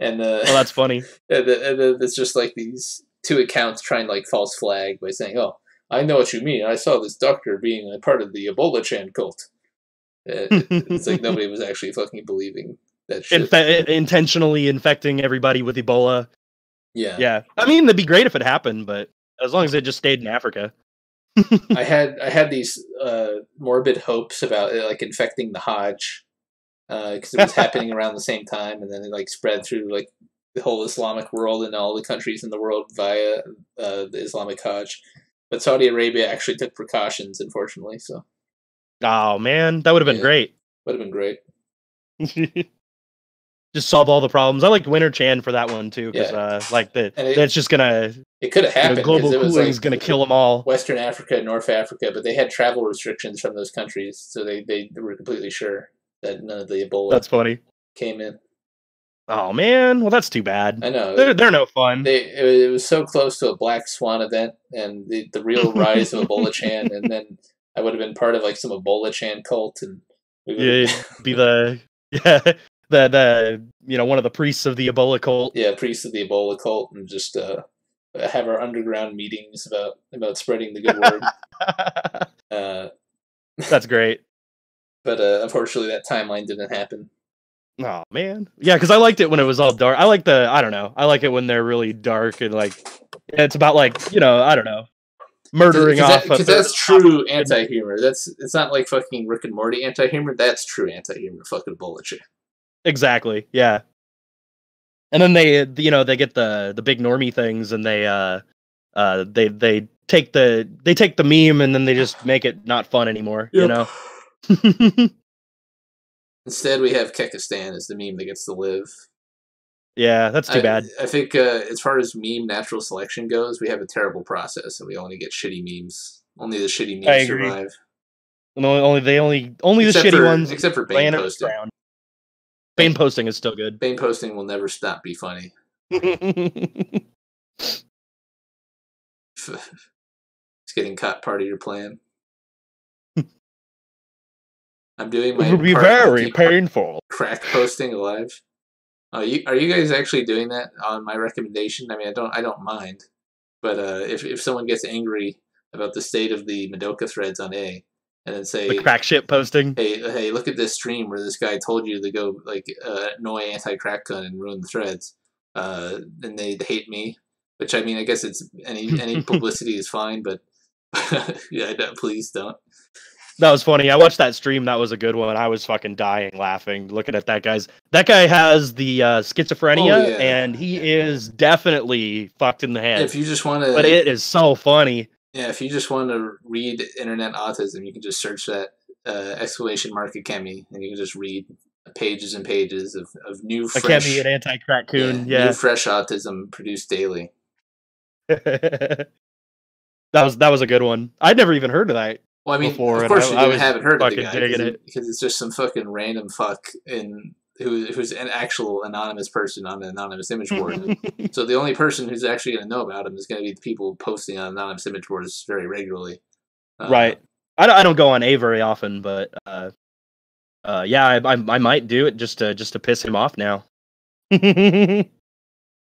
Speaker 2: And well,
Speaker 3: that's funny.
Speaker 2: And it's just like these two accounts trying to like false flag by saying, "Oh, I know what you mean. I saw this doctor being a part of the Ebola-chan cult." It's like nobody was actually fucking believing that shit.
Speaker 3: Intentionally infecting everybody with Ebola.
Speaker 2: Yeah.
Speaker 3: I mean, it'd be great if it happened, but as long as it just stayed in Africa.
Speaker 2: I had these morbid hopes about it, like infecting the Hajj, because it was happening around the same time, and then it like spread through like the whole Islamic world and all the countries in the world via the Islamic Hajj. But Saudi Arabia actually took precautions, unfortunately. So.
Speaker 3: Oh man, that would have been great.
Speaker 2: Would have been great.
Speaker 3: Just solve all the problems. I liked Winter-chan for that one too, because that's just gonna.
Speaker 2: It could have happened.
Speaker 3: Global cooling is gonna kill them all.
Speaker 2: Western Africa, North Africa, but they had travel restrictions from those countries, so they were completely sure. that none of the Ebola
Speaker 3: That's funny.
Speaker 2: came in.
Speaker 3: Oh man, well that's too bad.
Speaker 2: I know.
Speaker 3: They're no fun.
Speaker 2: It was so close to a Black Swan event and the real rise of Ebola Chan, and then I would have been part of like some Ebola Chan cult, and
Speaker 3: Yeah, be the the one of the priests of the Ebola cult.
Speaker 2: Yeah, priests of the Ebola cult, and just have our underground meetings about spreading the good word.
Speaker 3: That's great.
Speaker 2: But unfortunately, that timeline didn't happen.
Speaker 3: Oh man, yeah, because I liked it when it was all dark. I like I like it when they're really dark and like it's about like I don't know, murdering off.
Speaker 2: Because that's true anti-humor. It's not like fucking Rick and Morty anti-humor. That's true anti-humor. Fucking bullet shit.
Speaker 3: Exactly. Yeah. And then they get the big normie things, and they take the meme, and then they just make it not fun anymore.
Speaker 2: Yep. Instead, we have Kekistan as the meme that gets to live.
Speaker 3: Yeah, that's too bad.
Speaker 2: I think as far as meme natural selection goes, we have a terrible process, and we only get shitty memes. Only the shitty memes survive.
Speaker 3: Only the shitty ones,
Speaker 2: except for Bane posting.
Speaker 3: Bane posting is still good.
Speaker 2: Bane posting will never stop be funny. It's getting caught part of your plan. I'm doing my.
Speaker 3: It would be very painful.
Speaker 2: Crack posting alive. Are you guys actually doing that on my recommendation? I mean, I don't mind, but if someone gets angry about the state of the Madoka threads on A, and then say
Speaker 3: the crack shit posting,
Speaker 2: hey, look at this stream where this guy told you to go like annoy anti-crack gun and ruin the threads, then they hate me. Which I mean, I guess it's any publicity is fine, but yeah, please don't.
Speaker 3: That was funny. I watched that stream. That was a good one. I was fucking dying laughing looking at that guy's. That guy has the schizophrenia, and he is definitely fucked in the head.
Speaker 2: If you just want to,
Speaker 3: but it is so funny.
Speaker 2: Yeah, if you just want to read internet autism, you can just search that exclamation mark Akemi, and you can just read pages and pages of new fresh
Speaker 3: Akemi and anti-crack coon. Yeah,
Speaker 2: new fresh autism produced daily.
Speaker 3: That was a good one. I'd never even heard of that.
Speaker 2: Well, I mean,
Speaker 3: before,
Speaker 2: of course
Speaker 3: I
Speaker 2: haven't heard of the guy
Speaker 3: because
Speaker 2: it's just some fucking random fuck who's an actual anonymous person on an anonymous image board. So the only person who's actually going to know about him is going to be the people posting on anonymous image boards very regularly.
Speaker 3: Right. I don't go on A very often, but yeah, I might do it just to piss him off now.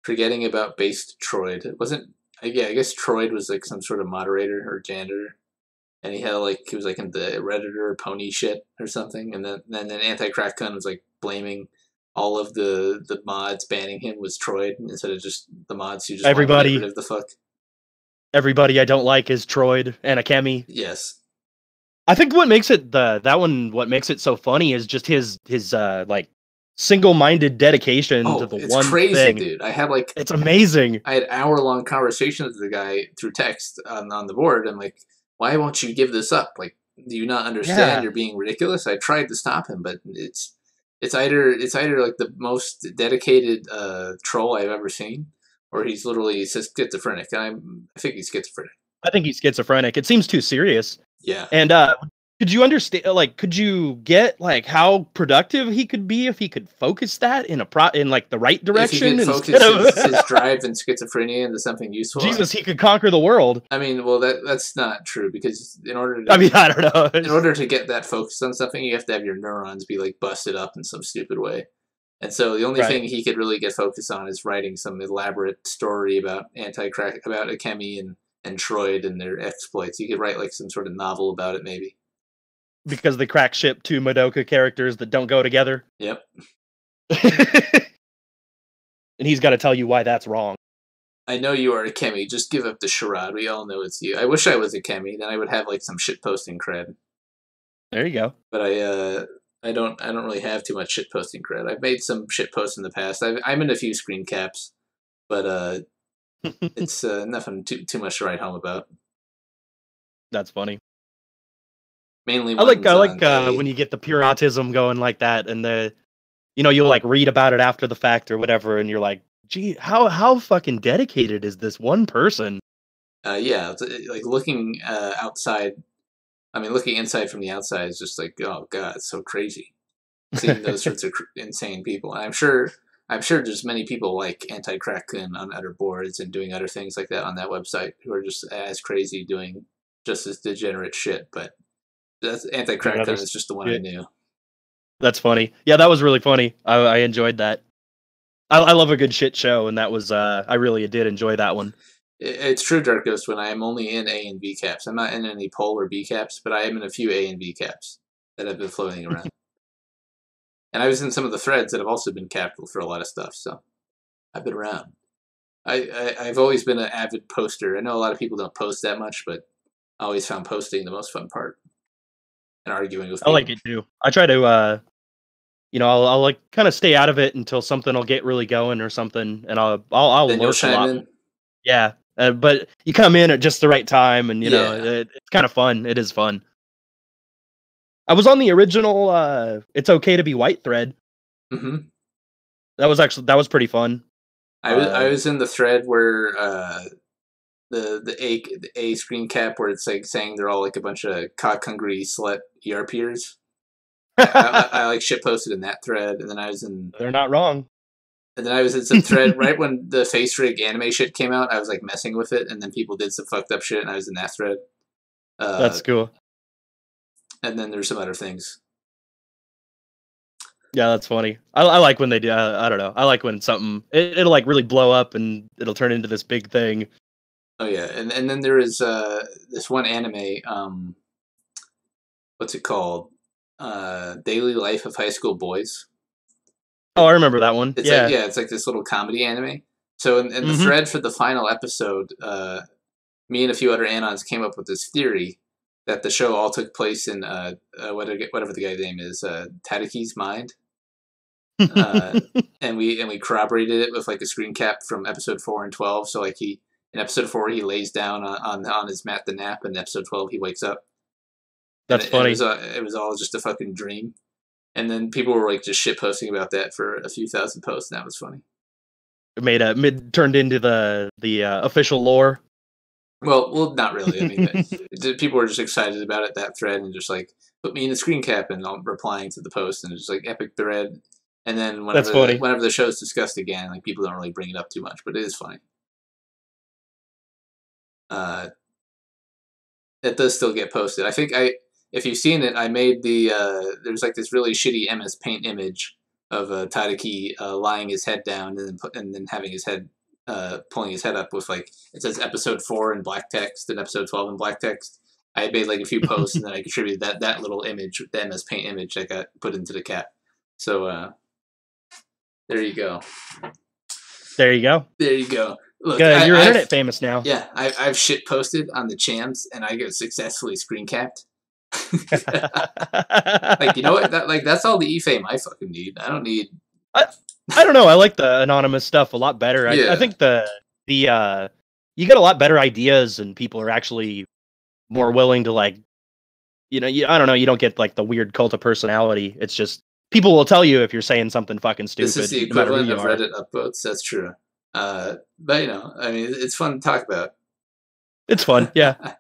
Speaker 2: Forgetting about based Troid. It wasn't. Yeah, I guess Troid was like some sort of moderator or janitor. And he was like in the Redditor pony shit or something, and then Anti-Crack Gun was like blaming all of the mods banning him was Troid instead of just the mods who just
Speaker 3: everybody
Speaker 2: get rid of the fuck.
Speaker 3: Everybody I don't like is Troid and Akemi.
Speaker 2: Yes.
Speaker 3: I think what makes it what makes it so funny is just his like single-minded dedication to the one
Speaker 2: crazy,
Speaker 3: thing.
Speaker 2: Dude.
Speaker 3: It's amazing.
Speaker 2: I had hour-long conversations with the guy through text on the board. I'm like, why won't you give this up? Like, do you not understand you're being ridiculous? I tried to stop him, but it's either like the most dedicated troll I've ever seen, or he's literally schizophrenic. I think he's schizophrenic.
Speaker 3: I think he's schizophrenic. It seems too serious.
Speaker 2: Yeah.
Speaker 3: And could you understand? Like, could you get like how productive he could be if he could focus that in like the right direction?
Speaker 2: If he could focus his drive and schizophrenia into something useful.
Speaker 3: Jesus, he could conquer the world.
Speaker 2: I mean, well, that's not true, because in order
Speaker 3: to, I mean, I don't know.
Speaker 2: In order to get that focused on something, you have to have your neurons be like busted up in some stupid way. And so the only thing he could really get focused on is writing some elaborate story about about Akemi and Troid and their exploits. He could write like some sort of novel about it, maybe.
Speaker 3: Because they crack ship two Madoka characters that don't go together.
Speaker 2: Yep.
Speaker 3: And he's got to tell you why that's wrong.
Speaker 2: I know you are Akemi. Just give up the charade. We all know it's you. I wish I was Akemi. Then I would have like some shitposting cred.
Speaker 3: There you go.
Speaker 2: But I don't really have too much shitposting cred. I've made some shitposts in the past. I'm in a few screen caps, but it's nothing too much to write home about.
Speaker 3: That's funny.
Speaker 2: Mainly,
Speaker 3: I like when you get the pure autism going like that, and you'll like read about it after the fact or whatever, and you're like, gee, how fucking dedicated is this one person?
Speaker 2: Yeah, like looking outside. I mean, looking inside from the outside is just like, oh god, it's so crazy. seeing those sorts of insane people. And I'm sure there's many people like Anti-Kraken on other boards and doing other things like that on that website who are just as crazy doing just as degenerate shit. But that's Anti-Kraken is just the one I knew.
Speaker 3: That's funny. Yeah, that was really funny. I enjoyed that. I love a good shit show, and that was I really did enjoy that one.
Speaker 2: It's true, Dark Ghost, when I am only in A and B caps. I'm not in any pole or B caps, but I am in a few A and B caps that have been floating around. And I was in some of the threads that have also been capped for a lot of stuff, so I've been around. I've always been an avid poster. I know a lot of people don't post that much, but I always found posting the most fun part. And arguing with people.
Speaker 3: I like it too. I try to I'll like kind of stay out of it until something will get really going or something, and I'll
Speaker 2: then
Speaker 3: lurk a lot.
Speaker 2: In.
Speaker 3: Yeah, but you come in at just the right time, and you know it's kind of fun. It is fun. I was on the original "It's Okay to Be White" thread.
Speaker 2: Mm-hmm.
Speaker 3: That was pretty fun.
Speaker 2: I was in the thread where the A screen cap where it's like saying they're all like a bunch of cock hungry slut ERPers. I like shit posted in that thread, and then I was in.
Speaker 3: They're not wrong.
Speaker 2: And then I was in some thread right when the face rig anime shit came out. I was like messing with it, and then people did some fucked up shit, and I was in that thread.
Speaker 3: That's cool.
Speaker 2: And then there's some other things.
Speaker 3: Yeah, that's funny. I like when they do. I don't know. I like when something it'll like really blow up and it'll turn into this big thing.
Speaker 2: Oh yeah, and then there is this one anime. What's it called? Daily Life of High School Boys.
Speaker 3: Oh, I remember that one.
Speaker 2: It's like this little comedy anime. So in the thread for the final episode, me and a few other Anons came up with this theory that the show all took place in whatever the guy's name is, Tadaki's mind. And we corroborated it with like a screen cap from episode 4 and 12. So like in episode 4 he lays down on his mat to nap, and in episode 12 he wakes up.
Speaker 3: That's funny.
Speaker 2: It was all just a fucking dream. And then people were like just shit posting about that for a few thousand posts, and that was funny.
Speaker 3: It turned into the official lore.
Speaker 2: Well, not really. I mean, people were just excited about it, that thread, and just like put me in the screen cap, and I'm replying to the post, and it's just like epic thread. And then whenever the show's discussed again, like people don't really bring it up too much, but it is funny. It does still get posted. I think if you've seen it, I made there's like this really shitty MS Paint image of Tadaki lying his head down and then having his head pulling his head up with like it says episode 4 in black text and episode 12 in black text. I made like a few posts and then I contributed that little image, the MS Paint image that got put into the cap. So there you go.
Speaker 3: There you go.
Speaker 2: There you go. Look,
Speaker 3: you're internet famous now.
Speaker 2: Yeah, I've shit posted on the chams and I get successfully screen capped. Like, you know what? That's all the e-fame I fucking need. I don't need.
Speaker 3: I don't know. I like the anonymous stuff a lot better. I think the you get a lot better ideas and people are actually more willing to like, I don't know. You don't get like the weird cult of personality. It's just people will tell you if you're saying something fucking stupid.
Speaker 2: This is the equivalent of Reddit upvotes. That's true. But I mean, it's fun to talk about.
Speaker 3: It's fun, yeah.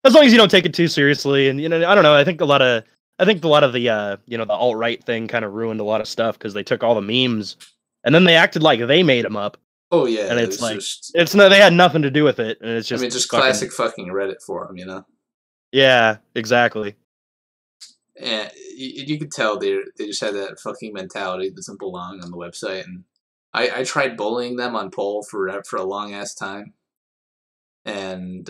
Speaker 3: As long as you don't take it too seriously, and I don't know. I think a lot of the the alt-right thing kind of ruined a lot of stuff because they took all the memes and then they acted like they made them up.
Speaker 2: Oh yeah,
Speaker 3: and it's like they had nothing to do with it, and it's just
Speaker 2: just classic fucking Reddit forum,
Speaker 3: Yeah, exactly.
Speaker 2: And you could tell they just had that fucking mentality that doesn't belong on the website, and I tried bullying them on poll for a long ass time, and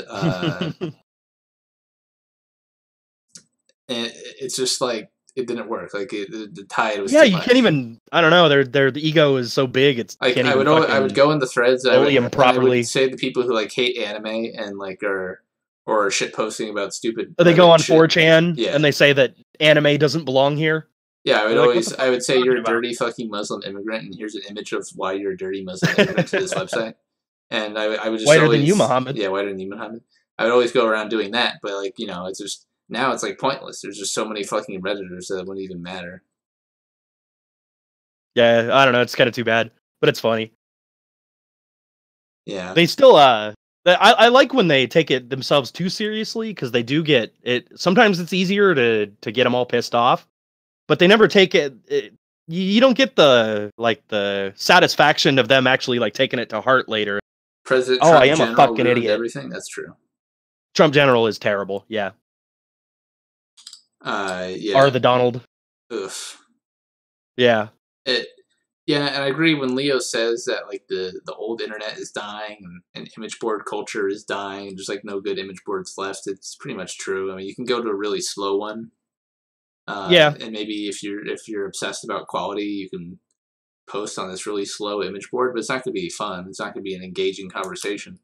Speaker 2: and it's just like it didn't work. Like the tide was.
Speaker 3: Yeah, you can't even. I don't know. Their ego is so big. It's
Speaker 2: like I would go in the threads. I would say the people who like hate anime and like or shit posting about stupid.
Speaker 3: They go on 4chan and they say that anime doesn't belong here.
Speaker 2: Yeah, I would say you're a dirty fucking Muslim immigrant, and here's an image of why you're a dirty Muslim immigrant to this website. And I would just
Speaker 3: whiter than you, Muhammad.
Speaker 2: Yeah, whiter than you, Muhammad. I would always go around doing that, but like it's just now it's like pointless. There's just so many fucking Redditors that it wouldn't even matter.
Speaker 3: Yeah, I don't know. It's kind of too bad, but it's funny.
Speaker 2: Yeah,
Speaker 3: they still I like when they take it themselves too seriously because they do get it. Sometimes it's easier to get them all pissed off. but they never take it. You don't get the satisfaction of them actually like taking it to heart later.
Speaker 2: President
Speaker 3: Trump
Speaker 2: I
Speaker 3: am a fucking idiot.
Speaker 2: Everything. That's true.
Speaker 3: Trump general is terrible. Yeah.
Speaker 2: Yeah.
Speaker 3: Are the Donald.
Speaker 2: Ugh.
Speaker 3: Yeah.
Speaker 2: Yeah, and I agree when Leo says that like the old internet is dying and image board culture is dying and there's like no good image boards left. It's pretty much true. I mean, you can go to a really slow one.
Speaker 3: Yeah.
Speaker 2: And maybe if you're obsessed about quality, you can post on this really slow image board, but it's not going to be fun. It's not going to be an engaging conversation.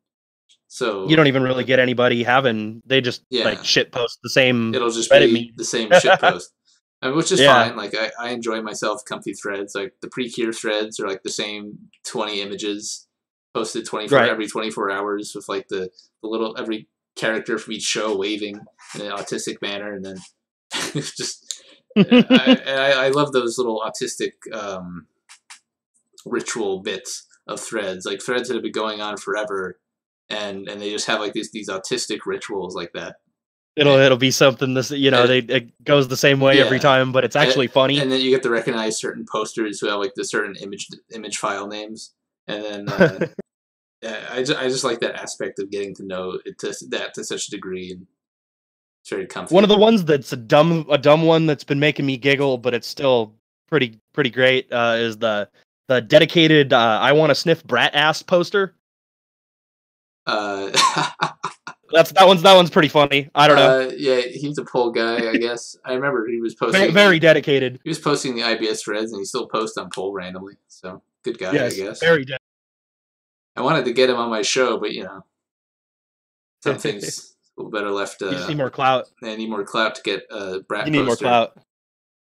Speaker 2: So
Speaker 3: you don't even really get anybody having. They just like shit post the same.
Speaker 2: It'll just
Speaker 3: Reddit
Speaker 2: be the same shit post. I mean, which is fine. Like I enjoy myself comfy threads. Like the pre-cure threads are like the same 20 images posted every 24 hours with like the little every character from each show waving in an autistic manner, and then it's just I love those little autistic ritual bits of threads, like threads that have been going on forever, and they just have like these autistic rituals like that.
Speaker 3: It'll be something this it goes the same way every time, but it's actually funny.
Speaker 2: And then you get to recognize certain posters who have like the certain image file names, and then I just like that aspect of getting to know it to such a degree, and it's very comfy.
Speaker 3: One of the ones that's a dumb one that's been making me giggle, but it's still pretty great is the dedicated I want to sniff brat ass poster. That one's pretty funny. I don't know.
Speaker 2: Yeah, he's a poll guy, I guess. I remember he was posting
Speaker 3: very dedicated.
Speaker 2: He was posting the IBS threads, and he still posts on poll randomly. So good guy,
Speaker 3: yes,
Speaker 2: I guess.
Speaker 3: Very dedicated.
Speaker 2: I wanted to get him on my show, but some things a little better left.
Speaker 3: You need more clout.
Speaker 2: I need more clout to get a brat.
Speaker 3: You need more clout.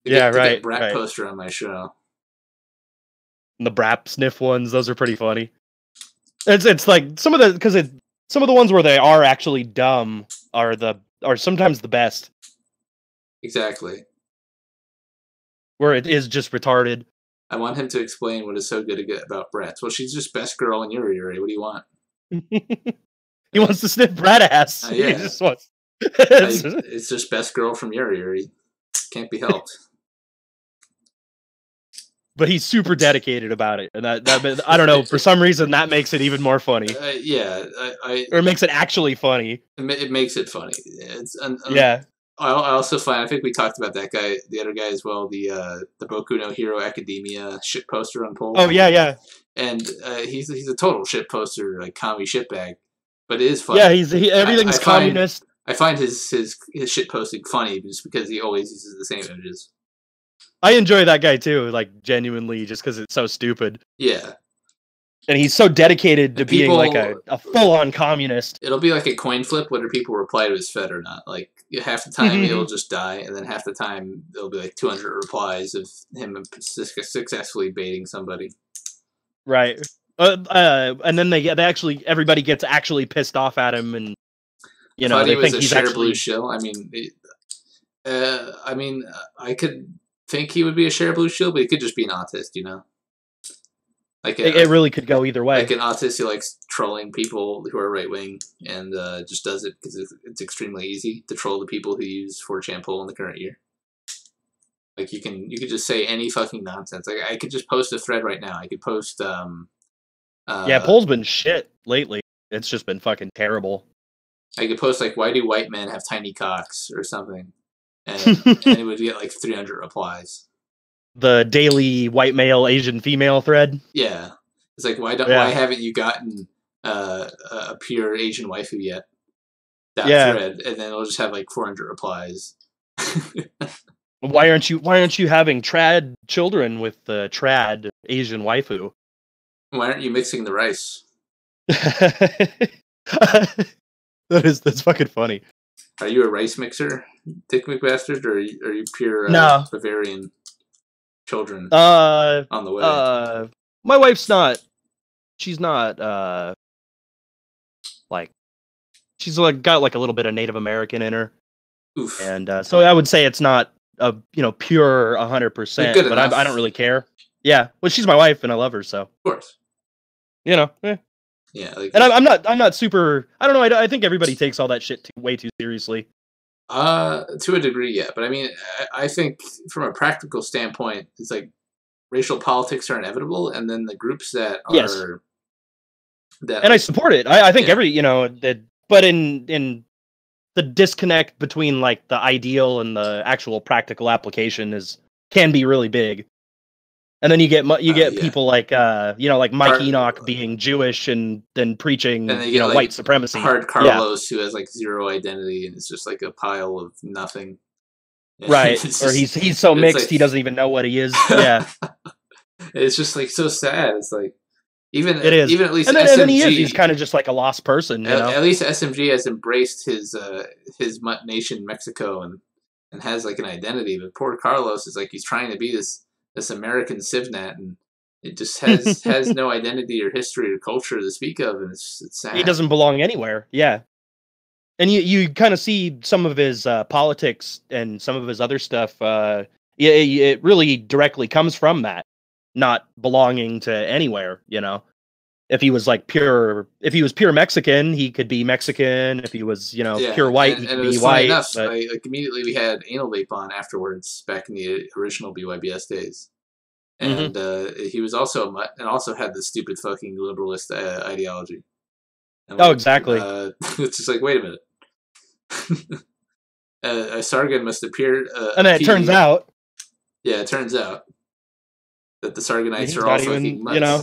Speaker 2: To get brat poster on my show.
Speaker 3: And the brat sniff ones, those are pretty funny. It's like some of the ones where they are actually dumb are sometimes the best.
Speaker 2: Exactly.
Speaker 3: Where it is just retarded.
Speaker 2: I want him to explain what is so good about brats. Well, she's just best girl in Yuri. What do you want?
Speaker 3: He wants to sniff brat ass.
Speaker 2: Yeah.
Speaker 3: He just wants.
Speaker 2: It's just best girl from Yuri. Can't be helped.
Speaker 3: But he's super dedicated about it, and that I don't know, for some reason that makes it even more funny. Or it makes it actually funny.
Speaker 2: It makes it funny.
Speaker 3: Yeah.
Speaker 2: I also find, I think we talked about that guy, the other guy as well, the Boku no Hero Academia shit poster on poll.
Speaker 3: Oh yeah.
Speaker 2: And he's a total shit poster, like commie shitbag, but it is funny.
Speaker 3: Yeah, everything's communist.
Speaker 2: I find his shit posting funny just because he always uses the same images.
Speaker 3: I enjoy that guy too, like genuinely, just because it's so stupid.
Speaker 2: Yeah.
Speaker 3: And he's so dedicated to being like a full-on communist.
Speaker 2: It'll be like a coin flip whether people reply to his fed or not. Like half the time it'll just die, and then half the time there'll be like 200 replies of him successfully baiting somebody.
Speaker 3: Right. And then everybody gets actually pissed off at him, and they think he's actually
Speaker 2: blue shill. I mean, I could think he would be a share blue shill, but he could just be an autist, Like
Speaker 3: it really could go either way.
Speaker 2: Like an autist who likes trolling people who are right wing and just does it because it's extremely easy to troll the people who use 4chan poll in the current year. Like you could just say any fucking nonsense. Like I could just post a thread right now. I could post.
Speaker 3: Poll's been shit lately. It's just been fucking terrible.
Speaker 2: I could post like, why do white men have tiny cocks or something, and it would get like 300 replies.
Speaker 3: The daily white male Asian female thread.
Speaker 2: Yeah, it's like why haven't you gotten a pure Asian waifu yet? That thread, and then it'll just have like 400 replies.
Speaker 3: Why aren't you having trad children with the trad Asian waifu?
Speaker 2: Why aren't you mixing the rice?
Speaker 3: That's fucking funny.
Speaker 2: Are you a rice mixer, DickMcBastard, or are you pure
Speaker 3: no.
Speaker 2: Bavarian children on the way?
Speaker 3: My wife's not. She's not. She's got like a little bit of Native American in her.
Speaker 2: Oof.
Speaker 3: And so I would say it's not a pure 100%, but I don't really care. Yeah, well, she's my wife and I love her, so
Speaker 2: of course.
Speaker 3: Yeah.
Speaker 2: Yeah, like,
Speaker 3: and I'm not super. I don't know. I think everybody takes all that shit way too seriously.
Speaker 2: To a degree, yeah. But I mean, I think from a practical standpoint, it's like racial politics are inevitable, and then the groups that
Speaker 3: Yes.
Speaker 2: are that,
Speaker 3: And I support it. I think
Speaker 2: Yeah.
Speaker 3: every, you know, that, but in the disconnect between like the ideal and the actual practical application can be really big. And then you get
Speaker 2: Yeah.
Speaker 3: people like you know, like Mike
Speaker 2: Hard-
Speaker 3: Enoch being Jewish and then preaching,
Speaker 2: and they
Speaker 3: you
Speaker 2: get
Speaker 3: know,
Speaker 2: like
Speaker 3: white supremacy.
Speaker 2: Hard Carlos, who has like zero identity, and it's just like a pile of nothing.
Speaker 3: Right.
Speaker 2: It's
Speaker 3: Or
Speaker 2: just-
Speaker 3: he's so
Speaker 2: it's
Speaker 3: mixed
Speaker 2: like-
Speaker 3: he doesn't even know what he is. Yeah.
Speaker 2: It's just like so sad. It's like even
Speaker 3: It is.
Speaker 2: even at least
Speaker 3: and
Speaker 2: SMG,
Speaker 3: then he's kind of just like a lost person, you know.
Speaker 2: at least SMG has embraced his mutt nation Mexico and has like an identity. But poor Carlos is like he's trying to be this American civnat, and it just has no identity or history or culture to speak of, and it's sad.
Speaker 3: He doesn't belong anywhere. Yeah. And you kind of see some of his politics and some of his other stuff. It really directly comes from that, not belonging to anywhere. You know, if he was pure Mexican, he could be Mexican. If he was, you know, pure white, he could be white.
Speaker 2: Enough,
Speaker 3: but...
Speaker 2: like immediately we had Anal Vape on afterwards back in the original BYBS days, and he was also a mutt and also had the stupid fucking liberalist ideology. And
Speaker 3: exactly.
Speaker 2: It's just like, wait a minute. Sargon must appear,
Speaker 3: and then it turns out,
Speaker 2: it turns out that the Sargonites are all fucking mutts.
Speaker 3: You know,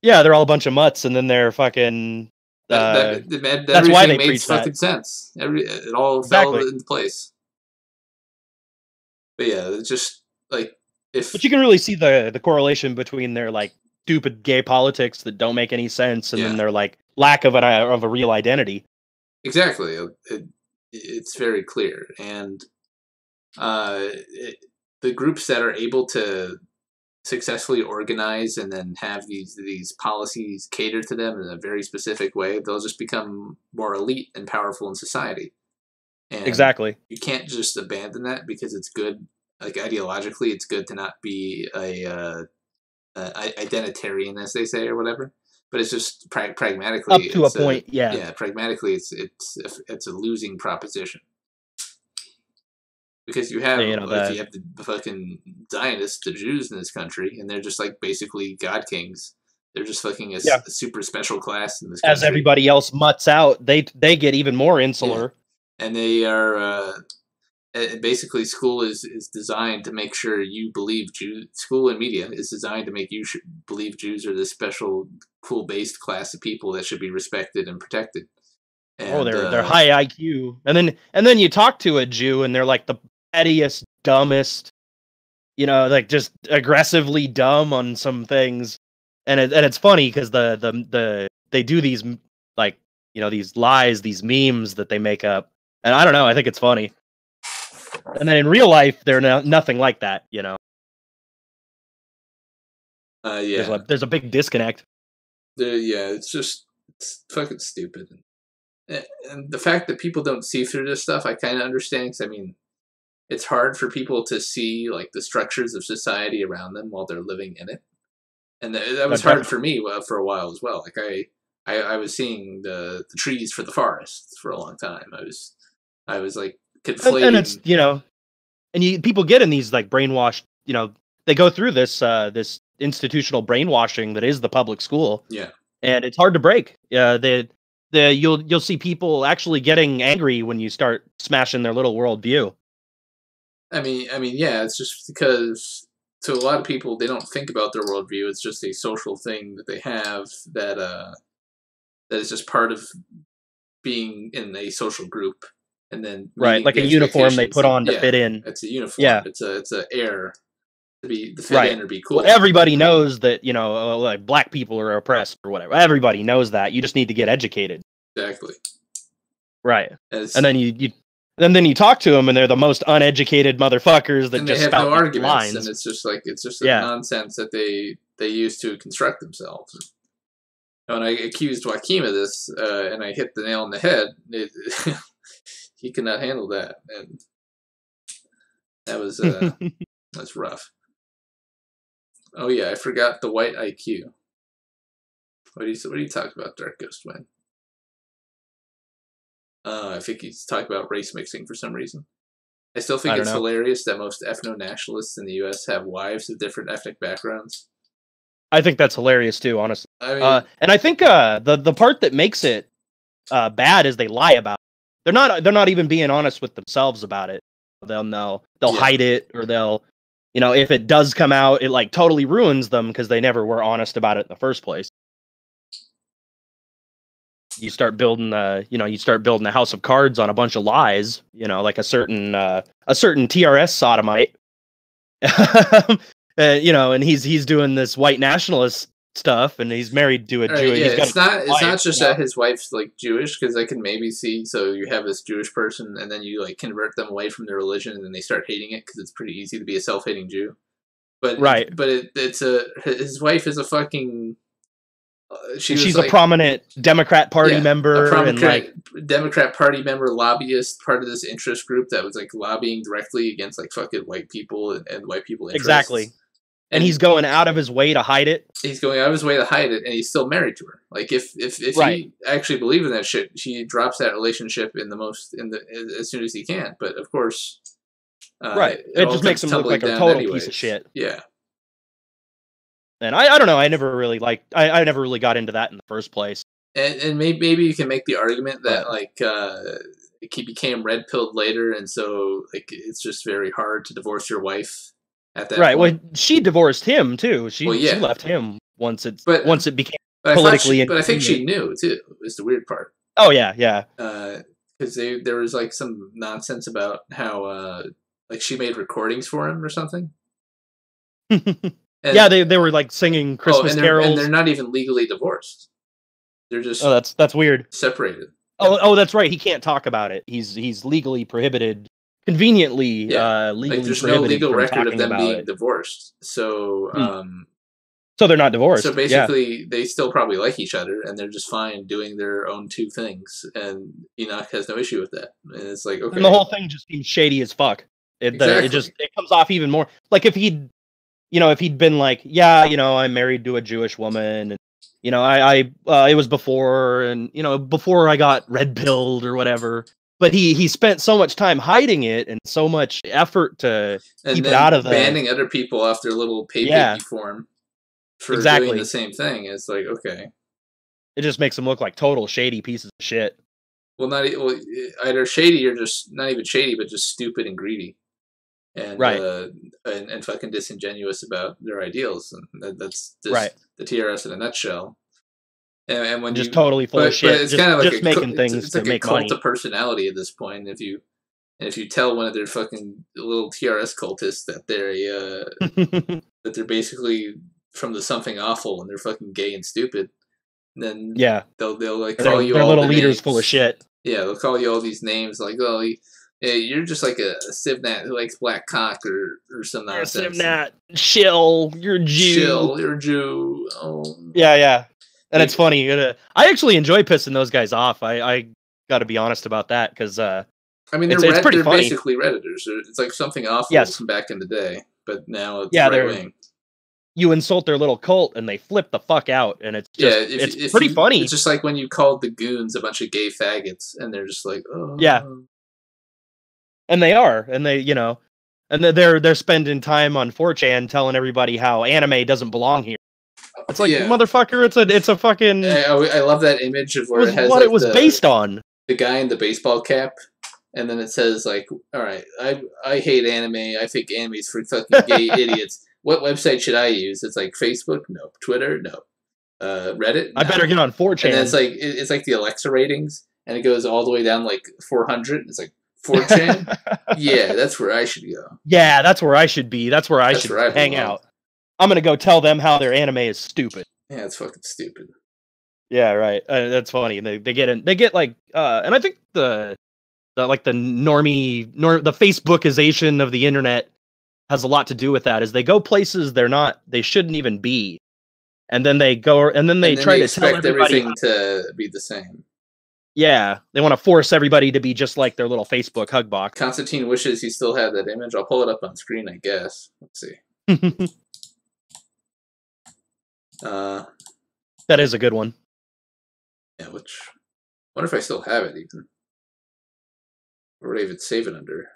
Speaker 3: yeah, they're all a bunch of mutts, and then they're fucking. That's why they made
Speaker 2: fucking sense. It all fell into place. But yeah, it's just like if.
Speaker 3: But you can really see the correlation between their like stupid gay politics that don't make any sense, and then their like lack of a real identity.
Speaker 2: Exactly, it's very clear, and the groups that are able to successfully organize and then have these policies cater to them in a very specific way, they'll just become more elite and powerful in society. And
Speaker 3: exactly.
Speaker 2: You can't just abandon that because it's good. Like ideologically, it's good to not be a identitarian, as they say, or whatever. But it's just pragmatically
Speaker 3: up to a point. Yeah,
Speaker 2: pragmatically, it's a losing proposition. Because you have, you have the fucking Zionists, the Jews in this country, and they're just like basically god kings. They're just fucking a super special class in this country.
Speaker 3: As everybody else mutts out, they get even more insular.
Speaker 2: Yeah. And they are basically school is designed to make sure you believe Jews. School and media is designed to make you believe Jews are this special, cool based class of people that should be respected and protected. And,
Speaker 3: they're high IQ, and then you talk to a Jew, and they're like the pettiest, dumbest, you know, like just aggressively dumb on some things, and it's funny because they do these like, you know, these lies, these memes that they make up, and I don't know, I think it's funny. And then in real life, they're nothing like that, you know. There's a big disconnect.
Speaker 2: It's fucking stupid. And the fact that people don't see through this stuff, I kind of understand. Because I mean, it's hard for people to see like the structures of society around them while they're living in it, and that was hard for me for a while as well. Like I was seeing the trees for the forests for a long time. I was like conflating.
Speaker 3: And it's, you know, and people get in these like brainwashed, you know, they go through this this institutional brainwashing that is the public school.
Speaker 2: Yeah, and
Speaker 3: it's hard to break. You'll see people actually getting angry when you start smashing their little worldview.
Speaker 2: I mean, yeah, it's just because to a lot of people they don't think about their worldview. It's just a social thing that they have that is just part of being in a social group, and then
Speaker 3: like a uniform they put on to fit in.
Speaker 2: It's a uniform.
Speaker 3: Yeah,
Speaker 2: it's a air to fit in or be cool.
Speaker 3: Well, everybody knows that, you know, like black people are oppressed or whatever. Everybody knows that. You just need to get educated.
Speaker 2: Exactly.
Speaker 3: Right. And then you talk to them, and they're the most uneducated motherfuckers that just
Speaker 2: have no arguments,
Speaker 3: lines.
Speaker 2: And it's just nonsense that they use to construct themselves. When I accused Joaquim of this, and I hit the nail on the head, he could not handle that, and that was that's rough. Oh yeah, I forgot the white IQ. What do you talk about, Dark Ghost Wayne? I think he's talking about race mixing for some reason. I still think
Speaker 3: I don't
Speaker 2: it's
Speaker 3: know.
Speaker 2: hilarious that most ethno-nationalists in the U.S. have wives of different ethnic backgrounds.
Speaker 3: I think that's hilarious too, honestly.
Speaker 2: I mean,
Speaker 3: And I think the part that makes it bad is they lie about it. They're not even being honest with themselves about it. They'll hide it, or they'll, if it does come out, it like totally ruins them because they never were honest about it in the first place. You start building a house of cards on a bunch of lies, like a certain TRS sodomite. And he's doing this white nationalist stuff, and he's married to a Jew.
Speaker 2: Yeah, it's not just
Speaker 3: that
Speaker 2: his wife's like Jewish, because I can maybe see. So you have this Jewish person, and then you like convert them away from their religion, and then they start hating it because it's pretty easy to be a self-hating Jew. But
Speaker 3: right,
Speaker 2: his wife is a fucking.
Speaker 3: She's a prominent Democrat Party member,
Speaker 2: Democrat Party member, lobbyist, part of this interest group that was like lobbying directly against like fucking white people and white people interests.
Speaker 3: Exactly. And he's going out of his way to hide it.
Speaker 2: He's going out of his way to hide it, and he's still married to her. Like if he actually believed in that shit, he drops that relationship as soon as he can. But of course,
Speaker 3: it just makes him look like a total piece of shit.
Speaker 2: Yeah.
Speaker 3: And I don't know. I never really got into that in the first place.
Speaker 2: And maybe you can make the argument that he became red pilled later, and so like it's just very hard to divorce your wife at that point.
Speaker 3: Well, she divorced him too. She left him once it became politically.
Speaker 2: But I think she knew too. Is the weird part.
Speaker 3: Oh yeah.
Speaker 2: Because there was like some nonsense about how like she made recordings for him or something.
Speaker 3: Yeah, they were like singing Christmas carols,
Speaker 2: and they're not even legally divorced. They're just
Speaker 3: that's weird.
Speaker 2: Separated.
Speaker 3: Oh, that's right. He can't talk about it. He's legally prohibited. Conveniently, legally
Speaker 2: there's
Speaker 3: prohibited.
Speaker 2: No legal record of them being
Speaker 3: it.
Speaker 2: divorced. So,
Speaker 3: so they're not divorced.
Speaker 2: So basically, they still probably like each other, and they're just fine doing their own two things. And Enoch has no issue with that. And it's like, okay,
Speaker 3: and the whole thing just seems shady as fuck. It comes off even more like if he'd been like, I'm married to a Jewish woman, and it was before I got red pilled or whatever. But he spent so much time hiding it and so much effort to keep it out of
Speaker 2: banning other people off their little pay form for doing the same thing. It's like, okay,
Speaker 3: it just makes them look like total shady pieces of shit.
Speaker 2: Well, either shady or just not even shady, but just stupid and greedy. And and fucking disingenuous about their ideals, and that's just the TRS in a nutshell. And when
Speaker 3: just totally full of shit,
Speaker 2: but it's kind of like
Speaker 3: just making things to make money.
Speaker 2: It's like a cult of personality at this point. If you tell one of their fucking little TRS cultists that they're basically from the something awful and they're fucking gay and stupid, then they'll like call you all
Speaker 3: little leaders
Speaker 2: names.
Speaker 3: Full of shit.
Speaker 2: Yeah, they'll call you all these names like, oh. Hey, you're just like a Sivnat who likes black cock or some nonsense.
Speaker 3: Sivnat, shill, you're a Jew.
Speaker 2: Shill, you're a Jew. Oh.
Speaker 3: Yeah. And it's funny. I actually enjoy pissing those guys off. I got to be honest about that because
Speaker 2: I mean, they're
Speaker 3: pretty funny.
Speaker 2: Basically Redditors. It's like something awful from back in the day, but now it's right wing.
Speaker 3: You insult their little cult and they flip the fuck out, and it's just it's pretty funny.
Speaker 2: It's just like when you called the goons a bunch of gay faggots, and they're just like, oh
Speaker 3: yeah. And they are, and they're spending time on 4chan telling everybody how anime doesn't belong here. It's like, motherfucker, it's a fucking.
Speaker 2: I love that image of where it has
Speaker 3: what it was based on.
Speaker 2: The guy in the baseball cap, and then it says like, "All right, I hate anime. I think anime's for fucking gay idiots. What website should I use?" It's like Facebook, no. Twitter, no. Reddit, no.
Speaker 3: I better get on 4chan.
Speaker 2: And then it's like the Alexa ratings, and it goes all the way down like 400. It's like 4chan. Yeah, that's where I should go.
Speaker 3: Yeah, that's where I should be. That's where I should hang out. I'm gonna go tell them how their anime is stupid.
Speaker 2: Yeah, it's fucking stupid.
Speaker 3: Yeah, right. That's funny. They get like, and I think the Facebookization of the internet has a lot to do with that. Is they go places they shouldn't even be, and then they try to tell everybody
Speaker 2: everything to be the same.
Speaker 3: Yeah, they want to force everybody to be just like their little Facebook hug box.
Speaker 2: Constantine wishes he still had that image. I'll pull it up on screen, I guess. Let's see.
Speaker 3: That is a good one.
Speaker 2: Yeah, I wonder if I still have it even. What would I even save it under?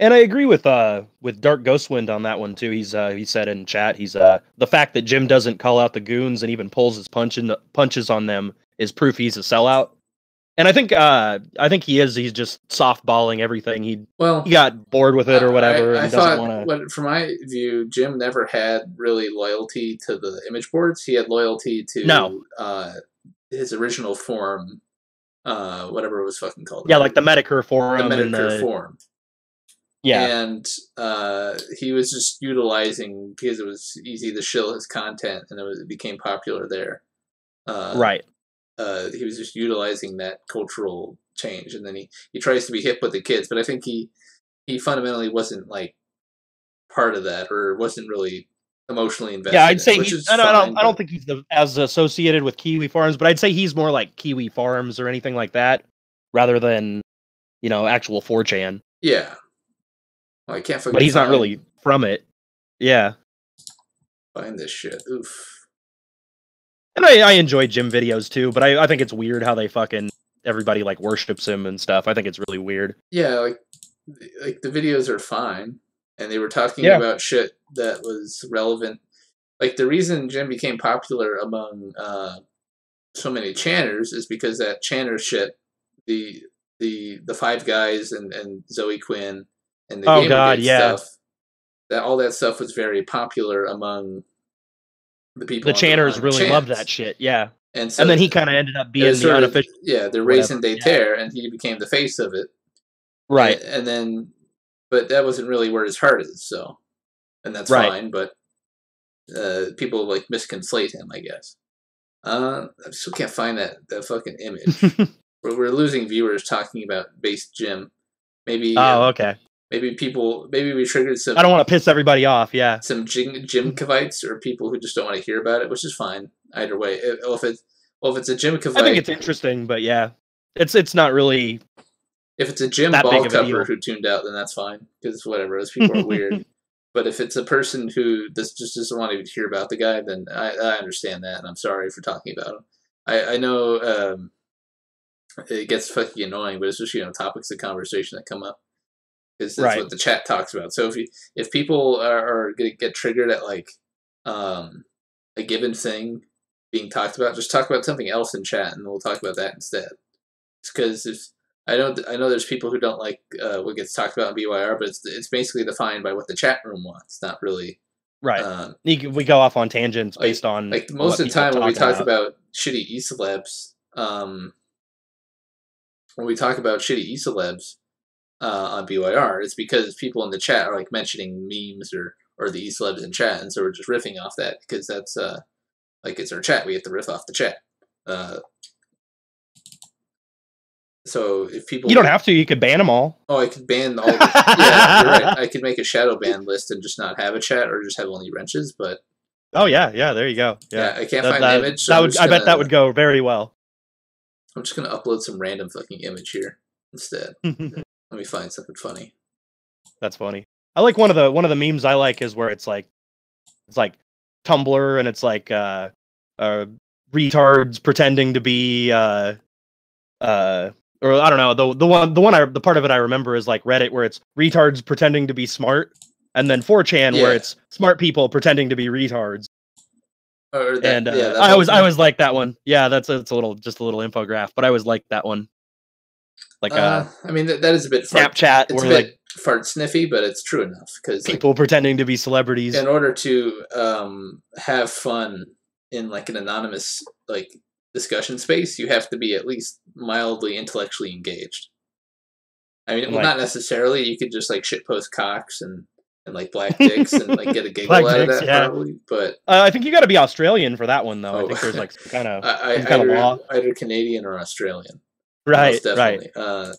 Speaker 3: And I agree with Dark Ghostwind on that one too. He said in chat, the fact that Jim doesn't call out the goons and even pulls his punches on them is proof he's a sellout. And I think he is. He's just softballing everything. He got bored with it or whatever.
Speaker 2: I thought, from my view, Jim never had really loyalty to the image boards. He had loyalty to his original form, whatever it was fucking called.
Speaker 3: Yeah, like the Medicare forum.
Speaker 2: The Medicare forum.
Speaker 3: Yeah.
Speaker 2: And he was just utilizing, because it was easy to shill his content, and it became popular there.
Speaker 3: Right.
Speaker 2: He was just utilizing that cultural change, and then he tries to be hip with the kids, but I think he fundamentally wasn't like part of that, or wasn't really emotionally invested.
Speaker 3: Yeah, I'd say
Speaker 2: I
Speaker 3: don't think he's as associated with Kiwi Farms, but I'd say he's more like Kiwi Farms or anything like that, rather than actual 4chan.
Speaker 2: Yeah. Well, I can't.
Speaker 3: But he's not really from it. Yeah.
Speaker 2: Find this shit. Oof.
Speaker 3: And I enjoy Jim videos too, but I think it's weird how they everybody like worships him and stuff. I think it's really weird.
Speaker 2: Yeah, like the videos are fine, and they were talking about shit that was relevant. Like the reason Jim became popular among so many channers is because that channer shit, the Five Guys and Zoe Quinn and the Gamergate stuff, all that stuff was very popular among the people.
Speaker 3: The channers really loved that shit, yeah. And then he kind of ended up being the unofficial.
Speaker 2: The raison d'etre, and he became the face of it.
Speaker 3: Right.
Speaker 2: And then, but that wasn't really where his heart is, so. And that's fine, but people like misconslate him, I guess. I still can't find that fucking image. We're losing viewers talking about based Jim. Maybe.
Speaker 3: Oh, okay.
Speaker 2: Maybe we triggered some.
Speaker 3: I don't want to piss everybody off. Yeah.
Speaker 2: Some Jimcovites or people who just don't want to hear about it, which is fine either way. If it's a Jimcovite,
Speaker 3: I think it's interesting, but yeah, it's not really.
Speaker 2: If it's a Jim ball cover who tuned out, then that's fine, because whatever, those people are weird. But if it's a person who just doesn't want to hear about the guy, then I understand that, and I'm sorry for talking about him. I know it gets fucking annoying, but it's just topics of conversation that come up. Because that's what the chat talks about. So if people are going to get triggered at like a given thing being talked about, just talk about something else in chat, and we'll talk about that instead. It's because I know there's people who don't like what gets talked about in BYR, but it's basically defined by what the chat room wants, not really
Speaker 3: right. We go off on tangents based on
Speaker 2: like most of the time when we talk about shitty e-celebs, on BYR, it's because people in the chat are like mentioning memes or the e-celebs in chat, and so we're just riffing off that because that's like it's our chat. We have to riff off the chat. So if people,
Speaker 3: you don't have to. You could ban them all.
Speaker 2: Oh, I could ban all. Yeah, you're right. I could make a shadow ban list and just not have a chat, or just have only wrenches. But
Speaker 3: oh yeah, there you go.
Speaker 2: Yeah, I can't find the image. So
Speaker 3: I bet that would go very well.
Speaker 2: I'm just gonna upload some random fucking image here instead. Let me find something funny.
Speaker 3: That's funny. I like one of the memes I like is where it's like Tumblr, and it's like retards pretending to be or I don't know, the part of it I remember is like Reddit, where it's retards pretending to be smart, and then 4chan where it's smart people pretending to be retards. I always like that one. Yeah, that's a little infograph, but I always like that one. Like
Speaker 2: I mean that is a bit
Speaker 3: Snapchat,
Speaker 2: it's a bit fart sniffy, but it's true enough, because
Speaker 3: people pretending to be celebrities.
Speaker 2: In order to have fun in like an anonymous like discussion space, you have to be at least mildly intellectually engaged. I mean, well, not necessarily. You could just like shitpost cocks and like black dicks and like get a giggle out of that, probably. But
Speaker 3: I think you got to be Australian for that one, though. I think there's like some kind of law.
Speaker 2: Either Canadian or Australian.
Speaker 3: Right,
Speaker 2: definitely. Right.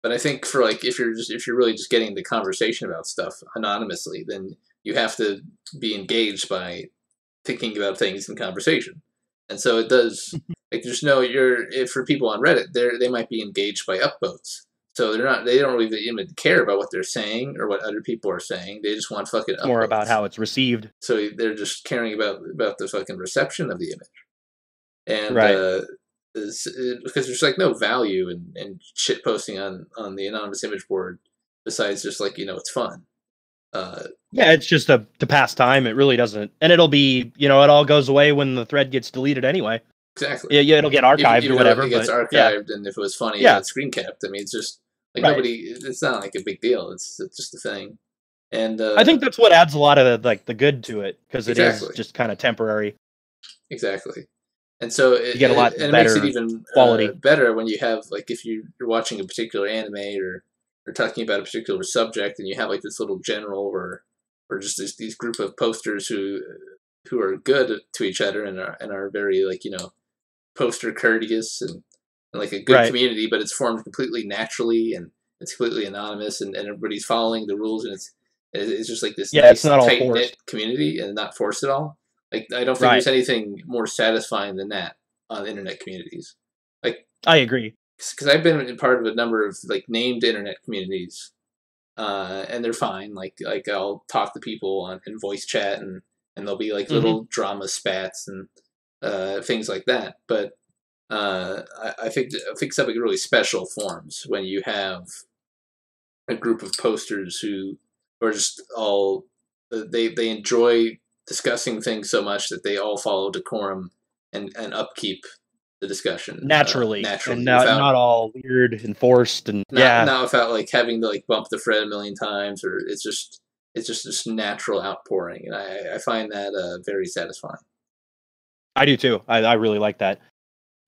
Speaker 2: But I think for like if you're really just getting the conversation about stuff anonymously, then you have to be engaged by thinking about things in conversation. And so it does, like, for people on Reddit, they might be engaged by upvotes. So they don't really even care about what they're saying or what other people are saying. They just want fucking upvotes.
Speaker 3: More about how it's received.
Speaker 2: So they're just caring about the fucking reception of the image. and
Speaker 3: Right.
Speaker 2: because there's like no value in shit posting on the anonymous image board besides just like it's fun.
Speaker 3: Yeah, it's just to pass time. It really doesn't, and it'll be it all goes away when the thread gets deleted anyway.
Speaker 2: Exactly.
Speaker 3: Yeah, it'll get archived or whatever.
Speaker 2: It gets
Speaker 3: but
Speaker 2: archived, and if it was funny,
Speaker 3: Yeah.
Speaker 2: it's screen capped. I mean, it's just like
Speaker 3: Right.
Speaker 2: nobody. It's not like a big deal. It's just a thing. And
Speaker 3: I think that's what adds a lot of the good to it, because it is
Speaker 2: Exactly.
Speaker 3: just kind of temporary.
Speaker 2: Exactly. And so
Speaker 3: You get a lot
Speaker 2: it
Speaker 3: better
Speaker 2: makes it even
Speaker 3: quality.
Speaker 2: better when you have like if you're watching a particular anime or talking about a particular subject, and you have like this little general or just these group of posters who are good to each other and are very like poster courteous and like a good
Speaker 3: Right.
Speaker 2: community, but it's formed completely naturally and it's completely anonymous and everybody's following the rules, and it's just like this nice
Speaker 3: it's not all
Speaker 2: tight knit
Speaker 3: forced.
Speaker 2: community and not forced at all. Like I don't think
Speaker 3: Right.
Speaker 2: there's anything more satisfying than that on internet communities. Like
Speaker 3: I agree.
Speaker 2: because I've been part of a number of like named internet communities, and they're fine. Like I'll talk to people in voice chat, and there'll be like little drama spats and things like that. But I think something really special forms when you have a group of posters who are just all they enjoy discussing things so much that they all follow decorum and upkeep the discussion
Speaker 3: Naturally,
Speaker 2: naturally,
Speaker 3: and not all weird and forced, and
Speaker 2: not without like having to like bump the thread a million times, or it's just this natural outpouring, and I find that very satisfying.
Speaker 3: I do too. I really like that.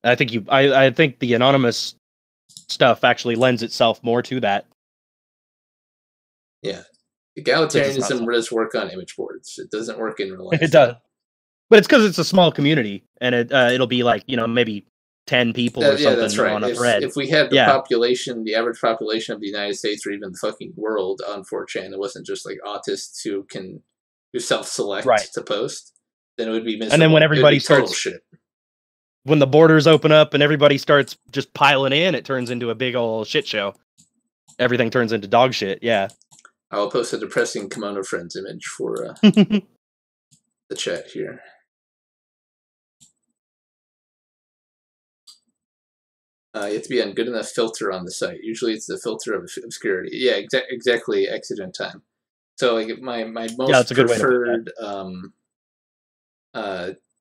Speaker 3: I think I think the anonymous stuff actually lends itself more to that.
Speaker 2: Yeah, egalitarianism does work on image boards. It doesn't work in real life.
Speaker 3: It does, but it's because it's a small community, and it'll be like maybe 10 people or something
Speaker 2: that's right.
Speaker 3: on a thread.
Speaker 2: If we had the population, the average population of the United States or even the fucking world on 4chan, it wasn't just like autists who self-select to post, then it would be miserable.
Speaker 3: And then when everybody starts
Speaker 2: shit.
Speaker 3: When the borders open up and everybody starts just piling in, it turns into a big old shit show. Everything turns into dog shit, yeah.
Speaker 2: I'll post a depressing Kimono Friends image for the chat here. You have to be on good enough filter on the site. Usually it's the filter of obscurity. Yeah, exactly, exigent time. So like my most preferred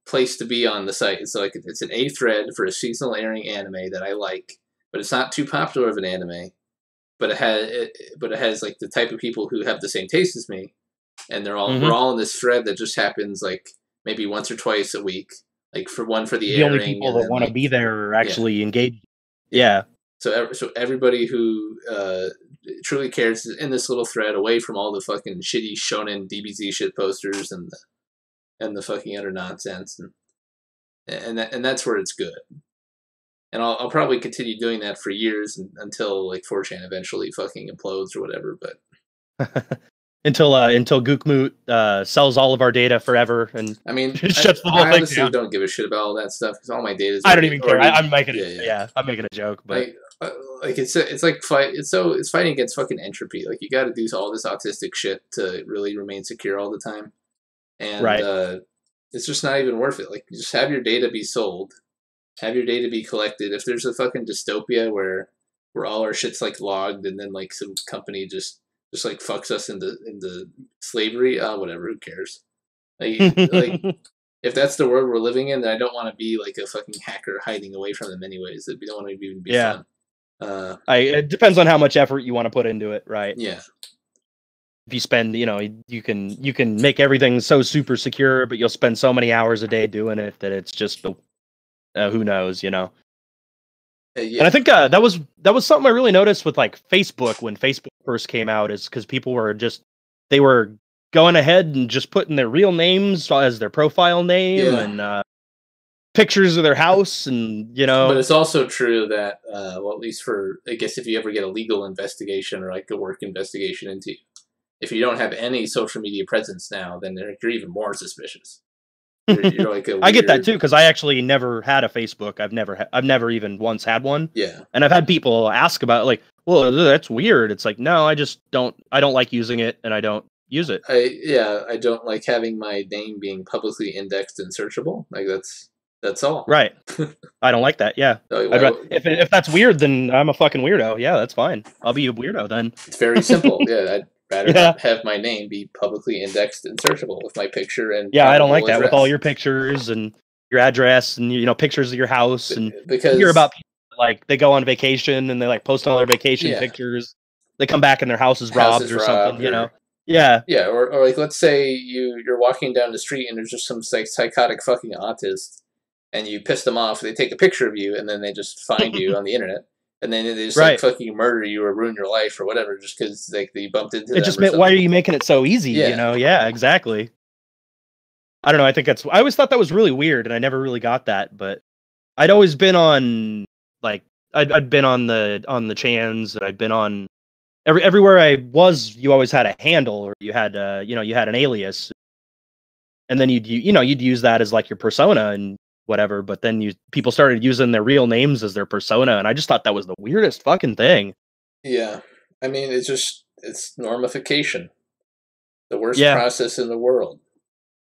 Speaker 2: place to be on the site is like it's an A thread for a seasonal airing anime that I like, but it's not too popular of an anime. But it has like the type of people who have the same taste as me, and we're all in this thread that just happens like maybe once or twice a week, like for the airing.
Speaker 3: Only people that want to be there are actually engaged. Yeah.
Speaker 2: So everybody who truly cares is in this little thread, away from all the fucking shitty shonen DBZ shit posters and the fucking utter nonsense, and that's where it's good. And I'll probably continue doing that for years until like 4chan eventually fucking implodes or whatever. But
Speaker 3: until Gookmoot sells all of our data forever, and
Speaker 2: I mean,
Speaker 3: shuts the whole
Speaker 2: I
Speaker 3: thing
Speaker 2: honestly
Speaker 3: down.
Speaker 2: don't give a shit about all that stuff because all my data is.
Speaker 3: I don't even care. I'm making I'm making a joke, but
Speaker 2: like it's like it's fighting against fucking entropy. Like you got to do all this autistic shit to really remain secure all the time, and it's just not even worth it. Like you just have your data be sold. Have your data be collected. If there's a fucking dystopia where all our shit's like logged and then like some company just like fucks us into slavery, whatever, who cares? Like if that's the world we're living in, then I don't want to be like a fucking hacker hiding away from them anyways. We don't want to even be fun.
Speaker 3: It depends on how much effort you want to put into it, right?
Speaker 2: Yeah.
Speaker 3: If you spend, you can make everything so super secure, but you'll spend so many hours a day doing it that it's just who knows, And I think that was something I really noticed with like Facebook when Facebook first came out, is because people were they were going ahead and just putting their real names as their profile name and pictures of their house, and
Speaker 2: But it's also true that well, at least for I guess if you ever get a legal investigation or like a work investigation into you, if you don't have any social media presence now, then you're even more suspicious. You're like
Speaker 3: I get that too, because I actually never had a Facebook. I've never even once had one.
Speaker 2: Yeah.
Speaker 3: And I've had people ask about it, like, well, that's weird. It's like, no, I don't like using it, and I don't use it.
Speaker 2: I don't like having my name being publicly indexed and searchable. Like that's That's all.
Speaker 3: Right. I don't like that. Yeah. If that's weird, then I'm a fucking weirdo. Yeah, that's fine. I'll be a weirdo then.
Speaker 2: It's very simple. Yeah, I'd rather not have my name be publicly indexed and searchable with my picture and
Speaker 3: I don't like
Speaker 2: address.
Speaker 3: that with all your pictures and your address and pictures of your house and
Speaker 2: because
Speaker 3: you hear about people like they go on vacation and they like post all their vacation pictures. They come back and their house is robbed or something. Yeah.
Speaker 2: Yeah, or like let's say you're walking down the street and there's just some psychotic fucking autist. And you piss them off, they take a picture of you, and then they just find you on the internet, and then they just like fucking murder you or ruin your life or whatever, just because like you bumped into them.
Speaker 3: It just meant, why are you making it so easy?
Speaker 2: Yeah.
Speaker 3: Yeah, exactly. I don't know. I always thought that was really weird, and I never really got that. But I'd always been on like I'd been on the chans, and I'd been on everywhere I was. You always had a handle, or you had you had an alias, and then you'd use that as like your persona and whatever, but then people started using their real names as their persona, and I just thought that was the weirdest fucking thing.
Speaker 2: Yeah. I mean, it's normification. The worst process in the world.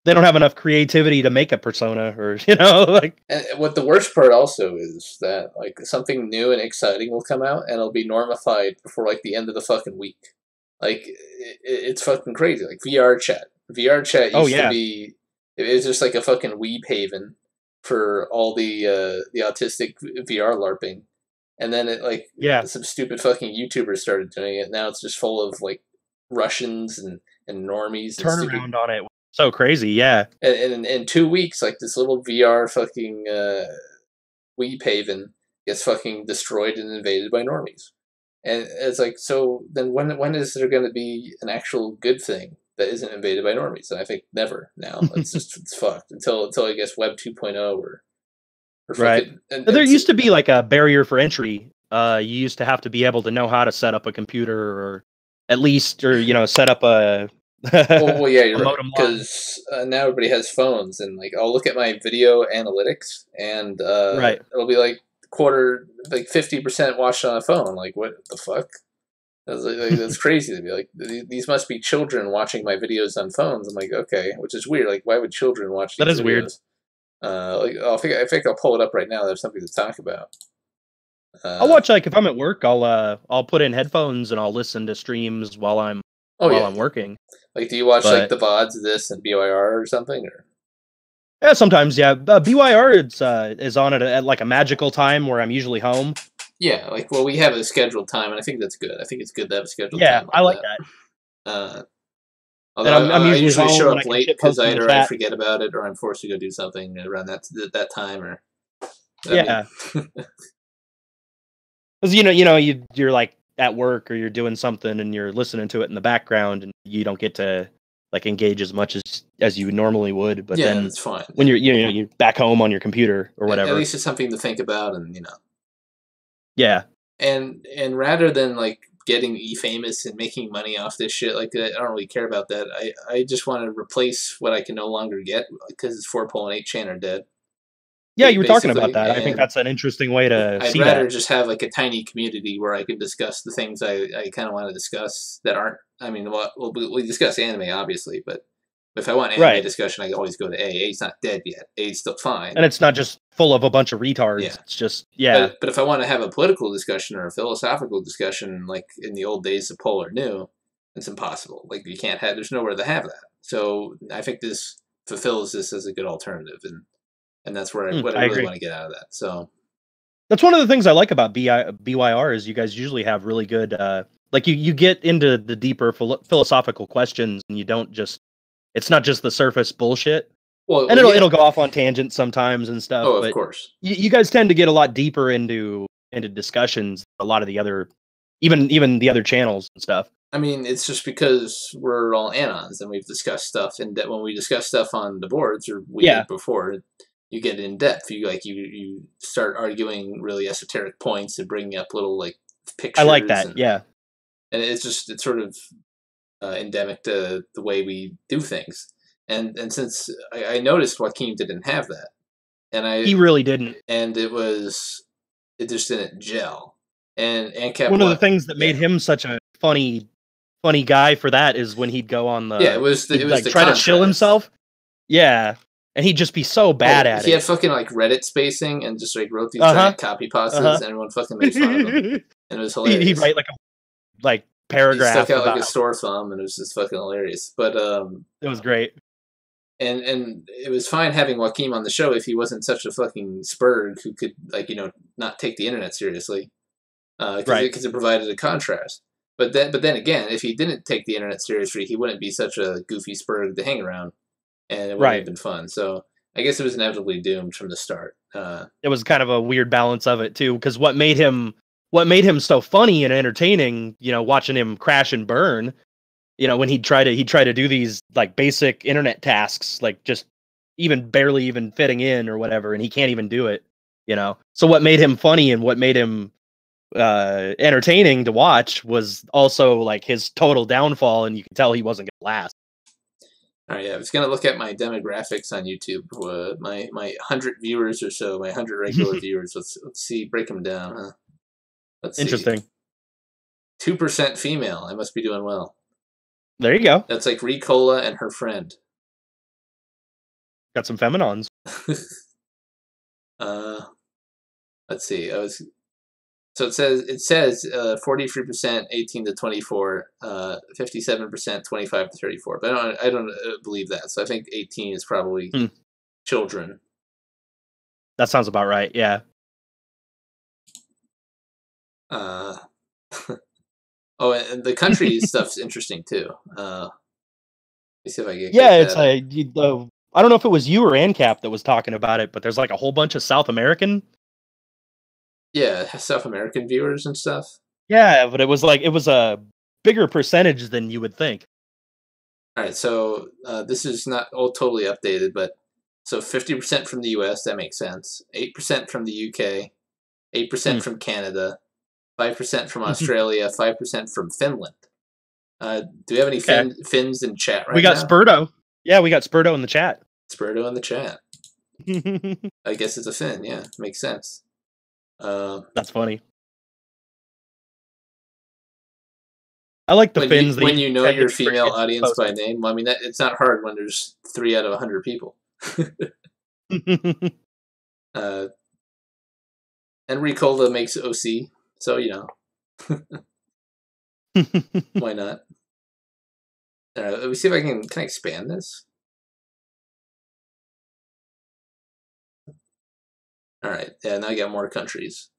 Speaker 3: They don't have enough creativity to make a persona, or, like...
Speaker 2: And what the worst part also is that, like, something new and exciting will come out, and it'll be normified before, like, the end of the fucking week. Like, it's fucking crazy. Like, VR chat. VR chat used to be... It was just like a fucking weeb haven for all the autistic VR LARPing, and then some stupid fucking YouTubers started doing it. Now it's just full of like Russians and normies.
Speaker 3: Turnaround on it, so crazy, yeah.
Speaker 2: And in 2 weeks, like this little VR fucking weeb haven gets fucking destroyed and invaded by normies, and it's like, so then when is there going to be an actual good thing that isn't invaded by normies? And I think never now. It's fucked until I guess Web 2.0 or
Speaker 3: right. There used to be like a barrier for entry. You used to have to be able to know how to set up a computer, or at least, or set up a.
Speaker 2: well, yeah, you're right. Because now everybody has phones, and like I'll look at my video analytics, and it'll be like 50% watched on a phone. Like, what the fuck? That's crazy to be like, these must be children watching my videos on phones. I'm like, okay, which is weird. Like, why would children watch these videos?
Speaker 3: That is weird.
Speaker 2: I think I'll pull it up right now. There's something to talk about.
Speaker 3: I'll watch, like, if I'm at work, I'll put in headphones and I'll listen to streams while I'm working.
Speaker 2: Like, do you watch like the VODs of this and BYR or something? Or?
Speaker 3: Yeah, sometimes, yeah. BYR is on at like a magical time where I'm usually home.
Speaker 2: Yeah, like, well, we have a scheduled time, and I think that's good. I think it's good to have a scheduled time.
Speaker 3: Yeah, I like that.
Speaker 2: Although I usually show up late because either I forget about it or I'm forced to go do something around that time. Or
Speaker 3: because you're like at work or you're doing something and you're listening to it in the background and you don't get to like engage as much as you normally would. But then
Speaker 2: it's fine
Speaker 3: when you're back home on your computer or whatever.
Speaker 2: At least it's something to think about, and
Speaker 3: Yeah.
Speaker 2: And rather than like getting famous and making money off this shit, like I don't really care about that. I just want to replace what I can no longer get because 4pole and 8chan are dead.
Speaker 3: Yeah, you were talking about that. I think that's an interesting way to see that.
Speaker 2: I'd rather just have like a tiny community where I can discuss the things I kind of want to discuss that aren't. I mean, we discuss anime obviously, but if I want anime discussion, I can always go to A. A's not dead yet. A's still fine.
Speaker 3: And it's not just full of a bunch of retards. Yeah. It's just,
Speaker 2: But if I want to have a political discussion or a philosophical discussion, like in the old days of Polar New, it's impossible. Like, there's nowhere to have that. So I think this fulfills this as a good alternative. And that's where I really want to get out of that. So
Speaker 3: that's one of the things I like about BYR is you guys usually have really good, like you get into the deeper philosophical questions and you don't just, it's not just the surface bullshit. Well, and it'll go off on tangents sometimes and stuff.
Speaker 2: Oh, of course.
Speaker 3: You guys tend to get a lot deeper into discussions. A lot of the other, even the other channels and stuff.
Speaker 2: I mean, it's just because we're all Anons and we've discussed stuff, and when we discuss stuff on the boards or before, you get in depth. You start arguing really esoteric points and bringing up little like pictures.
Speaker 3: I like that.
Speaker 2: And it's sort of endemic to the way we do things. And since I noticed Joaquin didn't have that, and
Speaker 3: he really didn't,
Speaker 2: and it just didn't gel. And Ancap,
Speaker 3: one of the things that made him such a funny guy for that is when he'd go on the
Speaker 2: it was the
Speaker 3: try to chill himself, and and he'd just be so bad at
Speaker 2: He
Speaker 3: it.
Speaker 2: had fucking like Reddit spacing and just like wrote these giant copy pastas, and everyone fucking made fun of him, and it was hilarious.
Speaker 3: He'd write like paragraph.
Speaker 2: He stuck out like a sore thumb, and it was just fucking hilarious. But
Speaker 3: it was great.
Speaker 2: And it was fine having Joaquin on the show if he wasn't such a fucking spurg who could, like, you know, not take the internet seriously, because it provided a contrast. But then again, if he didn't take the internet seriously, he wouldn't be such a goofy spurg to hang around, and it wouldn't have been fun. So I guess it was inevitably doomed from the start.
Speaker 3: It was kind of a weird balance of it too, because what made him so funny and entertaining, you know, watching him crash and burn, you know, when he'd try to do these like basic internet tasks, like just barely even fitting in or whatever, and he can't even do it, you know. So what made him funny and what made him entertaining to watch was also like his total downfall, and you can tell he wasn't gonna last.
Speaker 2: All right, yeah, I was gonna look at my demographics on YouTube. My 100 viewers or so, my 100 regular viewers. Let's see, break them down. Huh? Let's see.
Speaker 3: Interesting.
Speaker 2: 2% female. I must be doing well.
Speaker 3: There you go.
Speaker 2: That's like Ricola and her friend.
Speaker 3: Got some feminons.
Speaker 2: Let's see. So it says 43% 18 to 24, 57% 25 to 34. But I don't believe that. So I think 18 is probably children.
Speaker 3: That sounds about right. Yeah.
Speaker 2: Oh, and the country stuff's interesting too. Let me see if I can.
Speaker 3: Yeah, it's I don't know if it was you or Ancap that was talking about it, but there's like a whole bunch of South American.
Speaker 2: Yeah, South American viewers and stuff.
Speaker 3: Yeah, but it was a bigger percentage than you would think.
Speaker 2: All right, so this is not all totally updated, but so 50% from the U.S. That makes sense. 8% from the U.K. 8% from Canada. 5% from Australia. 5% from Finland. Do we have any Finns in chat right now?
Speaker 3: We got Spurdo. Yeah, we got Spurdo in the chat.
Speaker 2: Spurdo in the chat. I guess it's a Finn. Yeah, makes sense.
Speaker 3: That's funny. I like the Finns.
Speaker 2: When you know your female audience by name, well, I mean, it's not hard when there's 3 out of 100 people. And Ricola makes OC, so, you know. Why not? Let me see if can I expand this? All right, yeah, now I got more countries.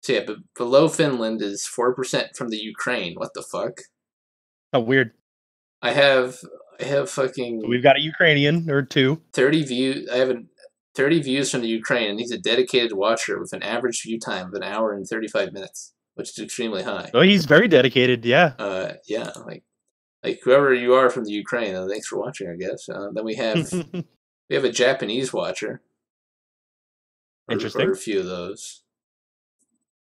Speaker 2: So yeah, but below Finland is 4% from the Ukraine. What the fuck?
Speaker 3: Oh, weird.
Speaker 2: I have fucking.
Speaker 3: So we've got a Ukrainian or 2.
Speaker 2: 30 views. I have 30 views from the Ukraine, and he's a dedicated watcher with an average view time of 1 hour and 35 minutes, which is extremely high.
Speaker 3: Oh, he's very dedicated. Yeah.
Speaker 2: Yeah, like whoever you are from the Ukraine, thanks for watching. I guess. Then we have a Japanese watcher.
Speaker 3: Interesting.
Speaker 2: Or a few of those.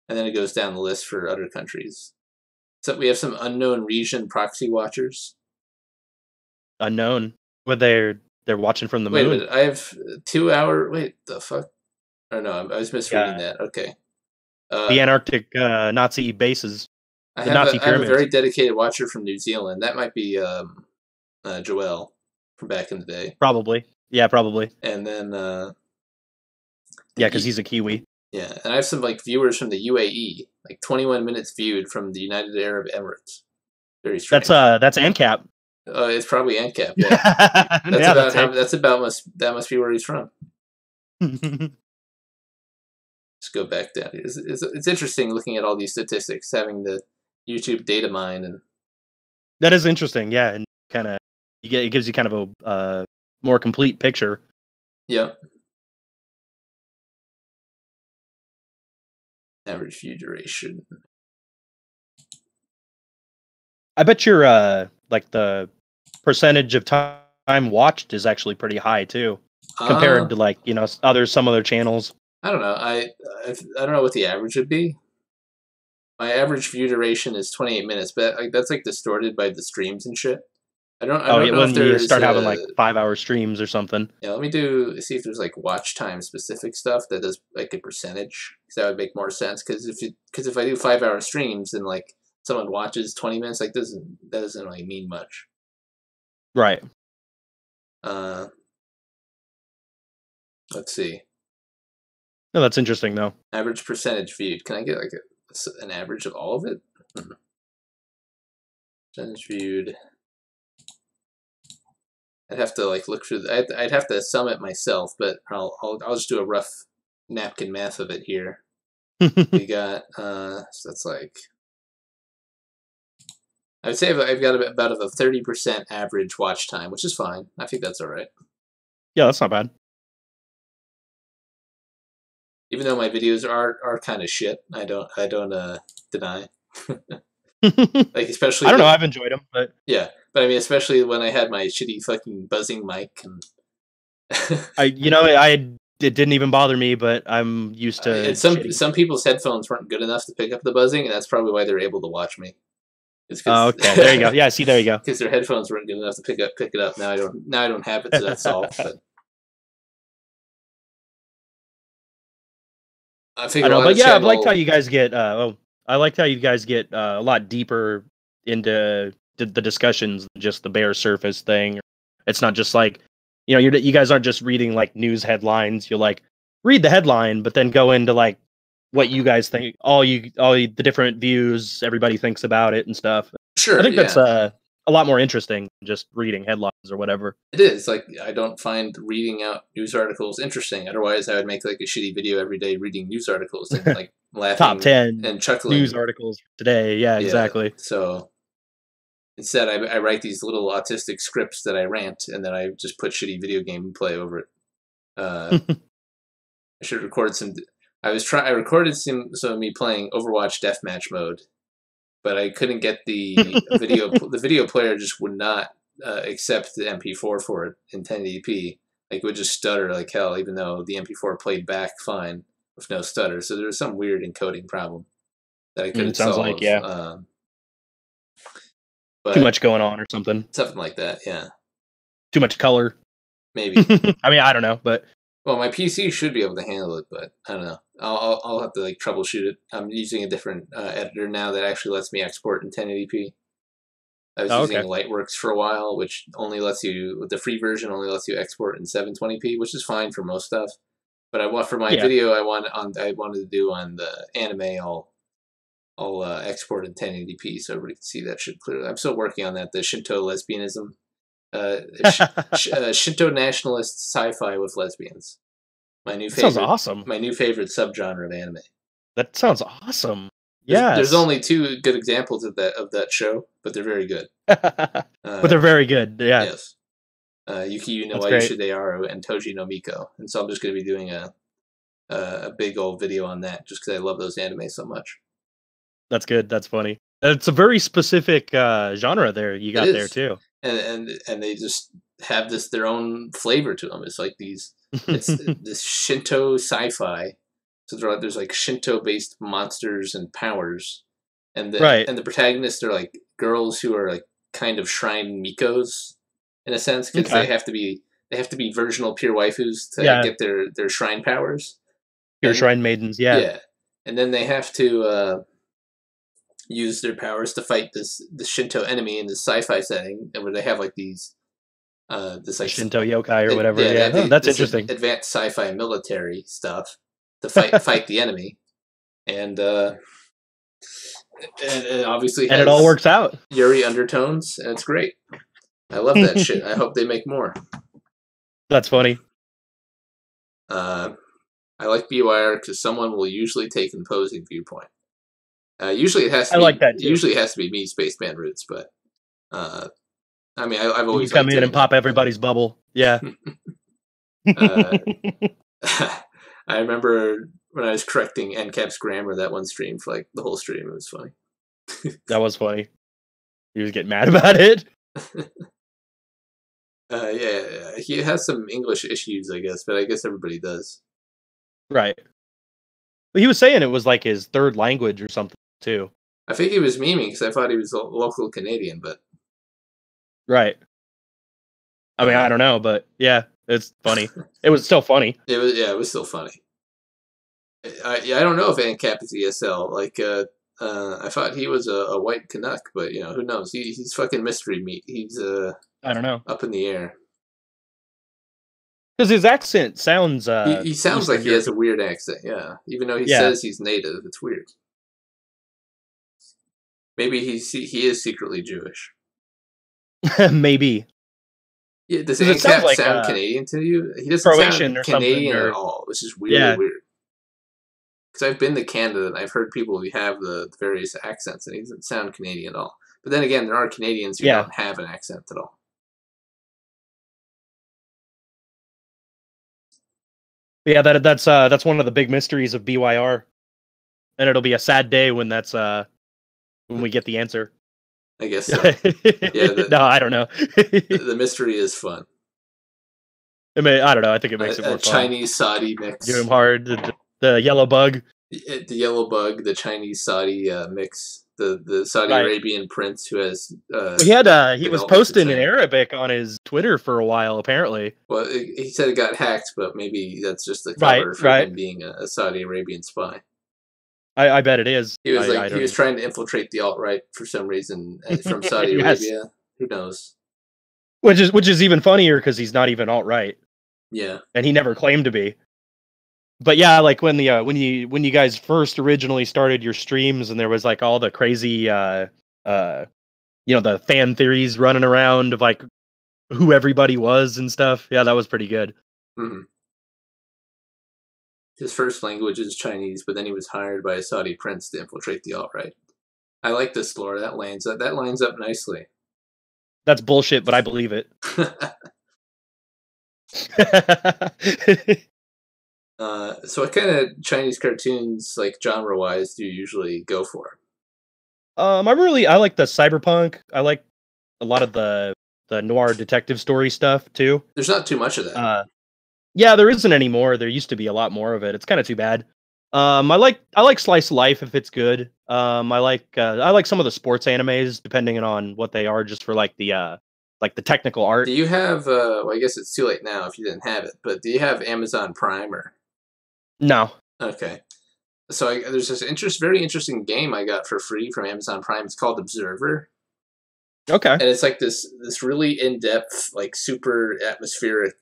Speaker 2: And then it goes down the list for other countries. So we have some unknown region proxy watchers.
Speaker 3: Unknown. But they're watching from the moon.
Speaker 2: Wait a minute. I have 2 hour. Wait, the fuck? Oh no, I was misreading that. Okay.
Speaker 3: The Antarctic Nazi bases.
Speaker 2: I have a very dedicated watcher from New Zealand. That might be Joel from back in the day.
Speaker 3: Probably. Yeah, probably.
Speaker 2: And then
Speaker 3: yeah, because he's a Kiwi.
Speaker 2: Yeah, and I have some viewers from the UAE, 21 minutes viewed from the United Arab Emirates. Very strange.
Speaker 3: That's Ancap.
Speaker 2: It's probably Ancap. Yeah, that must be where he's from. Let's go back down here. It's interesting looking at all these statistics, having the YouTube data mine, and
Speaker 3: that is interesting. Yeah, and kind of it gives you kind of a more complete picture.
Speaker 2: Yep. Average view duration.
Speaker 3: I bet your the percentage of time watched is actually pretty high too, compared to some other channels.
Speaker 2: I don't know. I don't know what the average would be. My average view duration is 28 minutes, but that's distorted by the streams and shit. I don't know
Speaker 3: when you start having 5-hour streams or something.
Speaker 2: Yeah, let me see if there's watch time specific stuff that does a percentage, because that would make more sense. Because if I do 5-hour streams and someone watches 20 minutes, that doesn't really mean much.
Speaker 3: Right.
Speaker 2: Let's see.
Speaker 3: No, that's interesting though.
Speaker 2: Average percentage viewed. Can I get like an average of all of it? Percentage viewed. I'd have to like look through. I'd have to sum it myself, but I'll just do a rough napkin math of it here. We got so that's like, I would say I've got about a 30% average watch time, which is fine. I think that's all right.
Speaker 3: Yeah, that's not bad.
Speaker 2: Even though my videos are kind of shit, I don't deny. Like especially,
Speaker 3: I don't know. I've enjoyed them, but
Speaker 2: yeah, but I mean, especially when I had my shitty fucking buzzing mic and.
Speaker 3: it didn't even bother me, but I'm used to.
Speaker 2: And some people's headphones weren't good enough to pick up the buzzing, and that's probably why they're able to watch me.
Speaker 3: Oh, okay, there you go. Yeah, see, there you go.
Speaker 2: Because their headphones weren't good enough to pick it up. Now I don't have it, so that's solved. But I know,
Speaker 3: but yeah, I've liked how you guys get. I liked how you guys get a lot deeper into the discussions, just the bare surface thing. It's not just like, you guys aren't just reading like news headlines. You like read the headline, but then go into like what you guys think, all the different views everybody thinks about it and stuff.
Speaker 2: Sure,
Speaker 3: I think that's a lot more interesting than just reading headlines or whatever.
Speaker 2: It is. Like, I don't find reading out news articles interesting. Otherwise, I would make like a shitty video every day reading news articles and like laughing
Speaker 3: Top 10
Speaker 2: and chuckling
Speaker 3: news articles today. Yeah, exactly.
Speaker 2: So instead, I write these little autistic scripts that I rant, and then I just put shitty video game play over it. I should record some. I recorded some of me playing Overwatch Deathmatch mode, but I couldn't get the video. The video player just would not accept the MP4 for it in 1080p. Like, it would just stutter like hell, even though the MP4 played back fine with no stutter. So there was some weird encoding problem that I couldn't solve.
Speaker 3: Sounds like, yeah.
Speaker 2: But
Speaker 3: too much going on or something.
Speaker 2: Something like that, yeah.
Speaker 3: Too much color.
Speaker 2: Maybe.
Speaker 3: I mean, I don't know, but.
Speaker 2: Well, my PC should be able to handle it, but I don't know. I'll have to like troubleshoot it. I'm using a different editor now that actually lets me export in 1080p. I was using Lightworks for a while, which only lets you, the free version only lets you export in 720p, which is fine for most stuff. But for my video, I wanted to do on the anime, I'll export in 1080p so everybody can see that shit clearly. I'm still working on that. The Shinto lesbianism. Shinto nationalist sci-fi with lesbians. My new favorite.
Speaker 3: Sounds awesome.
Speaker 2: My new favorite subgenre of anime.
Speaker 3: That sounds awesome. Yeah.
Speaker 2: There's only 2 good examples of that show, but they're very good.
Speaker 3: But they're very good. Yeah.
Speaker 2: Yes. Yuki no Ayusha Dearu and Toji no Miko, and so I'm just going to be doing a big old video on that, just because I love those anime so much. That's
Speaker 3: good. That's funny. It's a very specific genre there you got there too.
Speaker 2: And they just have their own flavor to them. It's like it's this Shinto sci-fi. So there's like Shinto-based monsters and powers, and the protagonists are like girls who are like kind of shrine Mikos in a sense, because they have to be virginal pure waifus to get their shrine powers.
Speaker 3: Pure shrine maidens, yeah.
Speaker 2: Yeah, and then they have to use their powers to fight the Shinto enemy in this sci-fi setting, where they have like these this like
Speaker 3: Shinto yokai or whatever. Yeah, that's interesting.
Speaker 2: Advanced sci-fi military stuff to fight the enemy, and obviously
Speaker 3: it all works out.
Speaker 2: Yuri undertones, and it's great. I love that shit. I hope they make more.
Speaker 3: That's funny.
Speaker 2: I like BYR because someone will usually take an opposing viewpoint. Usually it has to.
Speaker 3: Like that too.
Speaker 2: Usually it has to be me, Spaceman Roots, but I mean, I've always
Speaker 3: come in and pop everybody's bubble. Yeah.
Speaker 2: I remember when I was correcting Ancap's grammar that one stream for like the whole stream. It was funny.
Speaker 3: That was funny. He was getting mad about it.
Speaker 2: Yeah, he has some English issues, I guess, but I guess everybody does.
Speaker 3: Right. But he was saying it was like his 3rd language or something too.
Speaker 2: I think he was memeing because I thought he was a local Canadian, but.
Speaker 3: Right. I mean, I don't know, but yeah, it's funny. It was still funny.
Speaker 2: It was still funny. I don't know if Ancap is ESL. Like, I thought he was a white Canuck, but who knows? He's fucking mystery meat. He's
Speaker 3: I don't know.
Speaker 2: Up in the air.
Speaker 3: Because his accent sounds.
Speaker 2: He sounds
Speaker 3: Eastern
Speaker 2: like he has a
Speaker 3: European.
Speaker 2: weird accent. Yeah, even though he
Speaker 3: Yeah.
Speaker 2: says he's native, it's weird. Maybe he is secretly Jewish.
Speaker 3: Maybe.
Speaker 2: Yeah, does
Speaker 3: 'Cause it
Speaker 2: Ancap
Speaker 3: sounds like,
Speaker 2: sound Canadian to you? He doesn't
Speaker 3: Croatian
Speaker 2: sound
Speaker 3: or something,
Speaker 2: Canadian
Speaker 3: or-
Speaker 2: at all, which is really
Speaker 3: Yeah.
Speaker 2: weird. Because I've been to Canada and I've heard people who have the various accents, and he doesn't sound Canadian at all. But then again, there are Canadians who
Speaker 3: Yeah.
Speaker 2: don't have an accent at all.
Speaker 3: Yeah, that's one of the big mysteries of BYR, and it'll be a sad day when that's when we get the answer.
Speaker 2: I guess so.
Speaker 3: No, I don't know.
Speaker 2: The mystery is fun.
Speaker 3: I don't know. I think it makes it more
Speaker 2: A
Speaker 3: fun.
Speaker 2: Chinese Saudi mix.
Speaker 3: Give him hard. The yellow bug.
Speaker 2: The yellow bug, the Chinese Saudi mix, the Saudi
Speaker 3: Right.
Speaker 2: Arabian prince who has.
Speaker 3: He was
Speaker 2: development
Speaker 3: posting in
Speaker 2: consent.
Speaker 3: Arabic on his Twitter for a while. Apparently,
Speaker 2: Well, he said it got hacked, but maybe that's just the
Speaker 3: Right,
Speaker 2: cover for
Speaker 3: right.
Speaker 2: him being a Saudi Arabian spy.
Speaker 3: I bet it is.
Speaker 2: He was
Speaker 3: I
Speaker 2: he
Speaker 3: don't
Speaker 2: was trying to infiltrate the alt-right for some reason from Saudi
Speaker 3: Yes.
Speaker 2: Arabia. Who knows?
Speaker 3: Which is even funnier because he's not even alt right,
Speaker 2: Yeah.
Speaker 3: and he never claimed to be. But yeah, like when you guys first originally started your streams, and there was like all the crazy the fan theories running around of like who everybody was and stuff. Yeah, that was pretty good.
Speaker 2: Mm-hmm. His first language is Chinese, but then he was hired by a Saudi prince to infiltrate the alt-right. I like this lore. That lines up nicely.
Speaker 3: That's bullshit, but I believe it.
Speaker 2: So what kind of Chinese cartoons, like genre-wise, do you usually go for?
Speaker 3: I like the cyberpunk. I like a lot of the noir detective story stuff too.
Speaker 2: There's not too much of that.
Speaker 3: Yeah, there isn't anymore. There used to be a lot more of it. It's kind of too bad. I like slice of life if it's good. I like some of the sports animes depending on what they are, just for like the technical art.
Speaker 2: Do you have? Well, I guess it's too late now if you didn't have it. But do you have Amazon Prime or?
Speaker 3: No.
Speaker 2: Okay. So there's this very interesting game I got for free from Amazon Prime. It's called Observer.
Speaker 3: Okay.
Speaker 2: And it's like this really in-depth, like super atmospheric,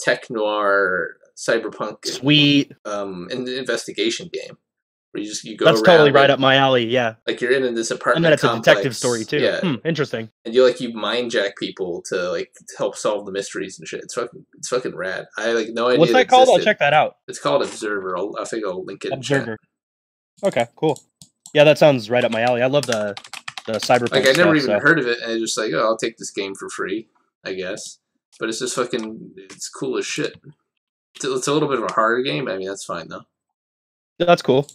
Speaker 2: tech noir, cyberpunk,
Speaker 3: Sweet.
Speaker 2: investigation game where you go.
Speaker 3: That's
Speaker 2: around
Speaker 3: totally right
Speaker 2: and,
Speaker 3: up my alley. Yeah.
Speaker 2: like you're in this apartment,
Speaker 3: And then it's
Speaker 2: complex.
Speaker 3: a detective story too.
Speaker 2: Yeah,
Speaker 3: Interesting.
Speaker 2: and you mind jack people to help solve the mysteries and shit. It's fucking rad. I no idea.
Speaker 3: What's that called? I'll check that out.
Speaker 2: It's called Observer. I think I'll link it.
Speaker 3: Observer. Okay, cool. Yeah, that sounds right up my alley. I love the cyberpunk.
Speaker 2: Like I never
Speaker 3: stuff,
Speaker 2: even heard of it, and I just like, oh, I'll take this game for free, I guess. But it's just it's cool as shit. It's a little bit of a harder game, but I mean that's fine though.
Speaker 3: That's cool.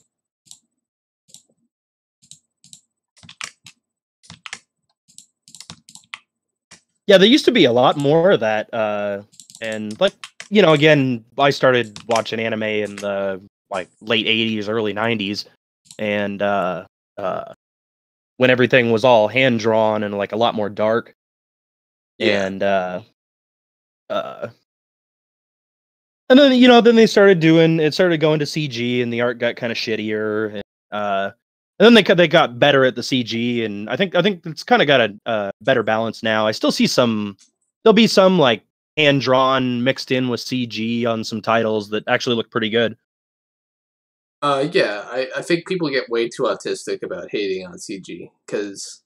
Speaker 3: Yeah, there used to be a lot more of that, and again, I started watching anime in the late '80s, early '90s, and when everything was all hand drawn and a lot more dark, and then then they started going to CG, and the art got kind of shittier, and then they got better at the CG, and I think it's kind of got a better balance now. I still see there'll be some hand drawn mixed in with CG on some titles that actually look pretty good.
Speaker 2: Yeah, I think people get way too autistic about hating on CG because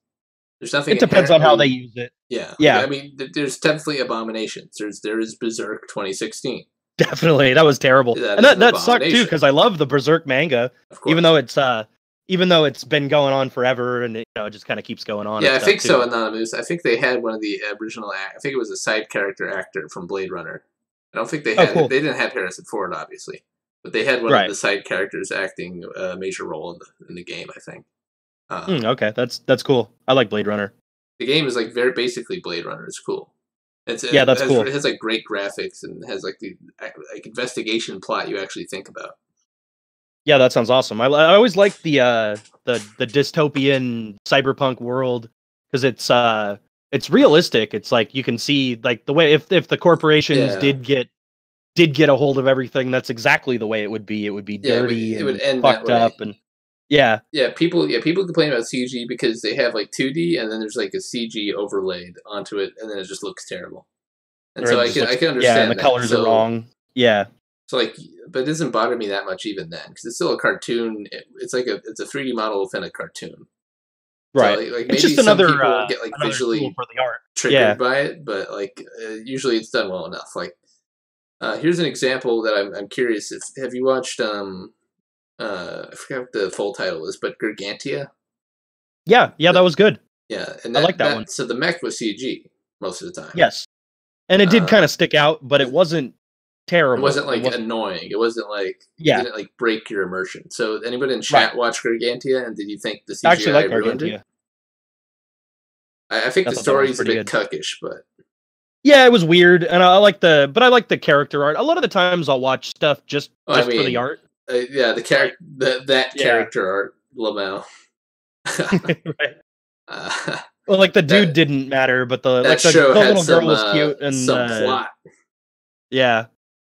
Speaker 2: there's nothing.
Speaker 3: It depends on how they use it.
Speaker 2: Yeah,
Speaker 3: yeah.
Speaker 2: I mean, there's definitely abominations. There is Berserk 2016.
Speaker 3: Definitely, that was terrible, and that sucked too because I love the Berserk manga, even though it's been going on forever and it just kind of keeps going on.
Speaker 2: Yeah, I think so. Anonymous. I think they had one of the original. I think it was a side character actor from Blade Runner. I don't think they had.
Speaker 3: Cool.
Speaker 2: They didn't have Harrison Ford, obviously, but they had one of the side characters acting a major role in the game. I think.
Speaker 3: Okay, that's cool. I like Blade Runner.
Speaker 2: The game is very basically Blade Runner. It's cool. That's cool. It has great graphics and has the investigation plot you actually think about.
Speaker 3: Yeah, that sounds awesome. I always like the dystopian cyberpunk world because it's realistic. It's you can see the way if the corporations did get a hold of everything, that's exactly the way it would be. It would be dirty
Speaker 2: it would end
Speaker 3: fucked up and
Speaker 2: people complain about CG because they have 2D and then there's a CG overlaid onto it and then it just looks terrible. And
Speaker 3: Or
Speaker 2: so
Speaker 3: it
Speaker 2: I
Speaker 3: just
Speaker 2: can
Speaker 3: looks,
Speaker 2: I can
Speaker 3: yeah, and
Speaker 2: understand
Speaker 3: the
Speaker 2: that.
Speaker 3: colors are wrong. Yeah.
Speaker 2: So like, but it doesn't bother me that much even then because it's still a cartoon. It's like it's a 3D model within a cartoon.
Speaker 3: Right.
Speaker 2: So like
Speaker 3: It's
Speaker 2: maybe
Speaker 3: just
Speaker 2: some
Speaker 3: another
Speaker 2: people get like
Speaker 3: another tool
Speaker 2: visually
Speaker 3: for the art.
Speaker 2: triggered
Speaker 3: Yeah.
Speaker 2: by it, but like usually it's done well enough. Like here's an example that I'm curious. Have you watched I forgot what the full title is, but Gargantia?
Speaker 3: Yeah, that was good.
Speaker 2: Yeah, and
Speaker 3: I like that one.
Speaker 2: So the mech was CG most of the time.
Speaker 3: Yes. And it did kind of stick out, but it wasn't terrible.
Speaker 2: It wasn't like annoying. It wasn't like it didn't like break your immersion. So anybody in chat watched Gargantia, and did you think the CGI
Speaker 3: I actually like
Speaker 2: ruined
Speaker 3: Gargantia.
Speaker 2: it? I think the story's a bit cuckish, but
Speaker 3: yeah, it was weird, and I like the character art. A lot of the times I'll watch stuff just for the art.
Speaker 2: Yeah, the character, that character art, Lamau.
Speaker 3: Right. Well, like the dude didn't matter, but the
Speaker 2: show had
Speaker 3: little girl was cute and
Speaker 2: some plot.
Speaker 3: Yeah,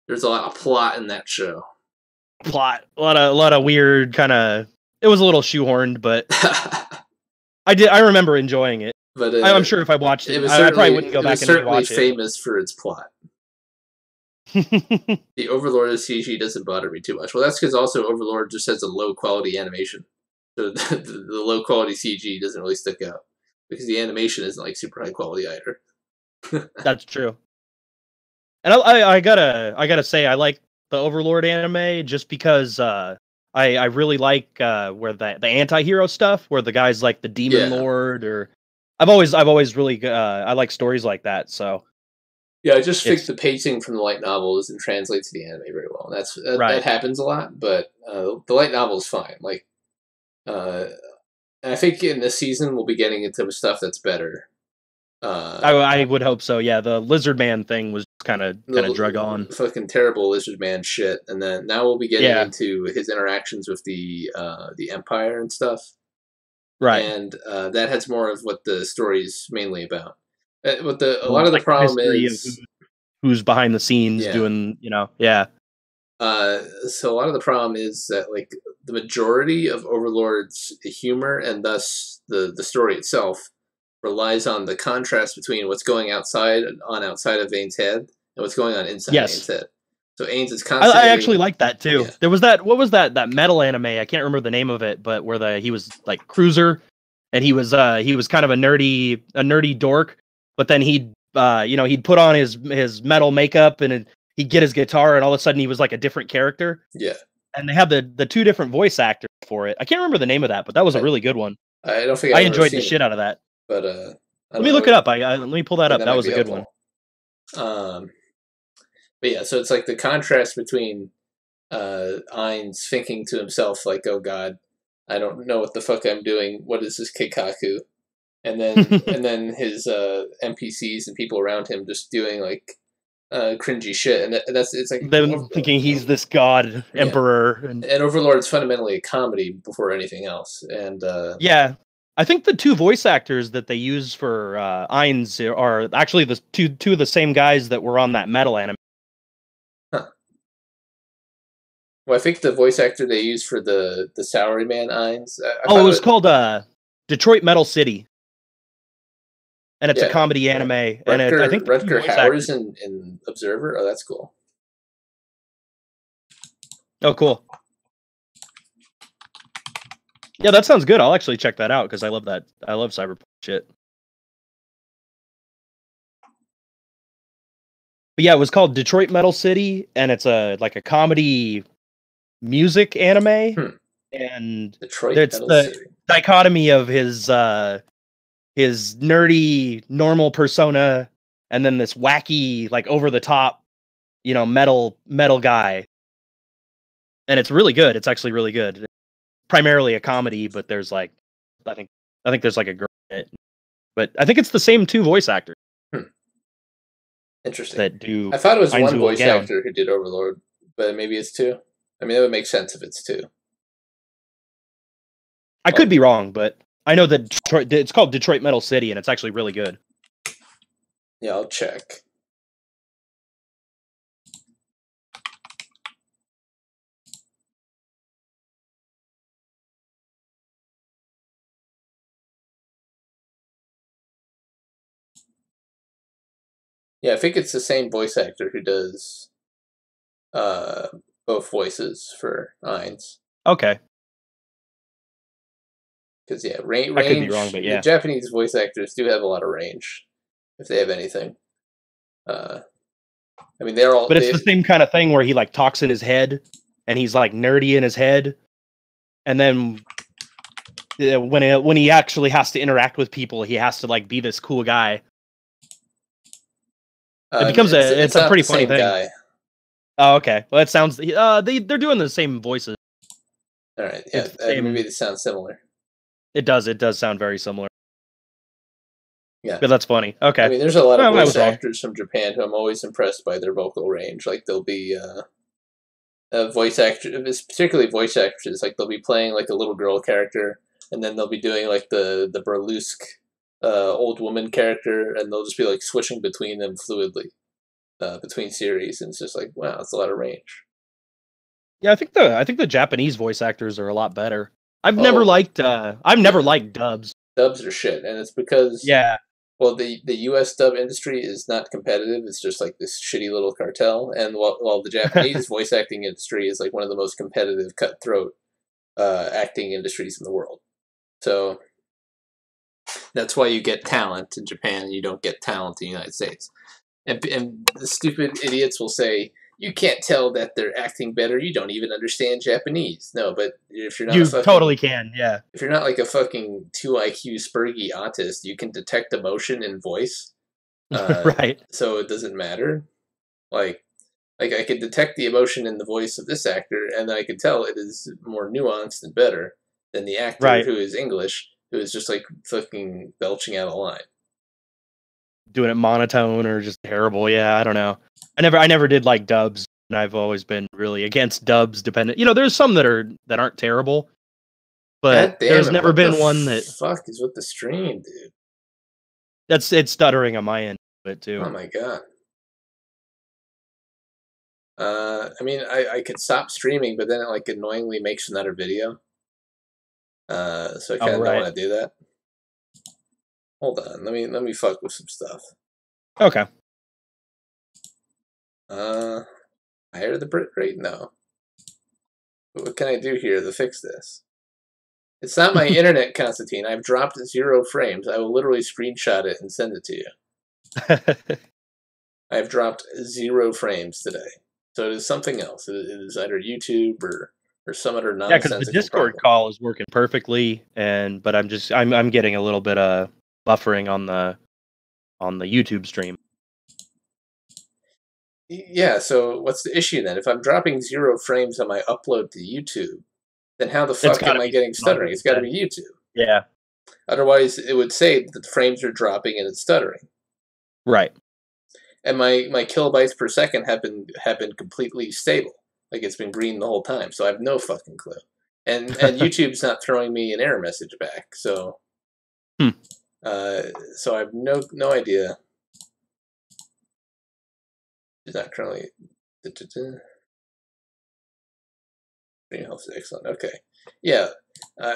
Speaker 2: there's a lot of plot in that show.
Speaker 3: A lot of weird kind of. It was a little shoehorned, but I remember enjoying it.
Speaker 2: But
Speaker 3: I'm sure if I watched it, I probably wouldn't go back and rewatch it.
Speaker 2: It was certainly famous for its plot. The Overlord of CG doesn't bother me too much. Well, that's because also Overlord just has a low quality animation, so the low quality CG doesn't really stick out because the animation isn't like super high quality either.
Speaker 3: That's true. And I gotta say I like the Overlord anime just because I really like where the anti-hero stuff where the guy's like the demon lord or I've always really I like stories like that. So
Speaker 2: yeah, I just think the pacing from the light novel doesn't translate to the anime very well. And that happens a lot, but the light novel is fine. Like, I think in this season we'll be getting into stuff that's better.
Speaker 3: I would hope so. Yeah, the lizard man thing was kind of drug on.
Speaker 2: Fucking terrible lizard man shit, and then now we'll be getting into his interactions with the Empire and stuff.
Speaker 3: Right,
Speaker 2: and that has more of what the story's mainly about. A lot of the problem is
Speaker 3: who's behind the scenes doing,
Speaker 2: So a lot of the problem is that like the majority of Overlord's humor and thus the story itself relies on the contrast between what's going outside of Vane's head and what's going on inside Vane's head. So Ains is constantly.
Speaker 3: I actually like that too. Yeah. There was what was that metal anime? I can't remember the name of it, but where he was like Cruiser, and he was kind of a nerdy dork, but then he'd put on his metal makeup and he'd get his guitar, and all of a sudden he was like a different character.
Speaker 2: Yeah.
Speaker 3: And they had the two different voice actors for it. I can't remember the name of that, but that was a really good one.
Speaker 2: I don't think
Speaker 3: I enjoyed the shit out of that.
Speaker 2: But
Speaker 3: let me look it up. Let me pull that up. That was a good one.
Speaker 2: But yeah, so it's like the contrast between Ainz thinking to himself like, "Oh God, I don't know what the fuck I'm doing. What is this Keikaku?" And then his NPCs and people around him just doing like cringy shit, and it's like
Speaker 3: them thinking he's this god emperor, and
Speaker 2: Overlord's fundamentally a comedy before anything else. And
Speaker 3: I think the two voice actors that they use for Ainz are actually the two of the same guys that were on that metal anime.
Speaker 2: Huh. Well, I think the voice actor they used for the Salaryman Ainz.
Speaker 3: It was called Detroit Metal City, and it's a comedy anime.
Speaker 2: Rutger,
Speaker 3: I think
Speaker 2: Rutger Hauer's in Observer. Oh, that's cool.
Speaker 3: Oh, cool. Yeah, that sounds good. I'll actually check that out because I love that. I love cyberpunk shit. But yeah, it was called Detroit Metal City, and it's a comedy music anime. And it's the dichotomy of his nerdy normal persona, and then this wacky, like over the top, metal guy. And it's really good. It's actually really good. Primarily a comedy, but there's like, I think there's like a girl in it, but I think it's the same two voice actors.
Speaker 2: Interesting.
Speaker 3: That do.
Speaker 2: I thought it was one voice actor who did Overlord, but maybe it's two. I mean, that would make sense if it's two.
Speaker 3: I could be wrong, but I know that it's called Detroit Metal City, and it's actually really good.
Speaker 2: Yeah, I'll check. Yeah, I think it's the same voice actor who does both voices for Ainz.
Speaker 3: Okay.
Speaker 2: Because yeah, range.
Speaker 3: I could be wrong, but yeah,
Speaker 2: the Japanese voice actors do have a lot of range, if they have anything. I mean, they're all.
Speaker 3: But it's the same kind of thing where he like talks in his head, and he's like nerdy in his head, and then when he actually has to interact with people, he has to like be this cool guy. It becomes it's a pretty funny thing. Guy. Oh, okay. Well, it sounds they're doing the same voices.
Speaker 2: All right. Yeah, maybe it sounds similar.
Speaker 3: It does. It does sound very similar.
Speaker 2: Yeah,
Speaker 3: but that's funny. Okay.
Speaker 2: I mean, there's a lot of voice actors from Japan who I'm always impressed by their vocal range. Like they'll be voice actors, particularly voice actresses. Like they'll be playing like a little girl character, and then they'll be doing like the burlesque old woman character, and they'll just be like switching between them fluidly between series, and it's just like, wow, it's a lot of range.
Speaker 3: Yeah, I think the Japanese voice actors are a lot better. I've never liked dubs.
Speaker 2: Dubs are shit, and it's because well, the U.S. dub industry is not competitive. It's just like this shitty little cartel, and while the Japanese voice acting industry is like one of the most competitive, cutthroat acting industries in the world. So that's why you get talent in Japan and you don't get talent in the United States. And the stupid idiots will say, you can't tell that they're acting better. You don't even understand Japanese. No, but if you're not
Speaker 3: you totally can, yeah.
Speaker 2: If you're not like a fucking 2 IQ Spurgy autist, you can detect emotion in voice.
Speaker 3: Right.
Speaker 2: So it doesn't matter. Like I could detect the emotion in the voice of this actor, and then I could tell it is more nuanced and better than the actor who is English, who is just like fucking belching out a line.
Speaker 3: Doing it monotone or just terrible. Yeah, I don't know. I never did like dubs, and I've always been really against dubs. Dependent, there's some that aren't terrible, but there's never been one that.
Speaker 2: Fuck is with the stream, dude.
Speaker 3: It's stuttering on my end of it too.
Speaker 2: Oh my god. I mean, I could stop streaming, but then it like annoyingly makes another video. So I kind of don't want to do that. Hold on, let me fuck with some stuff.
Speaker 3: Okay.
Speaker 2: Higher the bit rate? No. But what can I do here to fix this? It's not my internet, Constantine. I've dropped 0 frames. I will literally screenshot it and send it to you. I've dropped 0 frames today. So it is something else. It is either YouTube or some other nonsense.
Speaker 3: Yeah, because the Discord call is working perfectly, but I'm getting a little bit of buffering on the YouTube stream.
Speaker 2: Yeah, so what's the issue then? If I'm dropping 0 frames on my upload to YouTube, then how the fuck am I getting stuttering? It's got to be YouTube.
Speaker 3: Yeah.
Speaker 2: Otherwise, it would say that the frames are dropping and it's stuttering.
Speaker 3: Right.
Speaker 2: And my kilobytes per second have been completely stable. Like it's been green the whole time, so I have no fucking clue. And YouTube's not throwing me an error message back, so so I have no idea. It's not currently. Health is excellent. Okay, yeah.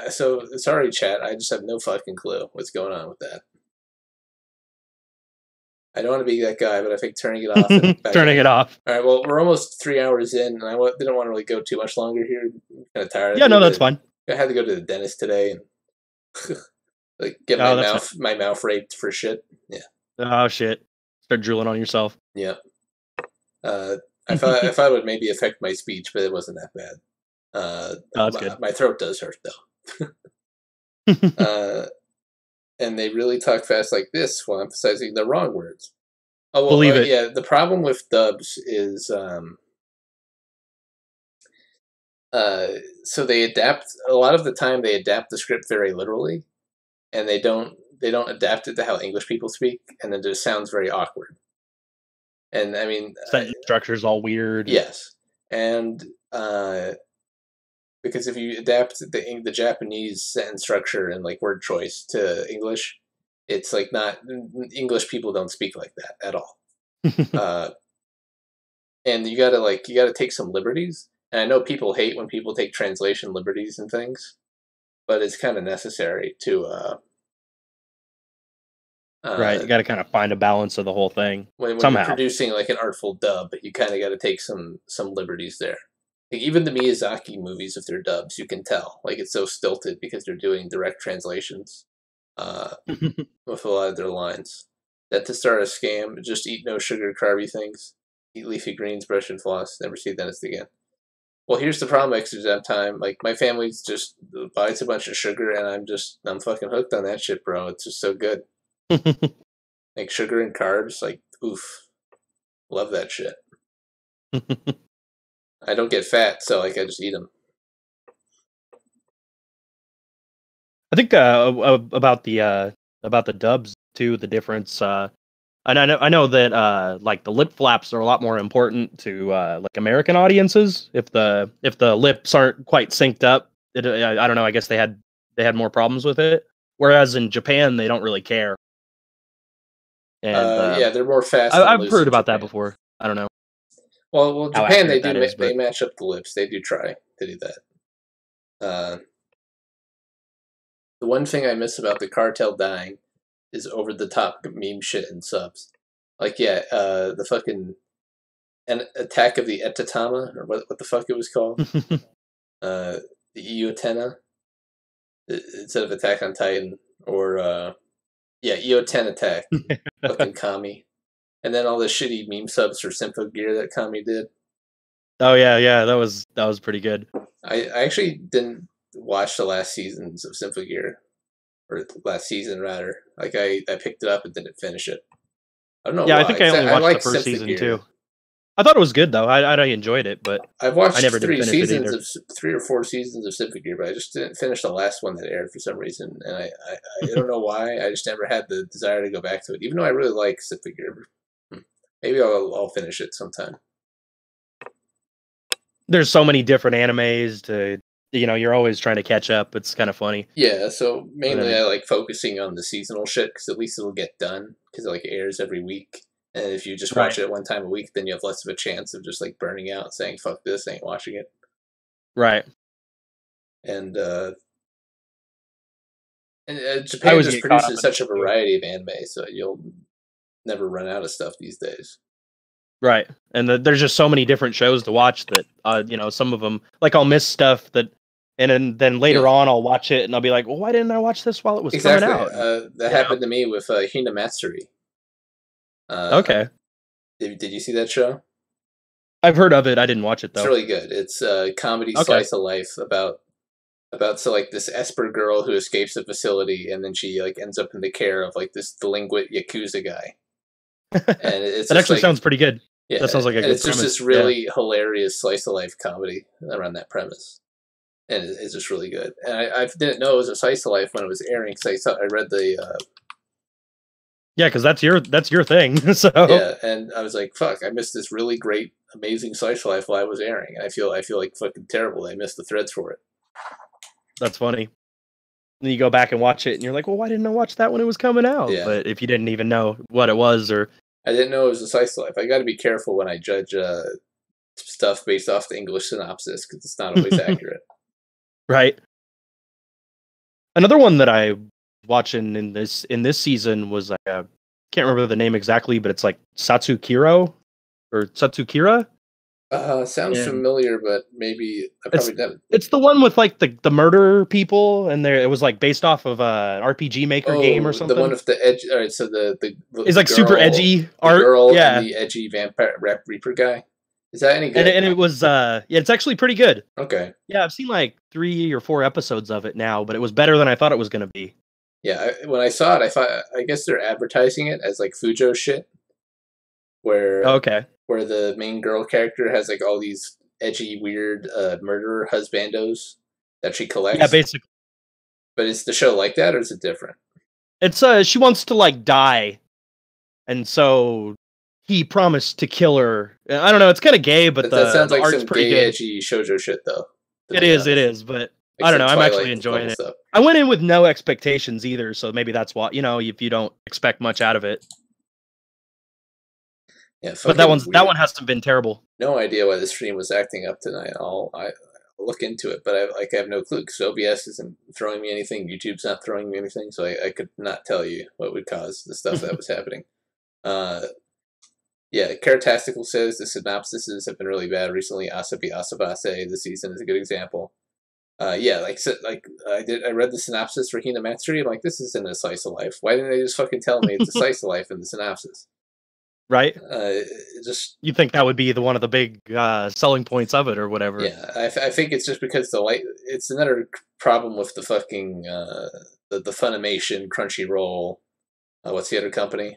Speaker 2: So sorry, chat. I just have no fucking clue what's going on with that. I don't want to be that guy, but I think turning it off.
Speaker 3: It off.
Speaker 2: All right. Well, we're almost 3 hours in, and I didn't want to really go too much longer here. I'm kind of tired.
Speaker 3: Yeah, no, that's fine.
Speaker 2: I had to go to the dentist today and like get my mouth raped for shit. Yeah.
Speaker 3: Oh shit! Start drooling on yourself.
Speaker 2: Yeah. I thought it would maybe affect my speech, but it wasn't that bad.
Speaker 3: That's good.
Speaker 2: My throat does hurt though. And they really talk fast like this while emphasizing the wrong words. Oh, well,
Speaker 3: Believe it.
Speaker 2: Yeah, the problem with dubs is so they adapt a lot of the time. They adapt the script very literally, and they don't adapt it to how English people speak, and it just sounds very awkward. And I mean,
Speaker 3: sentence structure's all weird.
Speaker 2: Yes, and because if you adapt the Japanese sentence structure and like word choice to English, it's like not English people don't speak like that at all. And you gotta take some liberties. And I know people hate when people take translation liberties and things, but it's kind of necessary to
Speaker 3: Right, you got to kind of find a balance of the whole thing.
Speaker 2: When
Speaker 3: somehow.
Speaker 2: you're producing like an artful dub, you kind of got to take some liberties there. Like, even the Miyazaki movies, if they're dubs, you can tell. Like, it's so stilted because they're doing direct translations with a lot of their lines. That to start a scam, just eat no sugar carby things, eat leafy greens, brush and floss, never see a dentist again. Well, here's the problem, exam time. Like, my family just buys a bunch of sugar, and I'm fucking hooked on that shit, bro. It's just so good. Like, sugar and carbs, like, oof. Love that shit. I don't get fat, so, like, I just eat them.
Speaker 3: I think about the dubs too, the difference. And I know that like the lip flaps are a lot more important to like American audiences. If the lips aren't quite synced up, I don't know. I guess they had more problems with it. Whereas in Japan, they don't really care. And
Speaker 2: yeah, they're more fast.
Speaker 3: I've heard about that before. I don't know.
Speaker 2: Well, Japan they match up the lips. They do try to do that. The one thing I miss about the cartel dying is over the top meme shit and subs. Like, yeah, the fucking Attack of the Etatama, or what the fuck it was called. The Iotena instead of Attack on Titan, or yeah, EO10 Attack. Fucking Kami. And then all the shitty meme subs for Symphogear that Kami did.
Speaker 3: Oh yeah, that was pretty good.
Speaker 2: I actually didn't watch the last seasons of Symphogear, or last season rather. Like, I picked it up and didn't finish it. I don't know.
Speaker 3: Yeah,
Speaker 2: why.
Speaker 3: I think I only watched the first season too. I thought it was good though. I enjoyed it, but
Speaker 2: I've watched
Speaker 3: I never did finish it either.
Speaker 2: 3 or 4 seasons of Symphogear, but I just didn't finish the last one that aired for some reason, and I don't know why. I just never had the desire to go back to it, even though I really like Symphogear. Maybe I'll finish it sometime.
Speaker 3: There's so many different animes to, you're always trying to catch up. It's kind of funny.
Speaker 2: Yeah, so mainly I like focusing on the seasonal shit, because at least it'll get done, because it like airs every week. And if you just watch it one time a week, then you have less of a chance of just like burning out and saying, fuck this, I ain't watching it.
Speaker 3: Right.
Speaker 2: And Japan just produces such a variety of anime, so you'll never run out of stuff these days.
Speaker 3: Right. And there's just so many different shows to watch that, some of them, like, I'll miss stuff and then later on I'll watch it and I'll be like, well, why didn't I watch this while it was coming out?
Speaker 2: That happened to me with Hinamatsuri.
Speaker 3: Okay.
Speaker 2: Did you see that show?
Speaker 3: I've heard of it. I didn't watch it though.
Speaker 2: It's really good. It's a comedy slice of life about this Esper girl who escapes a facility, and then she like ends up in the care of like this delinquent Yakuza guy. And it's
Speaker 3: that actually sounds pretty good.
Speaker 2: Yeah,
Speaker 3: that sounds like a good
Speaker 2: it's
Speaker 3: premise.
Speaker 2: Just this really hilarious slice of life comedy around that premise, and it's just really good. And I didn't know it was a slice of life when it was airing, because I read the.
Speaker 3: Yeah, because that's your thing. So
Speaker 2: yeah, and I was like, "Fuck! I missed this really great, amazing slice of life while I was airing." And I feel like fucking terrible. I missed the threads for it.
Speaker 3: That's funny. Then you go back and watch it, and you're like, "Well, why didn't I watch that when it was coming out?"
Speaker 2: Yeah.
Speaker 3: But if you didn't even know what it was, or
Speaker 2: I didn't know it was a slice of life. I got to be careful when I judge stuff based off the English synopsis, because it's not always accurate.
Speaker 3: Right. Another one that I watching in this season was I can't remember the name exactly, but it's like Satsukiro or Satsukira.
Speaker 2: Sounds familiar, but maybe I probably never.
Speaker 3: It's the one with like the murder people, and it was like based off of an RPG Maker game or something.
Speaker 2: The one with the edge. All right, so the
Speaker 3: it's like girl, super edgy art.
Speaker 2: Girl and the edgy vampire rap reaper guy. Is that any good?
Speaker 3: And it was it's actually pretty good.
Speaker 2: Okay.
Speaker 3: Yeah, I've seen like 3 or 4 episodes of it now, but it was better than I thought it was going to be.
Speaker 2: Yeah, when I saw it, I guess they're advertising it as like Fujo shit, where the main girl character has like all these edgy, weird murderer husbandos that she collects.
Speaker 3: Yeah, basically.
Speaker 2: But is the show like that, or is it different?
Speaker 3: It's she wants to like die, and so he promised to kill her. I don't know. It's kind of gay, but
Speaker 2: that sounds like
Speaker 3: art's
Speaker 2: some
Speaker 3: pretty
Speaker 2: gay,
Speaker 3: good.
Speaker 2: edgy shoujo shit, though.
Speaker 3: It is, but I don't know. I'm actually enjoying it. Stuff. I went in with no expectations either, so maybe that's why, if you don't expect much out of it. Yeah, but that one hasn't been terrible.
Speaker 2: No idea why the stream was acting up tonight. I'll look into it, but I have no clue because OBS isn't throwing me anything. YouTube's not throwing me anything, so I could not tell you what would cause the stuff that was happening. Yeah, Caratastical says the synopsises have been really bad recently. Asabi Asabase this season is a good example. Yeah, I read the synopsis for Hina Matsuri. I'm like, this isn't a slice of life. Why didn't they just fucking tell me it's a slice of life in the synopsis?
Speaker 3: Right?
Speaker 2: Just
Speaker 3: you think that would be one of the big selling points of it, or whatever?
Speaker 2: Yeah, I think it's just because it's another problem with the fucking the Funimation, Crunchyroll. What's the other company?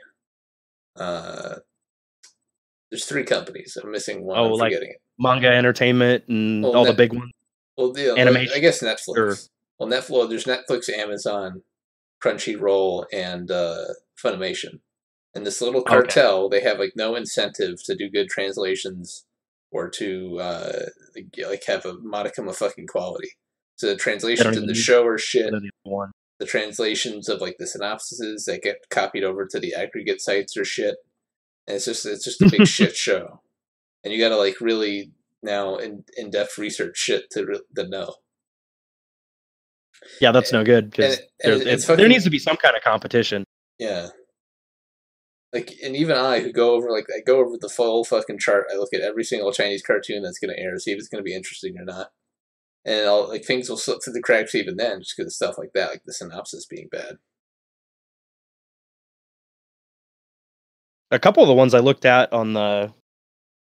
Speaker 2: There's 3 companies. I'm missing one. I'm forgetting it.
Speaker 3: Manga Entertainment and all the big ones.
Speaker 2: Well, yeah,
Speaker 3: animation.
Speaker 2: I guess Netflix. Well, there's Netflix, Amazon, Crunchyroll, and Funimation. And this little cartel, they have no incentive to do good translations or to have a modicum of fucking quality. So the translations in the show are shit. The translations of the synopsises that get copied over to the aggregate sites are shit. And it's just a big shit show. And you gotta really now in-depth research shit to know.
Speaker 3: Yeah, that's no good because there needs to be some kind of competition.
Speaker 2: Yeah. And even I, who go over I go over the full fucking chart. I look at every single Chinese cartoon that's going to air, see if it's going to be interesting or not. And things will slip through the cracks even then, just because of stuff like that, like the synopsis being bad.
Speaker 3: A couple of the ones I looked at on the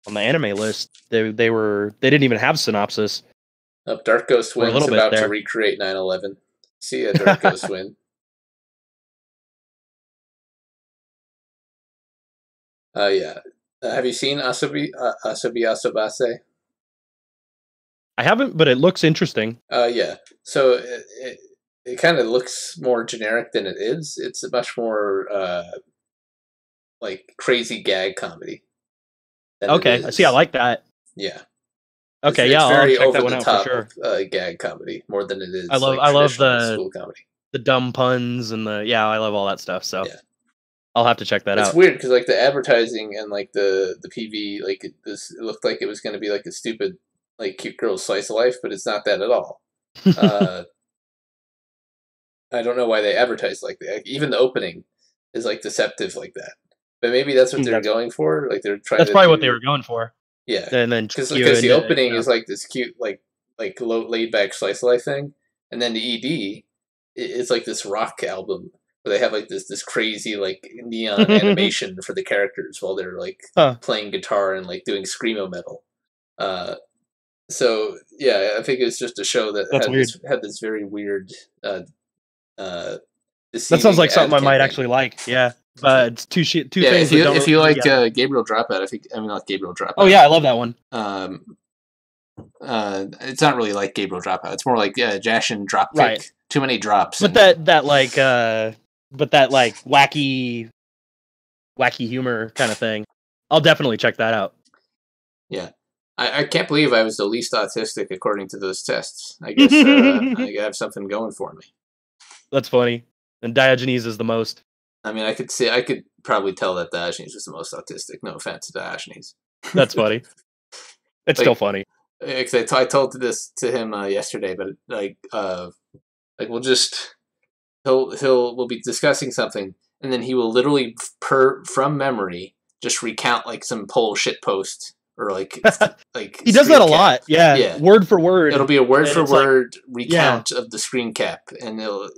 Speaker 3: anime list, they didn't even have synopsis.
Speaker 2: Dark Ghost Wind's about to recreate 9/11. See ya, Dark Ghost Wind. Yeah. Have you seen Asabi Asabase?
Speaker 3: I haven't, but it looks interesting.
Speaker 2: Yeah. So it kind of looks more generic than it is. It's a much more crazy gag comedy.
Speaker 3: Okay, see, I like that.
Speaker 2: Yeah.
Speaker 3: Okay,
Speaker 2: it's very
Speaker 3: I'll check
Speaker 2: over
Speaker 3: that one
Speaker 2: the
Speaker 3: out
Speaker 2: top
Speaker 3: for sure.
Speaker 2: Gag comedy more than it is.
Speaker 3: I love the
Speaker 2: school comedy,
Speaker 3: the dumb puns and I love all that stuff. So yeah. I'll have to check that out.
Speaker 2: It's weird because the advertising and the PV it looked like it was going to be a stupid cute girl slice of life, but it's not that at all. I don't know why they advertise like that. Even the opening is deceptive like that. But maybe that's what they're going for. They're trying. That's
Speaker 3: probably what they were going for.
Speaker 2: Yeah,
Speaker 3: and then
Speaker 2: because the opening is this cute low laid back slice of life thing, and then the ED is this rock album where they have this crazy neon animation for the characters while they're playing guitar and
Speaker 3: doing
Speaker 2: screamo metal. So yeah, I think it's just a show that had this very weird.
Speaker 3: That sounds like something I might actually like. Yeah. It's two things.
Speaker 2: If you like Gabriel Dropout, not Gabriel Dropout.
Speaker 3: Oh yeah, I love that one.
Speaker 2: It's not really like Gabriel Dropout. It's more like Jashin Dropkick. Right. Too many drops.
Speaker 3: But that wacky humor kind of thing. I'll definitely check that out.
Speaker 2: Yeah, I can't believe I was the least autistic according to those tests. I guess I have something going for me.
Speaker 3: That's funny. And Diogenes is the most.
Speaker 2: I could probably tell that Diogenes was the most autistic. No offense to Diogenes.
Speaker 3: That's funny. It's still funny.
Speaker 2: Because I told this to him yesterday, but we'll be discussing something, and then he will literally from memory just recount some Pole shit post or
Speaker 3: he does that a lot. Yeah, word for word.
Speaker 2: It'll be a word for word recount of the screen cap, and it'll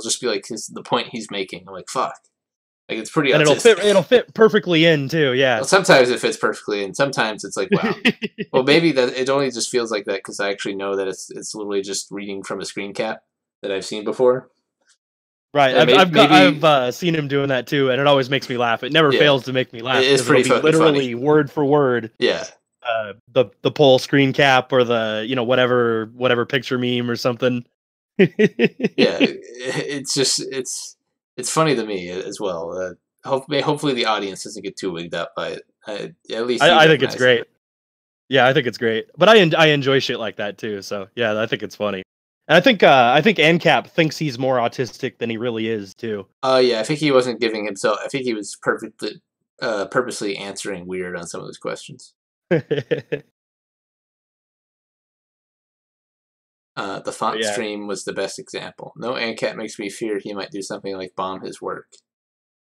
Speaker 2: just be the point he's making. I'm like, fuck. It's pretty autistic.
Speaker 3: It'll fit perfectly in too, yeah.
Speaker 2: Well, sometimes it fits perfectly in. Sometimes it's wow. Well, maybe that it only just feels like that because I actually know that it's literally just reading from a screen cap that I've seen before.
Speaker 3: Right, I've seen him doing that too, and it always makes me laugh. It never fails to make me laugh.
Speaker 2: It's pretty
Speaker 3: literally
Speaker 2: funny.
Speaker 3: Word for word.
Speaker 2: Yeah.
Speaker 3: The poll screen cap or the whatever picture meme or something.
Speaker 2: Yeah, it's funny to me as well. Hopefully the audience doesn't get too wigged up by it. At least
Speaker 3: I think it's great. Yeah, I think it's great. But I enjoy shit like that too. So yeah, I think it's funny. And I think Ancap thinks he's more autistic than he really is too.
Speaker 2: Yeah, I think he wasn't giving himself. I think he was purposely answering weird on some of those questions. The font
Speaker 3: Yeah.
Speaker 2: stream was the best example. No Ancap makes me fear he might do something like bomb his work.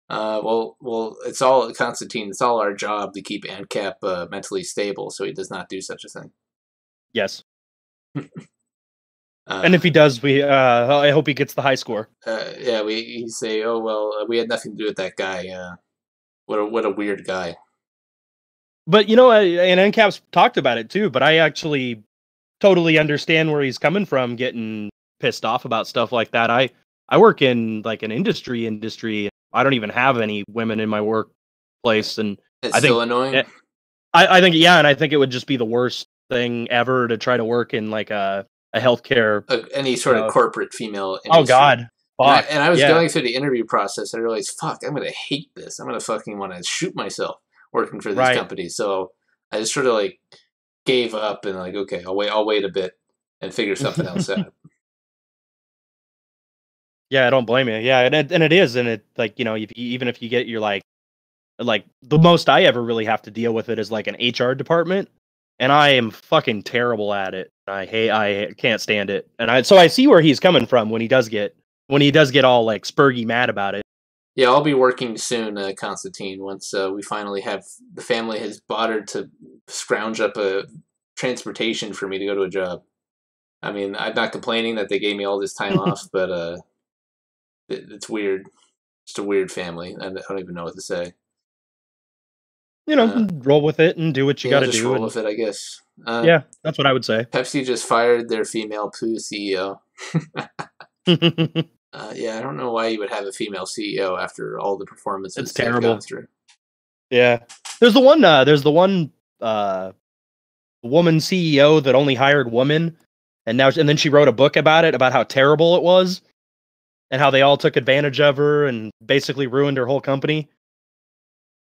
Speaker 2: Well, it's all Constantine. It's all our job to keep Ancap mentally stable, so he does not do such a thing.
Speaker 3: Yes. And if he does, I hope he gets the high score.
Speaker 2: Yeah, we say, oh well, we had nothing to do with that guy. What a weird guy.
Speaker 3: But you know, and Ancap's talked about it too. But I actually totally understand where he's coming from, getting pissed off about stuff like that. I work in like an industry. I don't even have any women in my workplace, and
Speaker 2: It's
Speaker 3: I think
Speaker 2: still annoying.
Speaker 3: I think and I think it would just be the worst thing ever to try to work in like a healthcare,
Speaker 2: any sort of corporate female industry.
Speaker 3: Oh God. Fuck.
Speaker 2: And I was going through the interview process. I realized, fuck, I'm gonna hate this. I'm gonna fucking want to shoot myself working for these companies. So I just sort of like gave up and like, okay, I'll wait a bit and figure something else out.
Speaker 3: Yeah, I don't blame you. Yeah, and it is, and it like, you know, even if you get your like the most I ever really have to deal with it is like an HR department, and I am fucking terrible at it. I can't stand it, and I see where he's coming from when he does get all like spurgy mad about it.
Speaker 2: Yeah, I'll be working soon, Constantine. Once we finally have the family has bothered to scrounge up a transportation for me to go to a job. I mean, I'm not complaining that they gave me all this time off, but it's weird. Just a weird family. I don't even know what to say.
Speaker 3: You know, roll with it and do what you got to do.
Speaker 2: Roll with it, I guess.
Speaker 3: Yeah, that's what I would say.
Speaker 2: Pepsi just fired their female poo CEO. Yeah, I don't know why you would have a female CEO after all the performances.
Speaker 3: It's terrible. Yeah, there's the one woman CEO that only hired women, and then she wrote a book about it, about how terrible it was, and how they all took advantage of her and basically ruined her whole company.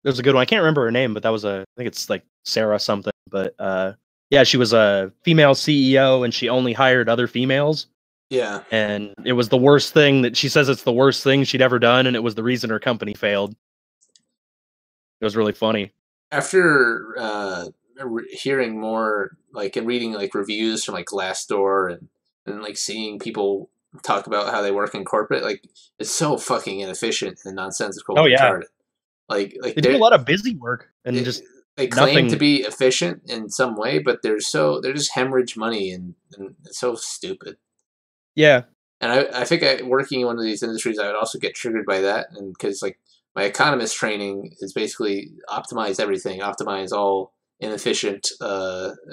Speaker 3: There's a good one. I can't remember her name, but I think it's like Sarah something. But yeah, she was a female CEO, and she only hired other females.
Speaker 2: Yeah.
Speaker 3: And it was the worst thing that she says it's the worst thing she'd ever done, and it was the reason her company failed. It was really funny.
Speaker 2: After hearing more, like, and reading like reviews from like Glassdoor and like seeing people talk about how they work in corporate, like it's so fucking inefficient and nonsensical.
Speaker 3: Oh yeah.
Speaker 2: Retarded. Like they
Speaker 3: do a lot of busy work and
Speaker 2: they claim to be efficient in some way, but they're just hemorrhage money and it's so stupid.
Speaker 3: Yeah.
Speaker 2: And I think working in one of these industries, I would also get triggered by that. And because like my economist training is basically optimize everything, optimize all inefficient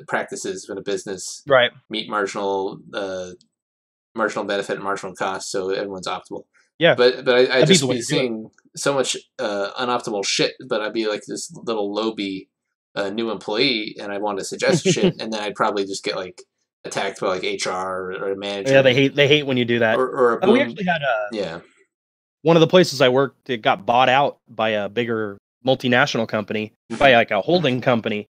Speaker 2: practices in a business,
Speaker 3: right?
Speaker 2: Meet marginal benefit and marginal cost, so everyone's optimal.
Speaker 3: Yeah.
Speaker 2: But I just be seeing so much unoptimal shit. But I'd be like this little lowbie new employee, and I want to suggest shit, and then I'd probably just get like attacked by like HR or a manager.
Speaker 3: Yeah, they hate when you do that.
Speaker 2: Or a boom.
Speaker 3: We actually had one of the places I worked, it got bought out by a bigger multinational company, by like a holding company,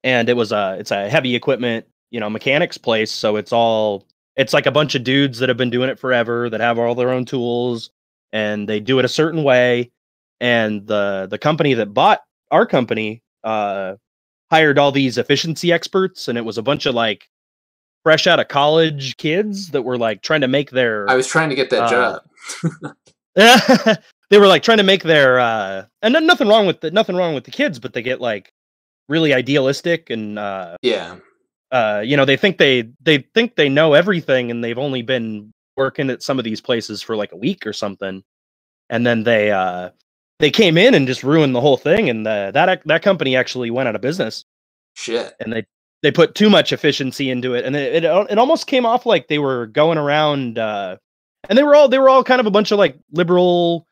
Speaker 3: and it's a heavy equipment, mechanics place. So it's like a bunch of dudes that have been doing it forever, that have all their own tools, and they do it a certain way. And the company that bought our company hired all these efficiency experts, and it was a bunch of like fresh out of college kids that were like trying to make their...
Speaker 2: I was trying to get that job.
Speaker 3: They were like trying to make their and nothing wrong with the kids, but they get like really idealistic and they think they know everything, and they've only been working at some of these places for like a week or something, and then they came in and just ruined the whole thing, and that company actually went out of business.
Speaker 2: Shit.
Speaker 3: And they put too much efficiency into it, and it almost came off like they were going around, and they were all kind of a bunch of like liberal,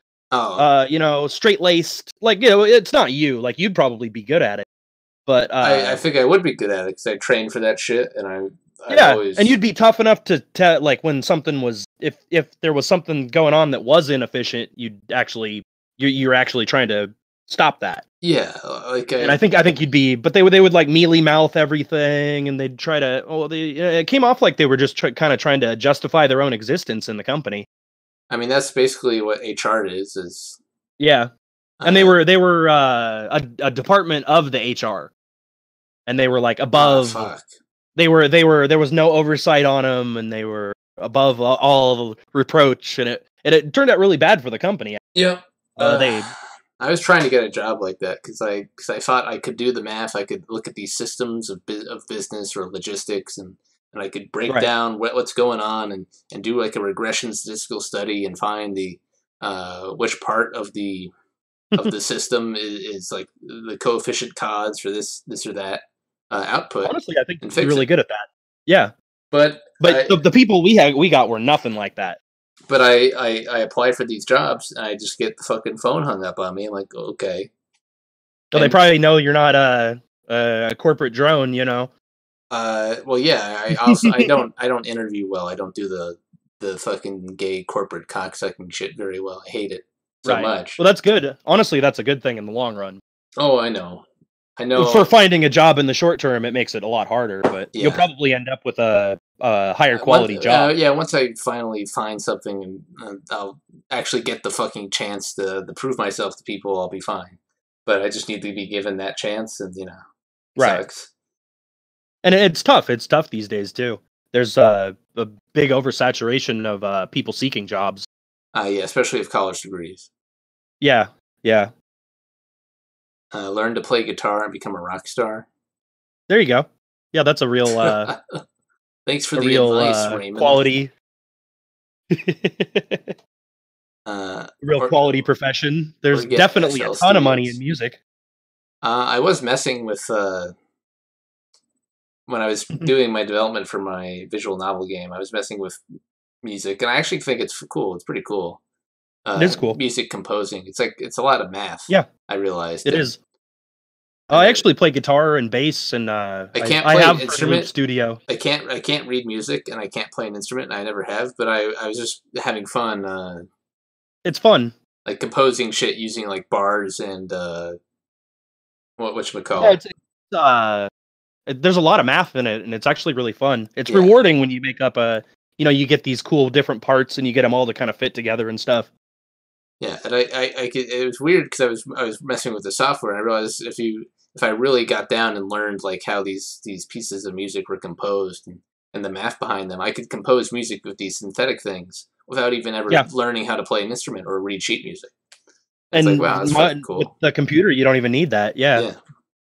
Speaker 3: straight laced, like, it's not you, like you'd probably be good at it, but
Speaker 2: I think I would be good at it because I trained for that shit, and I always...
Speaker 3: and you'd be tough enough to tell, like, when something was, if there was something going on that was inefficient, you're actually trying to stop that.
Speaker 2: Yeah,
Speaker 3: and I think you'd be, but they would like mealy mouth everything, and they'd try to. It came off like they were just kind of trying to justify their own existence in the company.
Speaker 2: I mean, that's basically what HR is.
Speaker 3: Yeah, and they were a department of the HR, and they were like above.
Speaker 2: Oh, fuck.
Speaker 3: there was no oversight on them, and they were above all reproach, and it turned out really bad for the company.
Speaker 2: Yeah.
Speaker 3: They
Speaker 2: I was trying to get a job like that because I thought I could do the math. I could look at these systems of business or logistics, and I could break
Speaker 3: Right.
Speaker 2: down what's going on and do like a regression statistical study and find the which part of the system is like the coefficient CODs for this or that output.
Speaker 3: honestly, I think you're really good at that. Yeah,
Speaker 2: But
Speaker 3: the people we got were nothing like that.
Speaker 2: But I apply for these jobs and I just get the fucking phone hung up on me. I'm like, okay.
Speaker 3: So they probably know you're not a corporate drone, you know.
Speaker 2: Well, yeah. I also I don't interview well. I don't do the fucking gay corporate cocksucking shit very well. I hate it so much.
Speaker 3: Well, that's good. Honestly, that's a good thing in the long run.
Speaker 2: Oh, I know.
Speaker 3: For finding a job in the short term, it makes it a lot harder, but you'll probably end up with a higher quality job.
Speaker 2: Yeah, once I finally find something and I'll actually get the fucking chance to prove myself to people, I'll be fine. But I just need to be given that chance, and sucks.
Speaker 3: And it's tough. It's tough these days too. There's a big oversaturation of people seeking jobs.
Speaker 2: Yeah, especially with college degrees.
Speaker 3: Yeah.
Speaker 2: Learn to play guitar and become a rock star.
Speaker 3: There you go. Yeah, that's a real.
Speaker 2: Thanks for the advice, Raymond.
Speaker 3: Quality. Real quality profession. There's definitely a ton of money in music.
Speaker 2: I was messing with when I was doing my development for my visual novel game. I was messing with music, and I actually think it's cool. It's pretty cool.
Speaker 3: It is cool.
Speaker 2: Music composing. It's a lot of math.
Speaker 3: Yeah,
Speaker 2: I realized
Speaker 3: it is. I actually play guitar and bass, and I
Speaker 2: play
Speaker 3: have
Speaker 2: instrument
Speaker 3: studio.
Speaker 2: I can't read music, and I can't play an instrument, and I never have. But I was just having fun.
Speaker 3: It's fun,
Speaker 2: like composing shit using like bars and whatchamacallit.
Speaker 3: Yeah, there's a lot of math in it, and it's actually really fun. It's rewarding when you make up you get these cool different parts, and you get them all to kind of fit together and stuff.
Speaker 2: Yeah, and it was weird because I was messing with the software, and I realized if I really got down and learned like how these pieces of music were composed and the math behind them, I could compose music with these synthetic things without even ever learning how to play an instrument or read sheet music. It's like, wow, that's fucking cool. With
Speaker 3: the computer, you don't even need that. Yeah.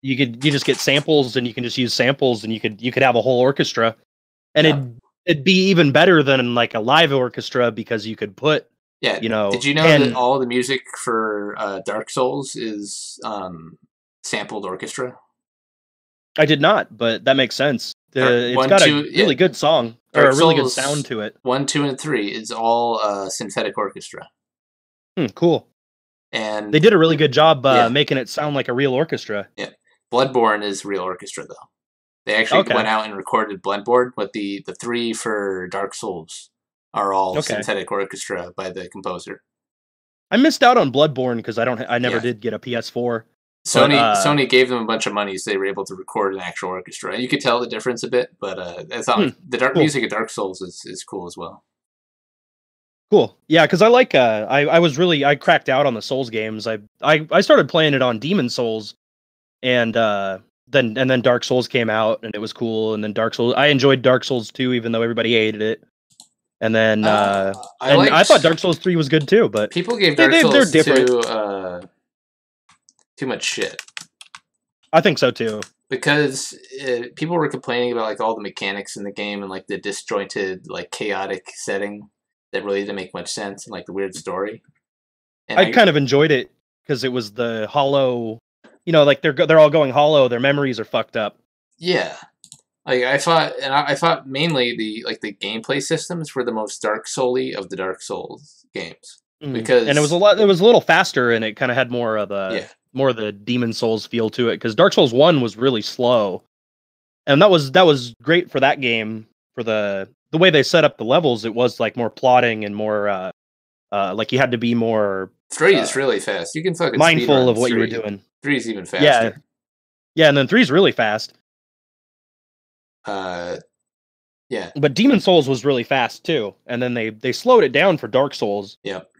Speaker 3: You just get samples, and you can just use samples, and you could have a whole orchestra, and it'd be even better than like a live orchestra because you could put. Yeah,
Speaker 2: did you know that all the music for Dark Souls is sampled orchestra?
Speaker 3: I did not, but that makes sense. It's got a really good song, or a really good sound to it.
Speaker 2: 1, 2, and 3 is all synthetic orchestra.
Speaker 3: Cool.
Speaker 2: And
Speaker 3: they did a really good job making it sound like a real orchestra.
Speaker 2: Yeah, Bloodborne is real orchestra though. They actually went out and recorded Bloodborne, but the 3 for Dark Souls are all synthetic orchestra by the composer.
Speaker 3: I missed out on Bloodborne because I never did get a PS4.
Speaker 2: Sony gave them a bunch of money, so they were able to record an actual orchestra. You could tell the difference a bit, but I thought the music of Dark Souls is cool as well.
Speaker 3: Cool, yeah, because I like I cracked out on the Souls games. I started playing it on Demon Souls, and then Dark Souls came out, and it was cool. And then I enjoyed Dark Souls 2, even though everybody hated it. And then I thought Dark Souls 3 was good too, but
Speaker 2: people gave Dark Souls 2 too much shit.
Speaker 3: I think so too.
Speaker 2: Because people were complaining about like all the mechanics in the game and like the disjointed, like chaotic setting that really didn't make much sense, and like the weird story. And
Speaker 3: I kind of enjoyed it because it was the hollow, like they're all going hollow. Their memories are fucked up.
Speaker 2: Yeah. Like I thought mainly the gameplay systems were the most Dark Soul-y of the Dark Souls games. Because
Speaker 3: it was a little faster, and it kind of had more of the Demon Souls feel to it, because Dark Souls 1 was really slow. And that was great for that game, for the way they set up the levels. It was like more plotting and more like you had to be more
Speaker 2: 3 is really fast. You can fucking
Speaker 3: mindful of what you were doing.
Speaker 2: 3 is even faster.
Speaker 3: Yeah, and then 3 is really fast.
Speaker 2: Yeah.
Speaker 3: But Demon Souls was really fast too, and then they slowed it down for Dark Souls.
Speaker 2: Yep.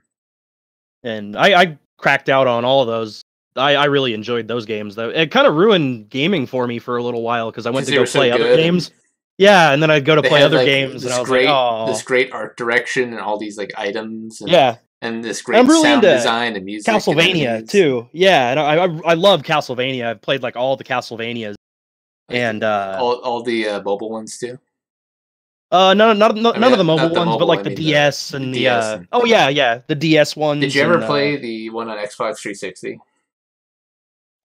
Speaker 3: And I cracked out on all of those. I really enjoyed those games though. It kind of ruined gaming for me for a little while because I went to go play other games. Yeah, and then I'd go to
Speaker 2: They
Speaker 3: play
Speaker 2: had,
Speaker 3: other
Speaker 2: like,
Speaker 3: games, and
Speaker 2: this
Speaker 3: I was
Speaker 2: great,
Speaker 3: like, oh,
Speaker 2: this great art direction and all these like items, and
Speaker 3: yeah.
Speaker 2: this
Speaker 3: And
Speaker 2: great
Speaker 3: I'm really
Speaker 2: sound
Speaker 3: into
Speaker 2: design and music, and
Speaker 3: Castlevania
Speaker 2: enemies.
Speaker 3: too. Yeah, and I love Castlevania. I've played like all the Castlevanias,
Speaker 2: Like,
Speaker 3: and
Speaker 2: all the mobile ones too.
Speaker 3: none of the mobile
Speaker 2: Not the
Speaker 3: ones, but
Speaker 2: mobile,
Speaker 3: like
Speaker 2: I
Speaker 3: the
Speaker 2: mean
Speaker 3: DS
Speaker 2: the
Speaker 3: and
Speaker 2: DS
Speaker 3: the
Speaker 2: and-
Speaker 3: oh yeah, the DS ones.
Speaker 2: Did you ever
Speaker 3: and,
Speaker 2: play the one on Xbox 360?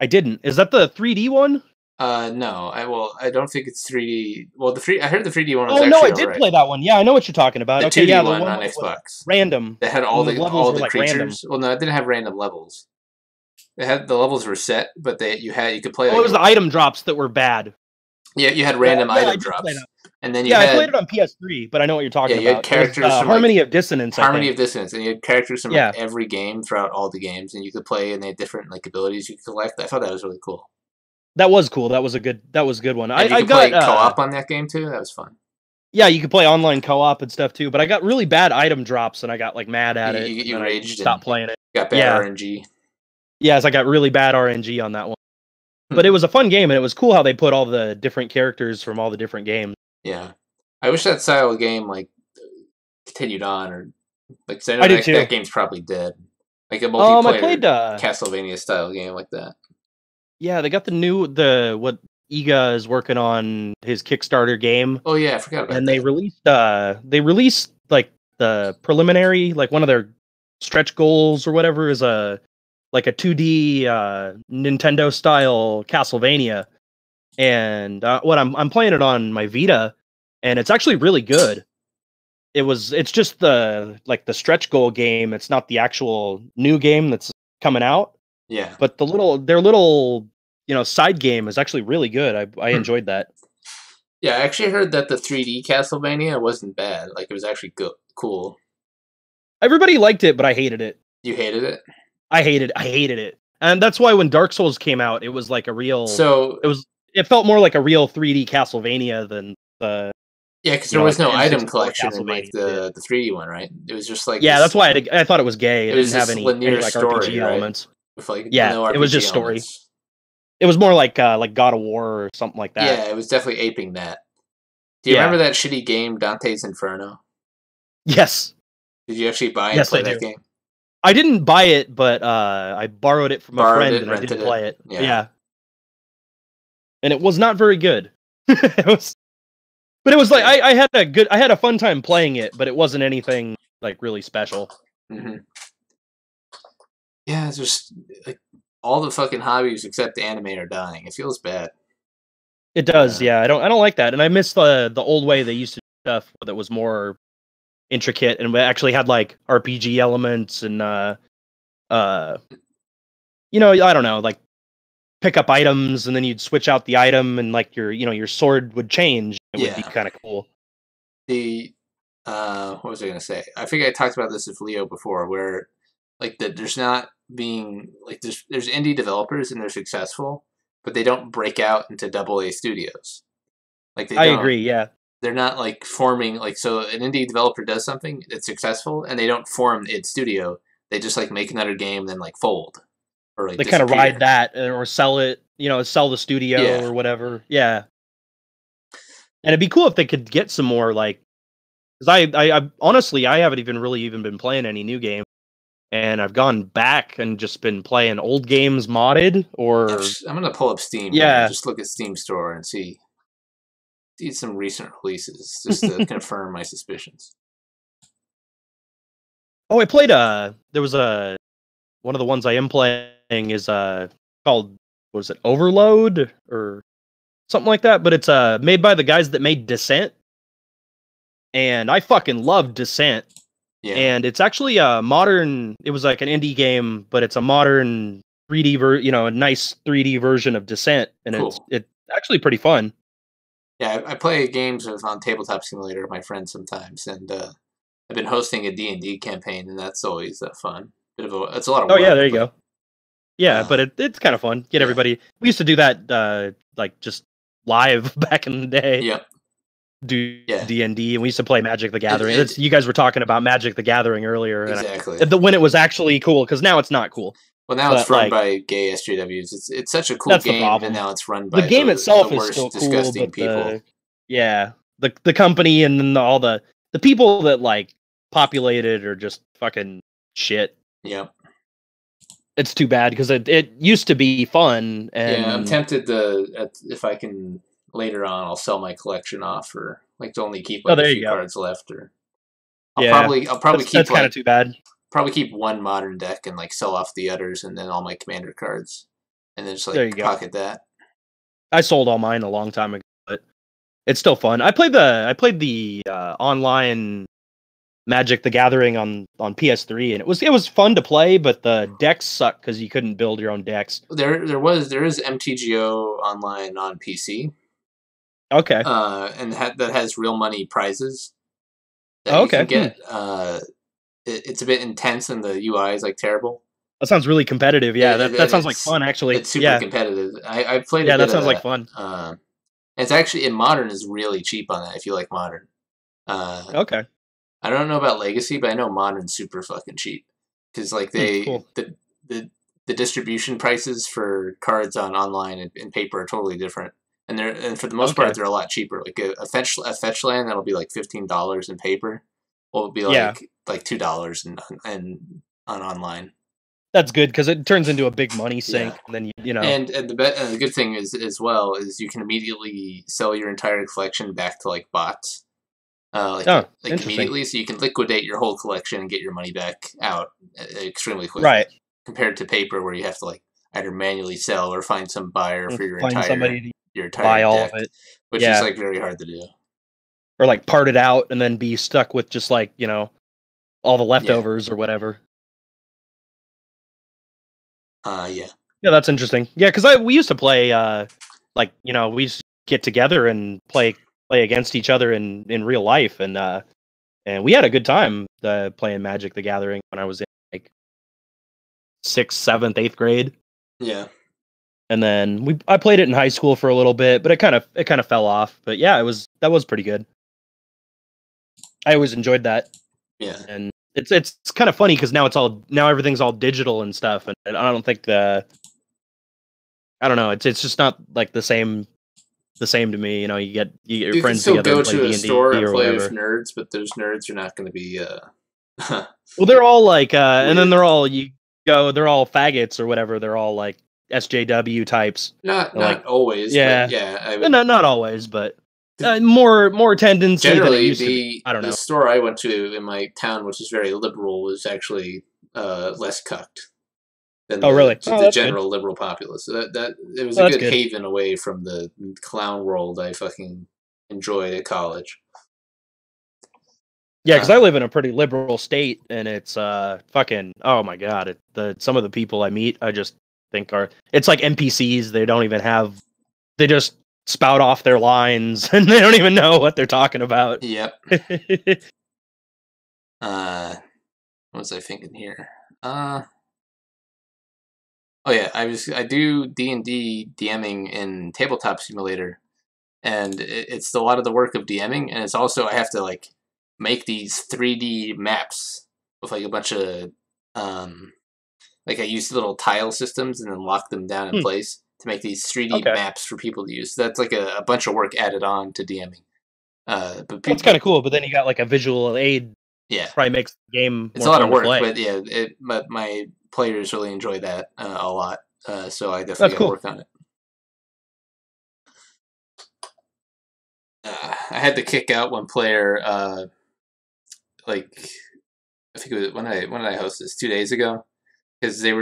Speaker 3: I didn't. Is that the 3D one?
Speaker 2: No. I don't think it's 3D. Well, I heard the 3D one was
Speaker 3: Oh
Speaker 2: actually
Speaker 3: no, I did
Speaker 2: alright.
Speaker 3: play that one. Yeah, I know what you're talking about.
Speaker 2: The
Speaker 3: Okay,
Speaker 2: 2D
Speaker 3: yeah, the
Speaker 2: one
Speaker 3: one
Speaker 2: on
Speaker 3: that was
Speaker 2: Xbox.
Speaker 3: random.
Speaker 2: They had all
Speaker 3: and
Speaker 2: the
Speaker 3: levels were, like,
Speaker 2: creatures.
Speaker 3: random.
Speaker 2: Well, no, it didn't have random levels. They had the levels were set, but you could play.
Speaker 3: Oh, it was the item drops that were bad.
Speaker 2: Yeah, you had random
Speaker 3: I
Speaker 2: item
Speaker 3: did play
Speaker 2: drops,
Speaker 3: that.
Speaker 2: and then you
Speaker 3: I
Speaker 2: had
Speaker 3: played it on PS3, but I know what you're talking
Speaker 2: you had
Speaker 3: about.
Speaker 2: characters
Speaker 3: It was,
Speaker 2: from,
Speaker 3: Harmony of Dissonance.
Speaker 2: Harmony of Dissonance, and you had characters from
Speaker 3: Yeah.
Speaker 2: every game throughout all the games, and you could play, and they had different like abilities you could collect. I thought that was really cool.
Speaker 3: That was cool. That was a good one.
Speaker 2: And you could play co-op on that game too. That was fun.
Speaker 3: Yeah, you could play online co-op and stuff too. But I got really bad item drops, and I got like mad at it.
Speaker 2: You raged.
Speaker 3: Stopped playing it.
Speaker 2: Got bad RNG.
Speaker 3: Yes, I got really bad RNG on that one. But it was a fun game, and it was cool how they put all the different characters from all the different games.
Speaker 2: Yeah, I wish that style of game like continued on, or like I
Speaker 3: do
Speaker 2: know
Speaker 3: too.
Speaker 2: that game's probably dead. Like a multiplayer
Speaker 3: I played
Speaker 2: Castlevania style game like that.
Speaker 3: Yeah, they got what Iga is working on his Kickstarter game.
Speaker 2: Oh yeah, I forgot about that.
Speaker 3: And they released like the preliminary, like one of their stretch goals or whatever is a 2D Nintendo style Castlevania. And I'm playing it on my Vita, and it's actually really good. It's just the stretch goal game. It's not the actual new game that's coming out.
Speaker 2: Yeah.
Speaker 3: But their little side game is actually really good. I enjoyed that.
Speaker 2: Yeah, I actually heard that the 3D Castlevania wasn't bad. Like, it was actually cool.
Speaker 3: Everybody liked it, but I hated it.
Speaker 2: You hated it?
Speaker 3: I hated it. And that's why when Dark Souls came out, it was like a real... It felt more like a real 3D Castlevania than the...
Speaker 2: Yeah, because there was no item collection in like the 3D one, right? It was just like...
Speaker 3: Yeah, that's why I thought it was gay. It didn't have any like
Speaker 2: story,
Speaker 3: RPG
Speaker 2: right?
Speaker 3: elements.
Speaker 2: With, like,
Speaker 3: yeah,
Speaker 2: no RPG
Speaker 3: it was just
Speaker 2: elements.
Speaker 3: story. It was more like God of War or something like that.
Speaker 2: Yeah, it was definitely aping that. Do you remember that shitty game, Dante's Inferno?
Speaker 3: Yes.
Speaker 2: Did you actually buy and play that game?
Speaker 3: I didn't buy it, but I borrowed it from a friend and I didn't play it. Yeah. And it was not very good. But it was like I had a fun time playing it, but it wasn't anything like really special.
Speaker 2: Mm-hmm. Yeah, it's just like all the fucking hobbies except anime are dying. It feels bad.
Speaker 3: It does, yeah. I don't like that, and I miss the old way they used to do stuff that was more intricate and actually had like RPG elements and I don't know, like pick up items and then you'd switch out the item and like your sword would change. It would be kind of cool.
Speaker 2: What was I gonna say? I think I talked about this with Leo before, where like there's not being like there's indie developers and they're successful, but they don't break out into AA studios. Like I
Speaker 3: agree, yeah.
Speaker 2: They're not like forming like so an indie developer does something that's successful and they don't form its studio. They just like make another game and then like fold. Or like
Speaker 3: they kind of ride that or sell it, sell the studio or whatever. Yeah. And it'd be cool if they could get some more like, because I honestly I haven't even been playing any new game, and I've gone back and just been playing old games modded or.
Speaker 2: I'm gonna pull up Steam.
Speaker 3: Yeah.
Speaker 2: Just look at Steam Store and see some recent releases just to confirm my suspicions.
Speaker 3: Oh, I played there was one of the ones I am playing is called, what is it, Overload or something like that, but it's made by the guys that made Descent, and I fucking love Descent. Yeah. And it's actually a modern, it was like an indie game, but it's a modern 3D a nice 3D version of Descent, and cool. it's actually pretty fun.
Speaker 2: Yeah, I play games on Tabletop Simulator with my friends sometimes, and I've been hosting a D&D campaign, and that's always fun. It's a lot of work.
Speaker 3: Oh yeah, there you go. Yeah, but it's kind of fun. Get everybody. We used to do that like just live back in the day.
Speaker 2: Yep.
Speaker 3: Do D&D, and we used to play Magic the Gathering. You guys were talking about Magic the Gathering earlier.
Speaker 2: Exactly.
Speaker 3: When it was actually cool, because now it's not cool.
Speaker 2: Well, now it's run by gay SJWs. It's such a cool game, and now it's run by
Speaker 3: the game itself is
Speaker 2: worst,
Speaker 3: still cool,
Speaker 2: disgusting
Speaker 3: but
Speaker 2: people.
Speaker 3: yeah, the company and then all the people that like populate it are just fucking shit.
Speaker 2: Yep.
Speaker 3: It's too bad because it used to be fun. And
Speaker 2: yeah, I'm tempted to if I can later on, I'll sell my collection off or like to only keep like a few cards left. Or I'll probably keep
Speaker 3: that's kind of too bad.
Speaker 2: Probably keep one modern deck and like sell off the others, and then all my commander cards, and then just like pocket that.
Speaker 3: I sold all mine a long time ago, but it's still fun. I played the online Magic the Gathering on PS3, and it was fun to play, but the decks suck because you couldn't build your own decks.
Speaker 2: There is MTGO online on PC.
Speaker 3: Okay.
Speaker 2: And that has real money prizes that you can get. It's a bit intense, and the UI is like terrible.
Speaker 3: That sounds really competitive. Yeah, that sounds like fun. Actually,
Speaker 2: it's super competitive. I played.
Speaker 3: Yeah, that sounds like fun.
Speaker 2: It's actually in Modern is really cheap on that if you like Modern.
Speaker 3: Okay.
Speaker 2: I don't know about Legacy, but I know Modern's super fucking cheap because like the distribution prices for cards on online and paper are totally different, and for the most part they're a lot cheaper. Like a fetch land that'll be like $15 in paper, will be like $2 and on online.
Speaker 3: That's good because it turns into a big money sink. Yeah. And then you know,
Speaker 2: and the good thing is as well is you can immediately sell your entire collection back to like bots. Immediately, so you can liquidate your whole collection and get your money back out extremely quickly. Right. Compared to paper, where you have to like either manually sell or find some buyer for your entire
Speaker 3: buy all
Speaker 2: deck,
Speaker 3: of it,
Speaker 2: which is like very hard to do.
Speaker 3: Or like part it out and then be stuck with just like all the leftovers or whatever.
Speaker 2: Yeah,
Speaker 3: that's interesting. Yeah, because we used to play we used to get together and play against each other in real life, and we had a good time playing Magic the Gathering when I was in like 6th, 7th, 8th grade.
Speaker 2: Yeah,
Speaker 3: and then I played it in high school for a little bit, but it kind of fell off. But yeah, that was pretty good. I always enjoyed that.
Speaker 2: Yeah,
Speaker 3: and it's kind of funny because now everything's all digital and stuff, and I don't think I don't know. It's just not like the same to me. You get your friends together and play D&D.
Speaker 2: You can still go to a store and play with nerds, but those nerds are not going to be.
Speaker 3: Well, they're all like, and then they're all faggots or whatever. They're all like SJW types.
Speaker 2: Not always.
Speaker 3: Yeah,
Speaker 2: but yeah.
Speaker 3: Not always, but more tendency.
Speaker 2: Generally, I don't know. The store I went to in my town, which is very liberal, was actually less cucked than the general liberal populace. So that it was a good haven away from the clown world I fucking enjoyed at college.
Speaker 3: Yeah, because I live in a pretty liberal state, and it's fucking oh my god! Some of the people I meet, I just think it's like NPCs. They don't even have. They just spout off their lines, and they don't even know what they're talking about.
Speaker 2: Yep. What was I thinking here? Oh yeah, I do D&D DMing in Tabletop Simulator, and it's a lot of the work of DMing, and it's also I have to like make these 3D maps with like a bunch of like I use little tile systems and then lock them down in place to make these 3D maps for people to use. So that's like a bunch of work added on to DMing. But
Speaker 3: that's kind of cool. But then you got like a visual aid.
Speaker 2: Yeah,
Speaker 3: probably makes the game.
Speaker 2: It's a lot of work, but yeah, my players really enjoy that a lot. So I definitely got to work on it. I had to kick out one player. Like I think it was when did I host this 2 days ago? Because they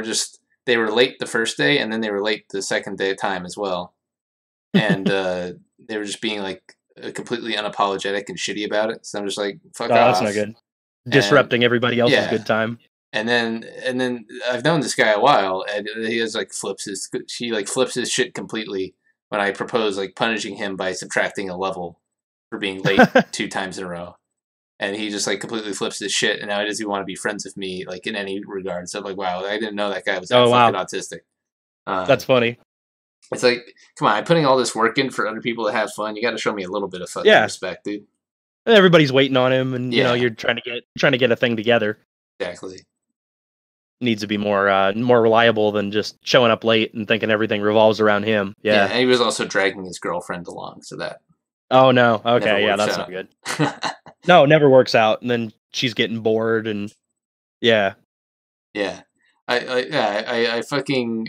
Speaker 2: were late the first day, and then they were late the second day time as well, and they were just being like completely unapologetic and shitty about it. So I'm just like, fuck off.
Speaker 3: That's not good. Disrupting everybody else's good time.
Speaker 2: And then I've known this guy a while, and he has like flips his shit completely when I propose like punishing him by subtracting a level for being late 2 times in a row. And he just like completely flips his shit, and now he doesn't want to be friends with me like in any regard. So I'm like, wow, I didn't know that guy was that fucking autistic.
Speaker 3: That's funny.
Speaker 2: It's like, come on, I'm putting all this work in for other people to have fun. You got to show me a little bit of fucking respect, dude.
Speaker 3: And everybody's waiting on him, and you know you're trying to get a thing together.
Speaker 2: Exactly.
Speaker 3: Needs to be more reliable than just showing up late and thinking everything revolves around him. Yeah,
Speaker 2: and he was also dragging his girlfriend along, so that
Speaker 3: Oh no.
Speaker 2: Never
Speaker 3: Okay, yeah,
Speaker 2: works
Speaker 3: that's not
Speaker 2: out.
Speaker 3: good. No, it never works out, and then she's getting bored, and yeah.
Speaker 2: Yeah. I fucking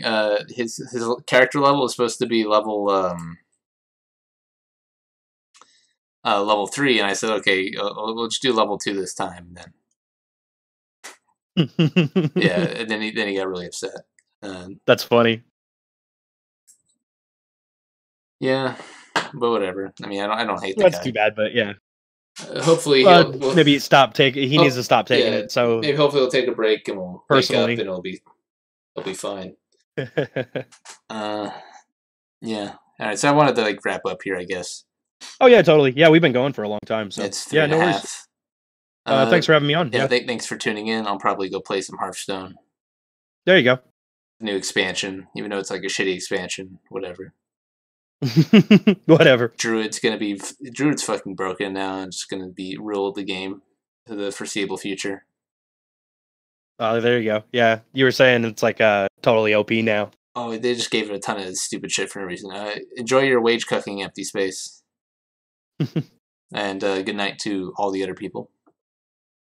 Speaker 2: his character level is supposed to be level 3, and I said, okay, we'll just do level 2 this time. And then yeah, and then he got really upset.
Speaker 3: That's funny.
Speaker 2: Yeah, but whatever. I mean, I don't hate the
Speaker 3: That's
Speaker 2: guy.
Speaker 3: too bad, but yeah.
Speaker 2: Hopefully
Speaker 3: Maybe stop taking. He needs to stop taking it. So
Speaker 2: maybe hopefully he'll take a break and we'll
Speaker 3: personally,
Speaker 2: wake up and it'll be fine. Yeah. All right. So I wanted to like wrap up here, I guess.
Speaker 3: Oh yeah, totally. Yeah, we've been going for a long time. So
Speaker 2: It's 3 and a half.
Speaker 3: Thanks for having me on.
Speaker 2: Yeah. Thanks for tuning in. I'll probably go play some Hearthstone.
Speaker 3: There you go.
Speaker 2: New expansion, even though it's like a shitty expansion. Whatever.
Speaker 3: Whatever.
Speaker 2: Druid's fucking broken now and just gonna be rule the game to the foreseeable future.
Speaker 3: Oh, there you go. Yeah, you were saying it's like totally OP now.
Speaker 2: Oh, they just gave it a ton of stupid shit for no reason. Enjoy your wage cucking, empty space. And good night to all the other people.